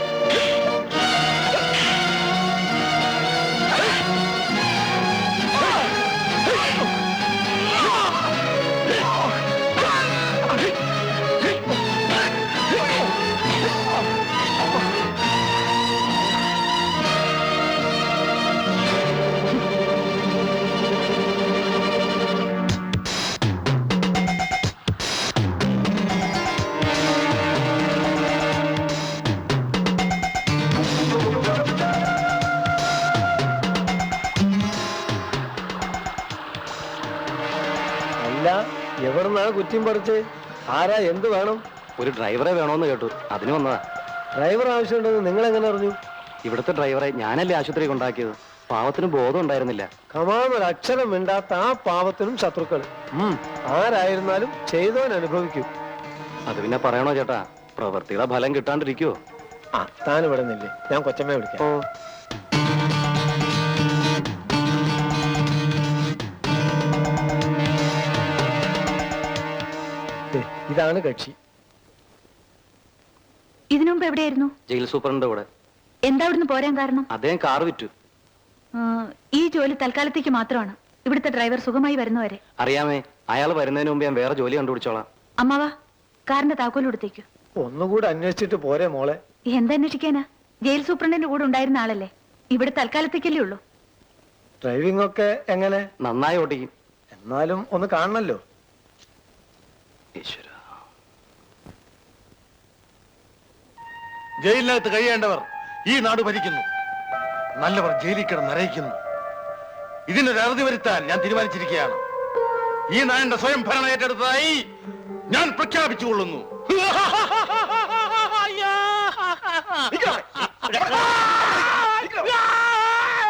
എവിടുന്നാ കുറ്റിയും പറിച്ച്? ആരാ? എന്ത് വേണം? ഒരു ഡ്രൈവറെ വേണോന്ന് കേട്ടു, അതിന് വന്നതാ. ഡ്രൈവർ ആവശ്യമുണ്ടെന്ന് നിങ്ങൾ എങ്ങനെ അറിഞ്ഞു? ഇവിടുത്തെ ഡ്രൈവറെ ഞാനല്ലേ ആശുപത്രി കൊണ്ടാക്കിയത്. പാവത്തിന് ബോധം ഉണ്ടായിരുന്നില്ല. കമാന്നൊരു അക്ഷരം മിണ്ടാത്ത ആ പാവത്തിനും ശത്രുക്കൾ. ആരായിരുന്നാലും ചെയ്തവൻ അനുഭവിക്കും. അത് പിന്നെ പറയണോ ചേട്ടാ? പ്രവൃത്തിയുടെ ഫലം കിട്ടാണ്ടിരിക്കുവോ? ആ താൻ ഇവിടെ നില്ലേ, ഞാൻ കൊച്ചമ്മയെ വിളിക്കാം. ഇതാണ് കക്ഷി. ഇതിനു മുമ്പ് എവിടെയായിരുന്നു? ജയിൽ സൂപ്രണ്ട് കൂടെ. എന്താ ഇവിടുന്ന് പോരാൻ കാരണം? അദ്ദേഹം കാർ വിറ്റു. ഈ ജോലി തൽക്കാലത്തേക്ക് മാത്രമാണ്. ഇവിടുത്തെ ഡ്രൈവർ സുഖമായി വരുന്നവരെ. അറിയാമേ, അയാൾ വരുന്നതിന് മുമ്പ് ഞാൻ വേറെ ജോലി കണ്ടുപിടിച്ചോളാം. അമ്മാവാ, കാറിന്റെ താക്കോൽ കൊടുത്തേക്കു. ഒന്നുകൂടെ അന്വേഷിച്ചിട്ട് പോരെ മോളെ. എന്തന്വേഷിക്കാനാ? ജയിൽ സൂപ്രണ്ടിന്റെ കൂടെ ഉണ്ടായിരുന്ന ആളല്ലേ. ഇവിടെ തൽക്കാലത്തേക്കല്ലേ ഉള്ളൂ. ഡ്രൈവിംഗ് ഒക്കെ എങ്ങനെ? നന്നായി ഓടിക്കും. എന്നാലും ഒന്ന് കാണണല്ലോ. ജയിലിനകത്ത് കഴിയേണ്ടവർ ഈ നാട് ഭരിക്കുന്നു, നല്ലവർ ജയിലിൽ കിടന്ന് നരയിക്കുന്നു. ഇതിനൊരു അറുതി വരുത്താൻ ഞാൻ തീരുമാനിച്ചിരിക്കുകയാണ്. ഈ നാടിന്റെ സ്വയം ഭരണം ഏറ്റെടുത്തതായി ഞാൻ പ്രഖ്യാപിച്ചുകൊള്ളുന്നു.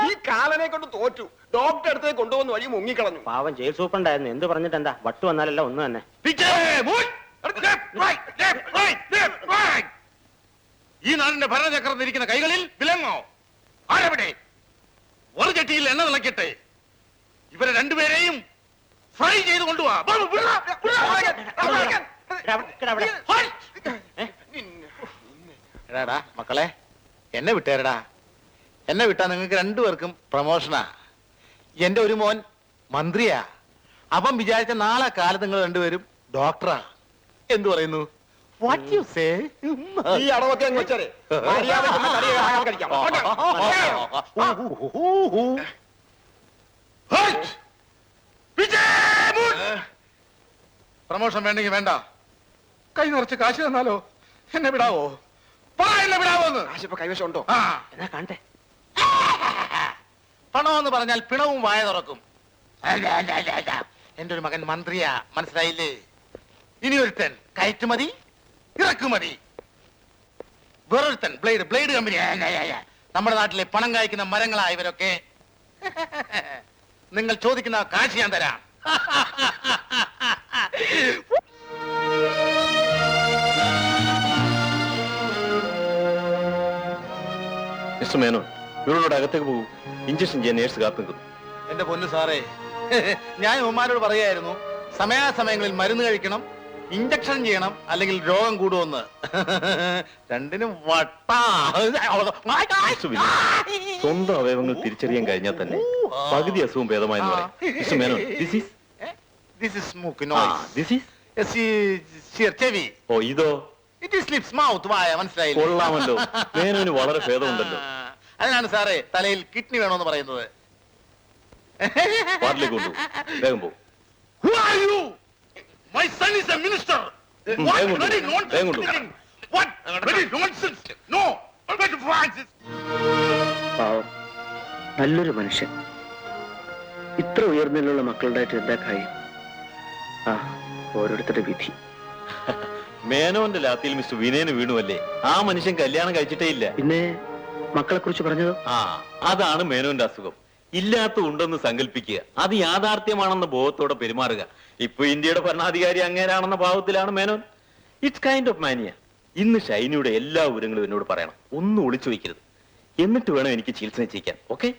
ഈ കാലനെ കൊണ്ട് തോറ്റു. ഡോക്ടർ അടുത്തേക്ക് കൊണ്ടുവന്ന് വഴി മുങ്ങിക്കളഞ്ഞു. പാവം ജയിൽ സൂപ്രണ്ടായിരുന്നു. എന്ത് പറഞ്ഞിട്ട് എന്താ? വട്ടു വന്നാലല്ല ഒന്ന് തന്നെ. ഈ നാടിന്റെ ഭരണചക്രം ഇരിക്കുന്ന കൈകളിൽ വിലങ്ങോ? ആരെവിടെ? ഒരു ചട്ടിയിൽ എണ്ണ തിളക്കട്ടെ. ഇവരെ രണ്ടുപേരെയും ഫ്രൈ ചെയ്ത് കൊണ്ടുപോവാ. എടാടാ മക്കളെ, എന്നെ വിട്ടേരടാ. എന്നെ വിട്ടാ നിങ്ങൾക്ക് രണ്ടുപേർക്കും പ്രമോഷനാ. എന്റെ ഒരു മോൻ മന്ത്രിയാ. അപ്പം വിചാരിച്ച നാളെ കാലത്ത് നിങ്ങൾ രണ്ടുപേരും ഡോക്ടറാ. എന്തു പറയുന്നു? What you say? ഈ അടവൊക്കെ അങ്ങ് വെച്ചാലേ മര്യാദയ്ക്ക് കറിയെ ആഹാരം കഴിക്കാം. പ്രമോഷൻ വേണ്ടെങ്കിൽ വേണ്ട. കൈ നിറച്ച് കാശ് തന്നാലോ? എന്നെ വിടാവോ? എന്നെ വിടാവോന്ന്? കാശിപ്പോ കൈവശം ഉണ്ടോ? എന്നാ കാണട്ടെ. പണമെന്ന് പറഞ്ഞാൽ പിണവും വായ തുറക്കും. എന്റെ ഒരു മകൻ മന്ത്രിയാ, മനസ്സിലായില്ലേ? ഇനി ഒരുത്തൻ കയറ്റുമതി ഇറക്കുമതി, വേറൊരുത്തൻ ബ്ലേഡ് കമ്പനി. നമ്മുടെ നാട്ടിലെ പണം കായ്ക്കുന്ന മരങ്ങളാ ഇവരൊക്കെ. നിങ്ങൾ ചോദിക്കുന്ന കാശ് ഞാൻ തരാം. മിസ്റ്റർ മേനോൻ, ഇവരോട് അകത്തേക്ക് പോകും. ഇഞ്ചക്ഷൻ ചെയ്യാൻ നേഴ്സ് കാത്തു നിൽക്കുന്നു. എന്റെ പൊന്നു സാറേ, ഞാൻ ഉമ്മാരോട് പറയായിരുന്നു സമയാസമയങ്ങളിൽ മരുന്ന് കഴിക്കണം, ഇഞ്ചക്ഷൻ ചെയ്യണം, അല്ലെങ്കിൽ രോഗം കൂടുമെന്ന്. രണ്ടിനും വട്ടാ. സ്വന്തം അവയവങ്ങൾ തിരിച്ചറിയാൻ കഴിഞ്ഞാൽ തന്നെ പകുതി അസുഖം ഭേദമായെന്ന് പറയാം. Mister Menon, This is smoke noise. this is ചെവി. ഓ ഇതോ? It is lips, mouth, വായ. മനസ്സിലായില്ലേ? കൊള്ളാമല്ലോ. മേനോന് വളരെ ഭേദമുണ്ടല്ലോ. അതിനാണ് സാറേ തലയിൽ കിഡ്നി വേണമെന്ന് പറയുന്നത്. വാർഡിലേക്ക് കൊണ്ടു. വേഗം പോകും. Who are you? My son is a minister. What bloody nonsense? What bloody nonsense? No. Francis. പാവം നല്ലൊരു മനുഷ്യൻ. ഇത്ര ഉയർന്നിലുള്ള മക്കളുടെ എന്താ കാര്യം? ആ ഓരോരുത്തരുടെ വിധി. മേനോന്റെ ലാത്തിയിൽ മിസ്റ്റർ വിനയന് വീണുവല്ലേ? ആ മനുഷ്യൻ കല്യാണം കഴിച്ചിട്ടേ ഇല്ല. പിന്നെ മക്കളെ കുറിച്ച് പറഞ്ഞതോ? ആ അതാണ് മേനോന്റെ അസുഖം. ഇല്ലാത്ത ഉണ്ടെന്ന് സങ്കല്പിക്കുക, അത് യാഥാർത്ഥ്യമാണെന്ന ബോധത്തോടെ പെരുമാറുക. ഇപ്പൊ ഇന്ത്യയുടെ ഭരണാധികാരി അങ്ങേരാണെന്ന ഭാവത്തിലാണ് Menon. It's kind of mania. ഇന്ന് ഷൈനിയുടെ എല്ലാ വിവരങ്ങളും എന്നോട് പറയണം. ഒന്നും ഒളിച്ചു വയ്ക്കരുത്. എന്നിട്ട് വേണം എനിക്ക് ചികിത്സ നിശ്ചയിക്കാൻ. ഓക്കെ?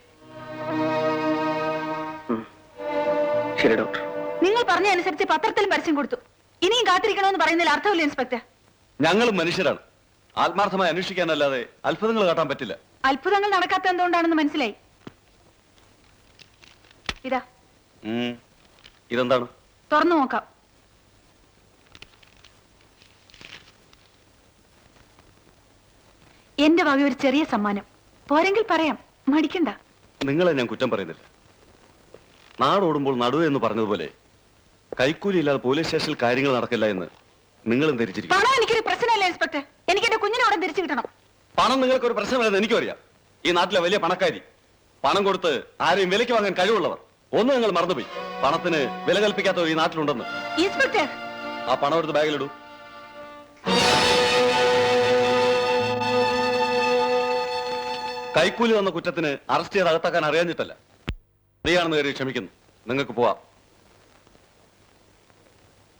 ശരി ഡോക്ടർ. നിങ്ങൾ പറഞ്ഞ അനുസരിച്ച് പത്രത്തിലും പരസ്യം കൊടുത്തു. ഇനിയും കാത്തിരിക്കണമെന്ന് പറയുന്നതിൽ അർത്ഥമില്ല ഇൻസ്പെക്ടർ. ഞങ്ങളും മനുഷ്യരാണ്. ആത്മാർത്ഥമായി അന്വേഷിക്കാനല്ലാതെ അത്ഭുതങ്ങൾ കാട്ടാൻ പറ്റില്ല. അത്ഭുതങ്ങൾ നടക്കാത്ത എന്തുകൊണ്ടാണെന്ന് മനസ്സിലായി. ഇതാ ഇതെന്താണ്? തുറന്നു നോക്കാം. എന്റെ വക ഒരു ചെറിയ സമ്മാനം. പോരെങ്കിൽ പറയാം, മടിക്കണ്ട. നിങ്ങളെ ഞാൻ കുറ്റം പറയുന്നില്ല. നാടോടുമ്പോൾ നടുവ് എന്ന് പറഞ്ഞതുപോലെ കൈക്കൂലി ഇല്ലാതെ പോലീസ് സ്റ്റേഷനിൽ കാര്യങ്ങൾ നടക്കില്ല എന്ന് നിങ്ങളും ധരിച്ചിരിക്കും. പണം എനിക്കൊരു പ്രശ്നമല്ല ഇൻസ്പെക്ടർ. എനിക്ക് എന്റെ കുഞ്ഞിനെ ഉടൻ തിരിച്ചു കിട്ടണം. പണം നിങ്ങൾക്കൊരു പ്രശ്നമല്ലെന്ന് എനിക്കും അറിയാം. ഈ നാട്ടിലെ വലിയ പണക്കാരി, പണം കൊടുത്ത് ആരെയും വിലയ്ക്ക് വാങ്ങാൻ കഴിവുള്ളവർ. ഒന്ന് നിങ്ങൾ മറന്നുപോയി, പണത്തിന് വില കൽപ്പിക്കാത്തവർ ഈ നാട്ടിലുണ്ടെന്ന്. ഇൻസ്പെക്ടർ, ആ പണം എടുത്ത് ബാഗിലിടൂ. കൈക്കൂലി വന്ന കുറ്റത്തിന് അറസ്റ്റ് ചെയ്ത് അകത്താക്കാൻ അറിയാഞ്ഞിട്ടല്ല, അറിയാണെന്ന് കയറി ക്ഷമിക്കുന്നു. നിങ്ങൾക്ക് പോവാം.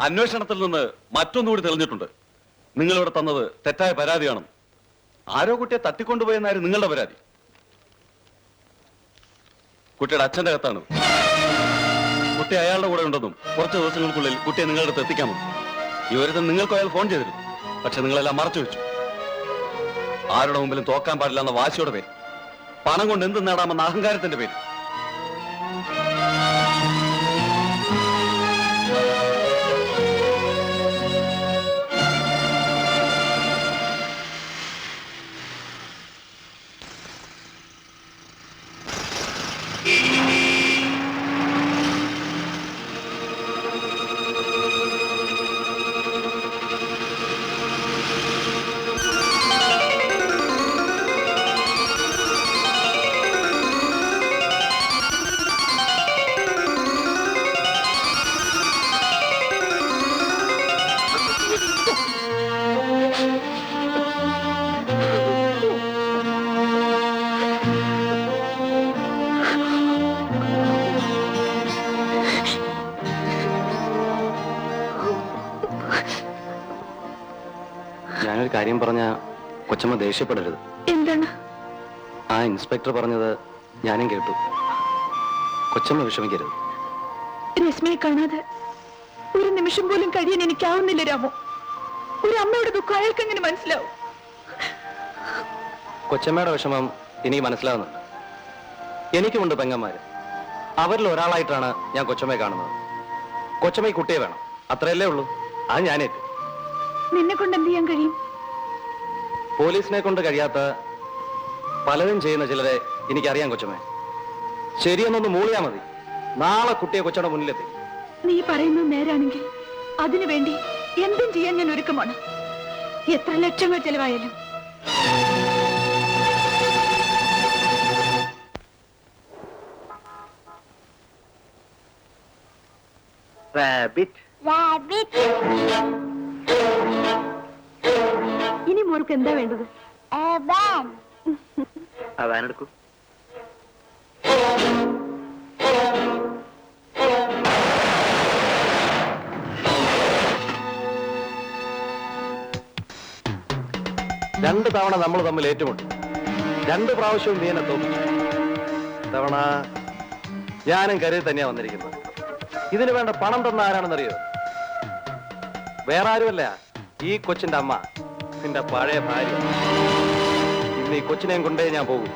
അന്വേഷണത്തിൽ നിന്ന് മറ്റൊന്നുകൂടി തെളിഞ്ഞിട്ടുണ്ട്. നിങ്ങളിവിടെ തന്നത് തെറ്റായ പരാതിയാണെന്ന്. ആരോ കുട്ടിയെ തട്ടിക്കൊണ്ടുപോയെന്നായിരുന്നു നിങ്ങളുടെ പരാതി. കുട്ടിയുടെ അച്ഛന്റെ അകത്താണ്. കുട്ടി അയാളുടെ കൂടെ ഉണ്ടെന്നും കുറച്ച് ദിവസങ്ങൾക്കുള്ളിൽ കുട്ടിയെ നിങ്ങളുടെ അടുത്ത് എത്തിക്കാമെന്നും ഈ ഒരുത്തൻ നിങ്ങൾക്ക് അയാൾ ഫോൺ ചെയ്തിരുന്നു. പക്ഷെ നിങ്ങളെല്ലാം മറച്ചു വെച്ചു. ആരുടെ മുമ്പിലും തോക്കാൻ പാടില്ല എന്ന വാശിയുടെ പേര്, പണം കൊണ്ട് എന്ത് നേടാമെന്ന അഹങ്കാരത്തിന്റെ പേര്. ഞാനൊരു കാര്യം പറഞ്ഞ കൊച്ചമ്മ ദേഷ്യപ്പെടരുത്. എന്താണ്? ആ ഇൻസ്പെക്ടർ പറഞ്ഞത് ഞാനും കേട്ടു. കൊച്ചമ്മ വിഷമിക്കരുത്. രശ്മിയെ കാണാതെ ഒരു നിമിഷം പോലും കഴിയാൻ എനിക്കാവുന്നില്ല രാമു. ഒരു അമ്മയുടെ ദുഃഖം അയാൾക്ക് എങ്ങനെ മനസ്സിലാവും? കൊച്ചമ്മയുടെ വിഷമം എനിക്ക് മനസ്സിലാവുന്നുണ്ട്. എനിക്കുമുണ്ട് പെങ്ങന്മാര്. അവരിൽ ഒരാളായിട്ടാണ് ഞാൻ കൊച്ചമ്മയെ കാണുന്നത്. കൊച്ചമ്മ ഈ കുട്ടിയെ വേണം, അത്രയല്ലേ ഉള്ളൂ. അത് ഞാനേറ്റു. നിന്നെ കൊണ്ട് എന്ത് ചെയ്യാൻ കഴിയും? പോലീസിനെ കൊണ്ട് കഴിയാത്ത പലരും ചെയ്യുന്ന ചിലരെ എനിക്കറിയാം കൊച്ചമ്മേ. ശരിയെന്നൊന്ന് മൂളിയാ മതി, നാളെ കുട്ടിയെ കൊച്ചയുടെ മുന്നിലെത്തി. നീ പറയുന്നത് നേരാണെങ്കിൽ അതിനു വേണ്ടി എന്തും ചെയ്യാൻ ഞാൻ ഒരുക്കമാണ്. എത്ര ലക്ഷങ്ങൾ ചെലവായാലും. ഇനി മോർക്ക് എന്താ വേണ്ടത്? അതാനെടുക്കൂ. രണ്ട് തവണ നമ്മൾ തമ്മിൽ ഏറ്റുമുട്ടി. 2 പ്രാവശ്യവും നീ എന്നെ തോപ്പിച്ചു. തവണ ഞാനും കരുതി തന്നെയാ വന്നിരിക്കുന്നത്. ഇതിനു വേണ്ട പണം തന്ന ആരാണെന്നറിയോ? വേറെ ആരുമല്ല, ഈ കൊച്ചിന്റെ അമ്മ, നിന്റെ പഴയ ഭാര്യ. ഇന്ന് ഈ കൊച്ചിനെയും കൊണ്ടേ ഞാൻ പോകും.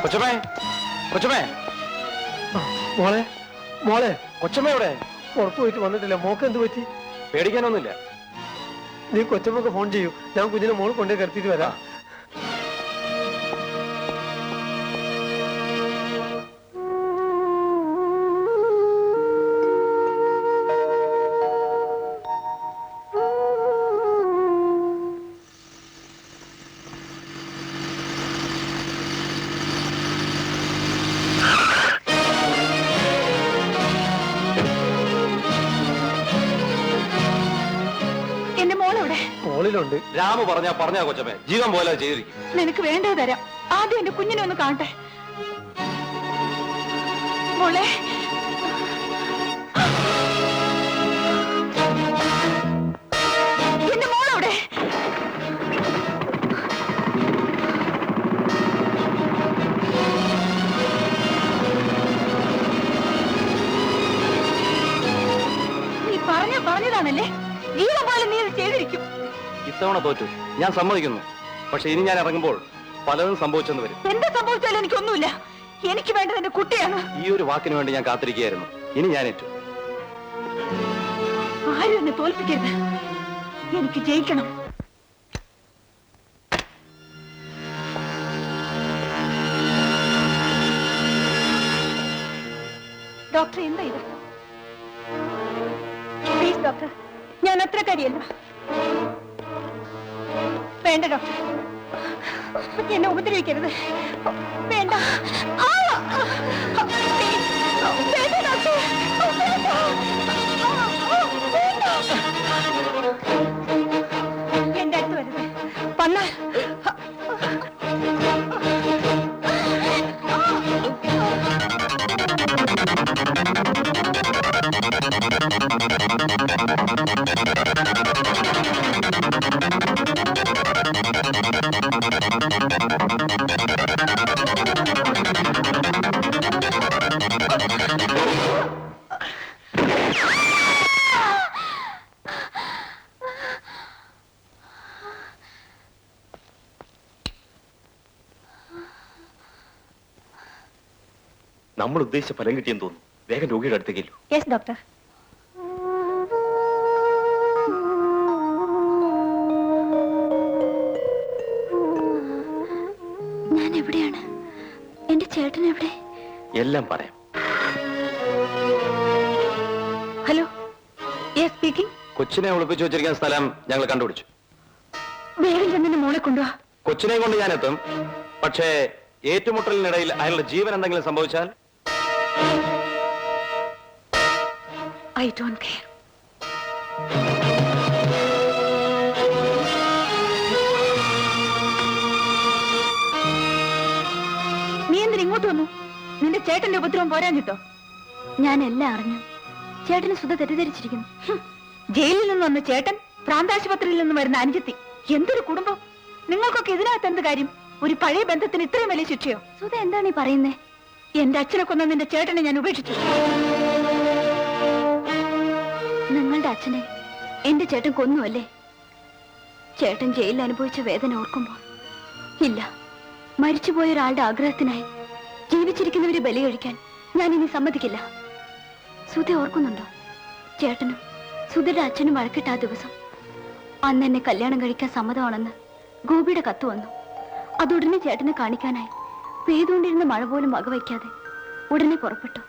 കൊച്ചമ്മേ, കൊച്ചമ്മേ, മോളെ മോളെ കൊച്ചമ്മ എവിടെ? പുറത്തു പോയിട്ട് വന്നിട്ടില്ല. മോക്ക് എന്ത് പറ്റി? പേടിക്കാനൊന്നുമില്ല. നീ കൊച്ചമ്മക്ക് ഫോൺ ചെയ്യൂ, ഞാൻ കുഞ്ഞിനെ മോൾ കൊണ്ടേ കിടത്തിയിട്ട് വരാം. മോളിലുണ്ട്. രാമു പറഞ്ഞാ കൊച്ചമ്മേ, ജീവൻ പോലെ ചെയ്തിരിക്കും. നിനക്ക് വേണ്ടത് തരാം. ആദ്യം എന്റെ കുഞ്ഞിനെ ഒന്ന് കാണട്ടെ. മോളെ, എന്റെ മോളവിടെ. നീ പറഞ്ഞതാണല്ലേ, ജീവൻ പോലെ നീ ഇത് ചെയ്തിരിക്കും. ഇത്തവണ തോറ്റു, ഞാൻ സമ്മതിക്കുന്നു. പക്ഷെ ഇനി ഞാൻ ഇറങ്ങുമ്പോൾ പലതും സംഭവിച്ചെന്ന് വരും. എന്താ സംഭവിച്ചാലും എനിക്കൊന്നുമില്ല. എനിക്ക് വേണ്ടത് എന്റെ കുട്ടിയാണ്. ഈ ഒരു വാക്കിന് വേണ്ടി ഞാൻ കാത്തിരിക്കുകയായിരുന്നു. ഇനി ഞാൻ ഏറ്റു. ആരും എന്നെ തോൽപ്പിക്കരുത്. എനിക്ക് ജയിക്കണം. ഡോക്ടർ, എന്താ ഇത്? പ്ലീസ് ഡോക്ടർ, ഞാൻ അത്ര കാര്യമല്ല. വേണ്ട ഡോക്ടർ, എന്നെ ഉപദ്രവിക്കരുത്. വേണ്ട. പ്ലീസ്, വേണ്ട ഡോക്ടർ, വേണ്ട. എന്റെ അടുത്ത് വരുന്നത് വന്നാൽ നമ്മൾ ഉദ്ദേശിച്ച ഫലം കിട്ടിയെന്ന് തോന്നുന്നു. വേഗം രോഗിയുടെ അടുത്തേക്കല്ലോ. Yes doctor. ഞാൻ എവിടെയാണ്? എന്റെ ചേട്ടൻ എവിടെ? എല്ലാം പറയാം. Hello, yes speaking. കൊച്ചിനെ ഒളിപ്പിച്ചു വെച്ചിരിക്കുന്ന സ്ഥലം ഞങ്ങൾ കണ്ടുപിടിച്ചു. വേഗം ചെന്നെ മോളെ കൊണ്ടുവാ. കൊച്ചിനെ കൊണ്ട് ഞാൻ എത്തും. പക്ഷേ ഏറ്റുമുട്ടലിനിടയിൽ അയാളുടെ ജീവൻ എന്തെങ്കിലും സംഭവിച്ചാൽ I don't care. നീ എന്തിനാ ഇങ്ങോട്ട് വന്നു? നിന്റെ ചേട്ടന്റെ ഉപദ്രവം പോരാഞ്ഞിട്ടോ? ഞാൻ എല്ലാം അറിഞ്ഞു. ചേട്ടന് സുധ തെറ്റിദ്ധരിച്ചിരിക്കുന്നു. ജയിലിൽ നിന്ന് വന്ന ചേട്ടൻ, പ്രാന്താശുപത്രിയിൽ നിന്ന് വരുന്ന അനുജത്തി, എന്തൊരു കുടുംബം! നിങ്ങൾക്കൊക്കെ ഇതിനകത്ത് എന്ത് കാര്യം? ഒരു പഴയ ബന്ധത്തിന് ഇത്രയും വലിയ ശിക്ഷയോ? സുധ എന്താണ് ഈ പറയുന്നേ? എന്റെ അച്ഛനെ കൊന്ന നിന്റെ ചേട്ടനെ ഞാൻ ഉപേക്ഷിച്ചു. നിങ്ങളുടെ അച്ഛനെ എന്റെ ചേട്ടൻ കൊന്നുവല്ലേ? ചേട്ടൻ ജയിലിൽ അനുഭവിച്ച വേദന ഓർക്കുമ്പോൾ ഇല്ല, മരിച്ചുപോയ ഒരാളുടെ ആഗ്രഹത്തിനായി ജീവിച്ചിരിക്കുന്നവരെ ബലി കഴിക്കാൻ ഞാൻ ഇനി സമ്മതിക്കില്ല. സുധ ഓർക്കുന്നുണ്ടോ? ചേട്ടനും സുധയുടെ അച്ഛനും വഴക്കിട്ട ആ ദിവസം. അന്ന് എന്നെ കല്യാണം കഴിക്കാൻ സമ്മതമാണെന്ന് ഗോപിയുടെ കത്ത് വന്നു. അതുടനെ ചേട്ടനെ കാണിക്കാനായി പെയ്തുകൊണ്ടിരുന്ന മഴ പോലും വകവയ്ക്കാതെ ഉടനെ പുറപ്പെട്ടു.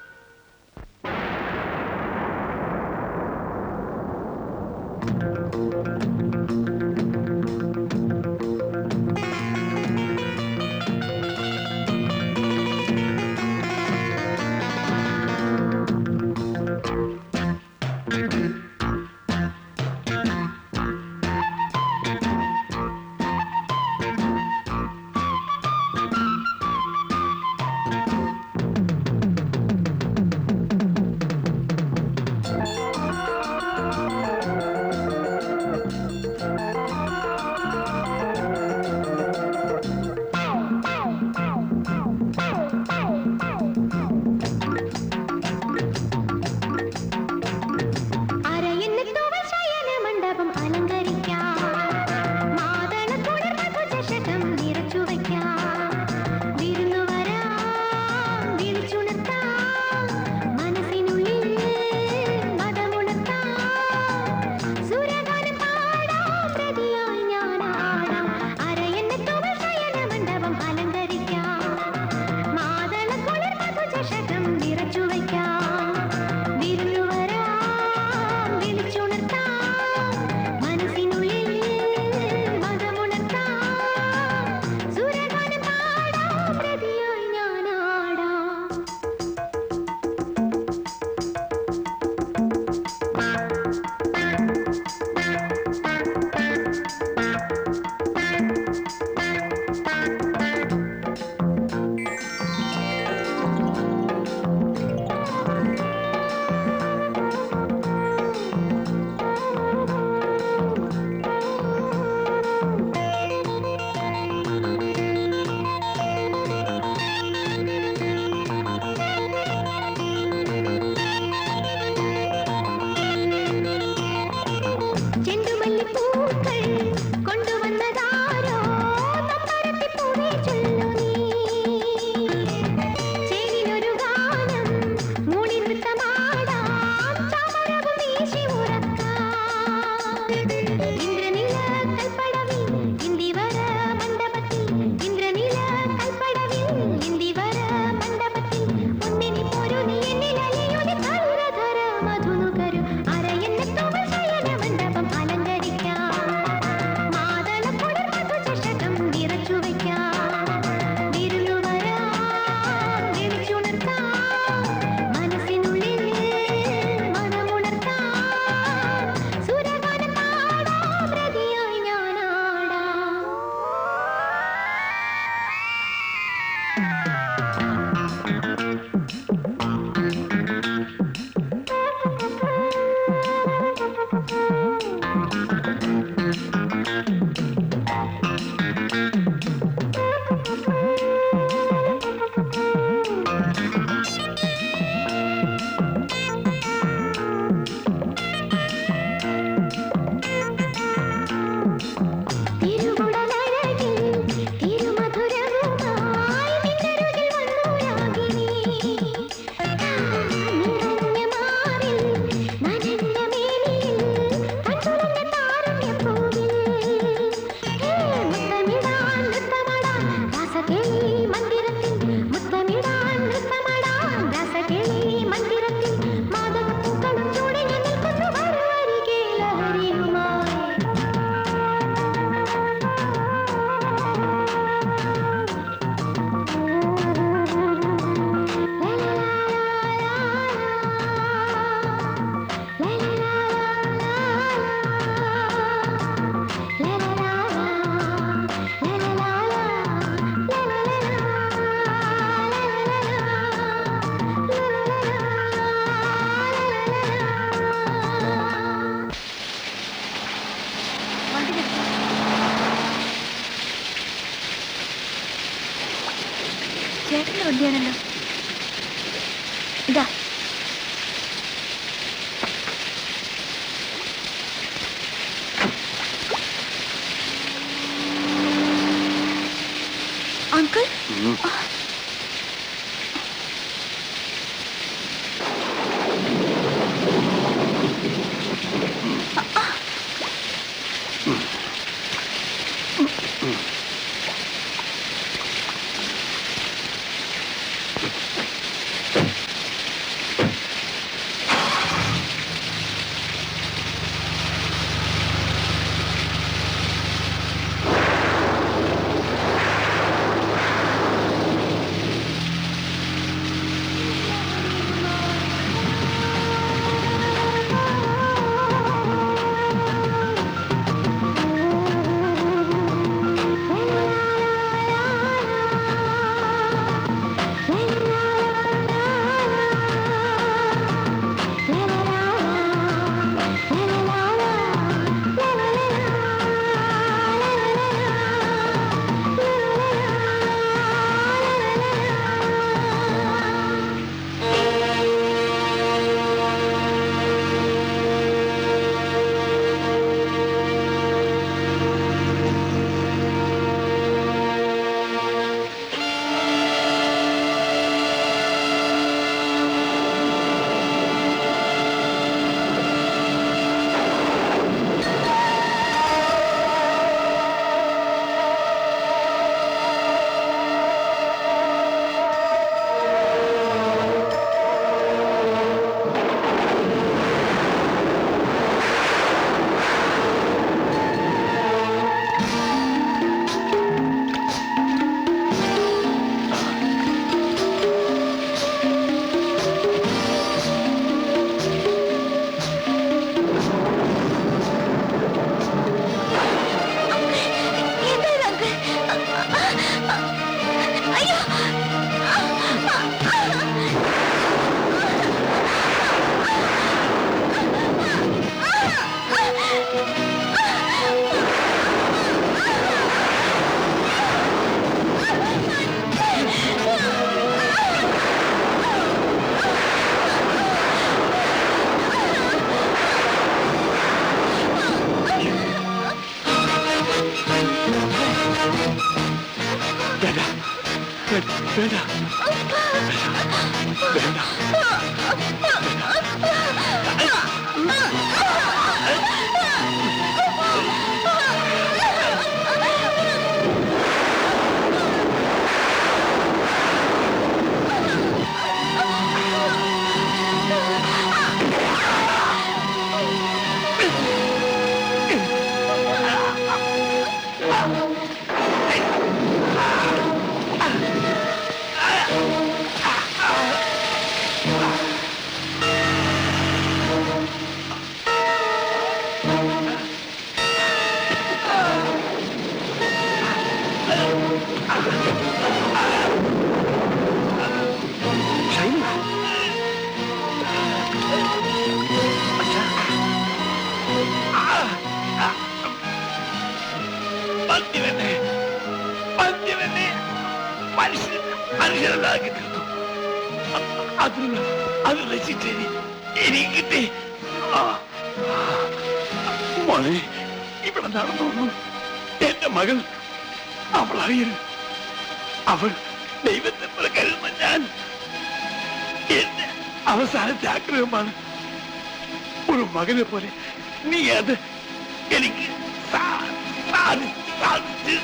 ചേട്ടന്റെ വണ്ടിയാണല്ലോ. ഇതാ അങ്കിൾ. മനുഷ്യനെ മനുഷ്യനല്ലാക്കി തീർത്തു. അതിനുള്ള ശിക്ഷ എനിക്ക് കിട്ടി. മോനെ, ഇവിടെ നടന്നു എന്റെ മകൾ അവളറിയരുത്. അവൾ ദൈവത്തെ പോലെ കരുതുന്ന ഞാൻ എന്റെ അവസാനത്തെ ആഗ്രഹമാണ്. ഒരു മകനെ പോലെ നീ അത് എനിക്ക് സാധിച്ചു.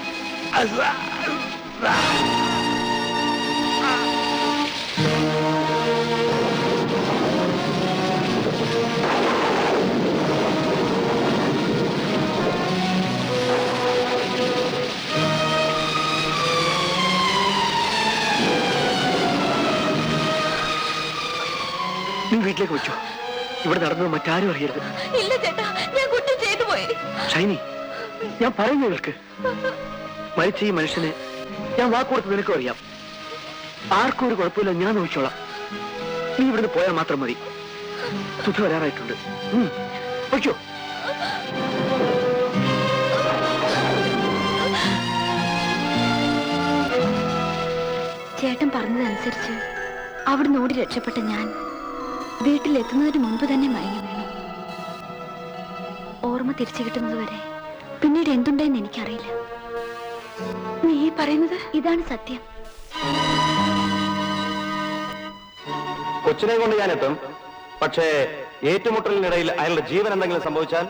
നീ വീട്ടിലേക്ക് വെച്ചോ. ഇവിടെ നടന്നത് മറ്റാരും അറിയരുത്. ഇല്ല ചേട്ടാ, ഞാൻ കുറ്റം ചെയ്തു പോയി. ഷൈനി, ഞാൻ പറയുന്നു കേൾക്ക്. മരിച്ച ഈ മനുഷ്യനെ ഞാൻ വാക്കുകൊടുത്ത് നിനക്കും അറിയാം. ആർക്കും ഒരു കുഴപ്പമില്ല, ഞാൻ നോക്കിച്ചോളാം. നീ ഇവിടുന്ന് പോയാൽ മാത്രം മതി. സുധ വരാറായിട്ടുണ്ട്. വയ്ക്കോ. ചേട്ടൻ പറഞ്ഞതനുസരിച്ച് അവിടുന്ന് ഓടി രക്ഷപ്പെട്ട ഞാൻ വീട്ടിലെത്തുന്നതിന് മുൻപ് തന്നെ മയങ്ങി വീണു. ഓർമ്മ തിരിച്ചു കിട്ടുന്നത് വരെ പിന്നീട് എന്തുണ്ടെന്ന് എനിക്കറിയില്ല. നീ പറയുന്നത് ഇതാണ് സത്യം. കൊച്ചിനെ കൊണ്ട് ഞാൻ എത്തും. പക്ഷേ ഏറ്റുമുട്ടലിനിടയിൽ അയാളുടെ ജീവൻ എന്തെങ്കിലും സംഭവിച്ചാൽ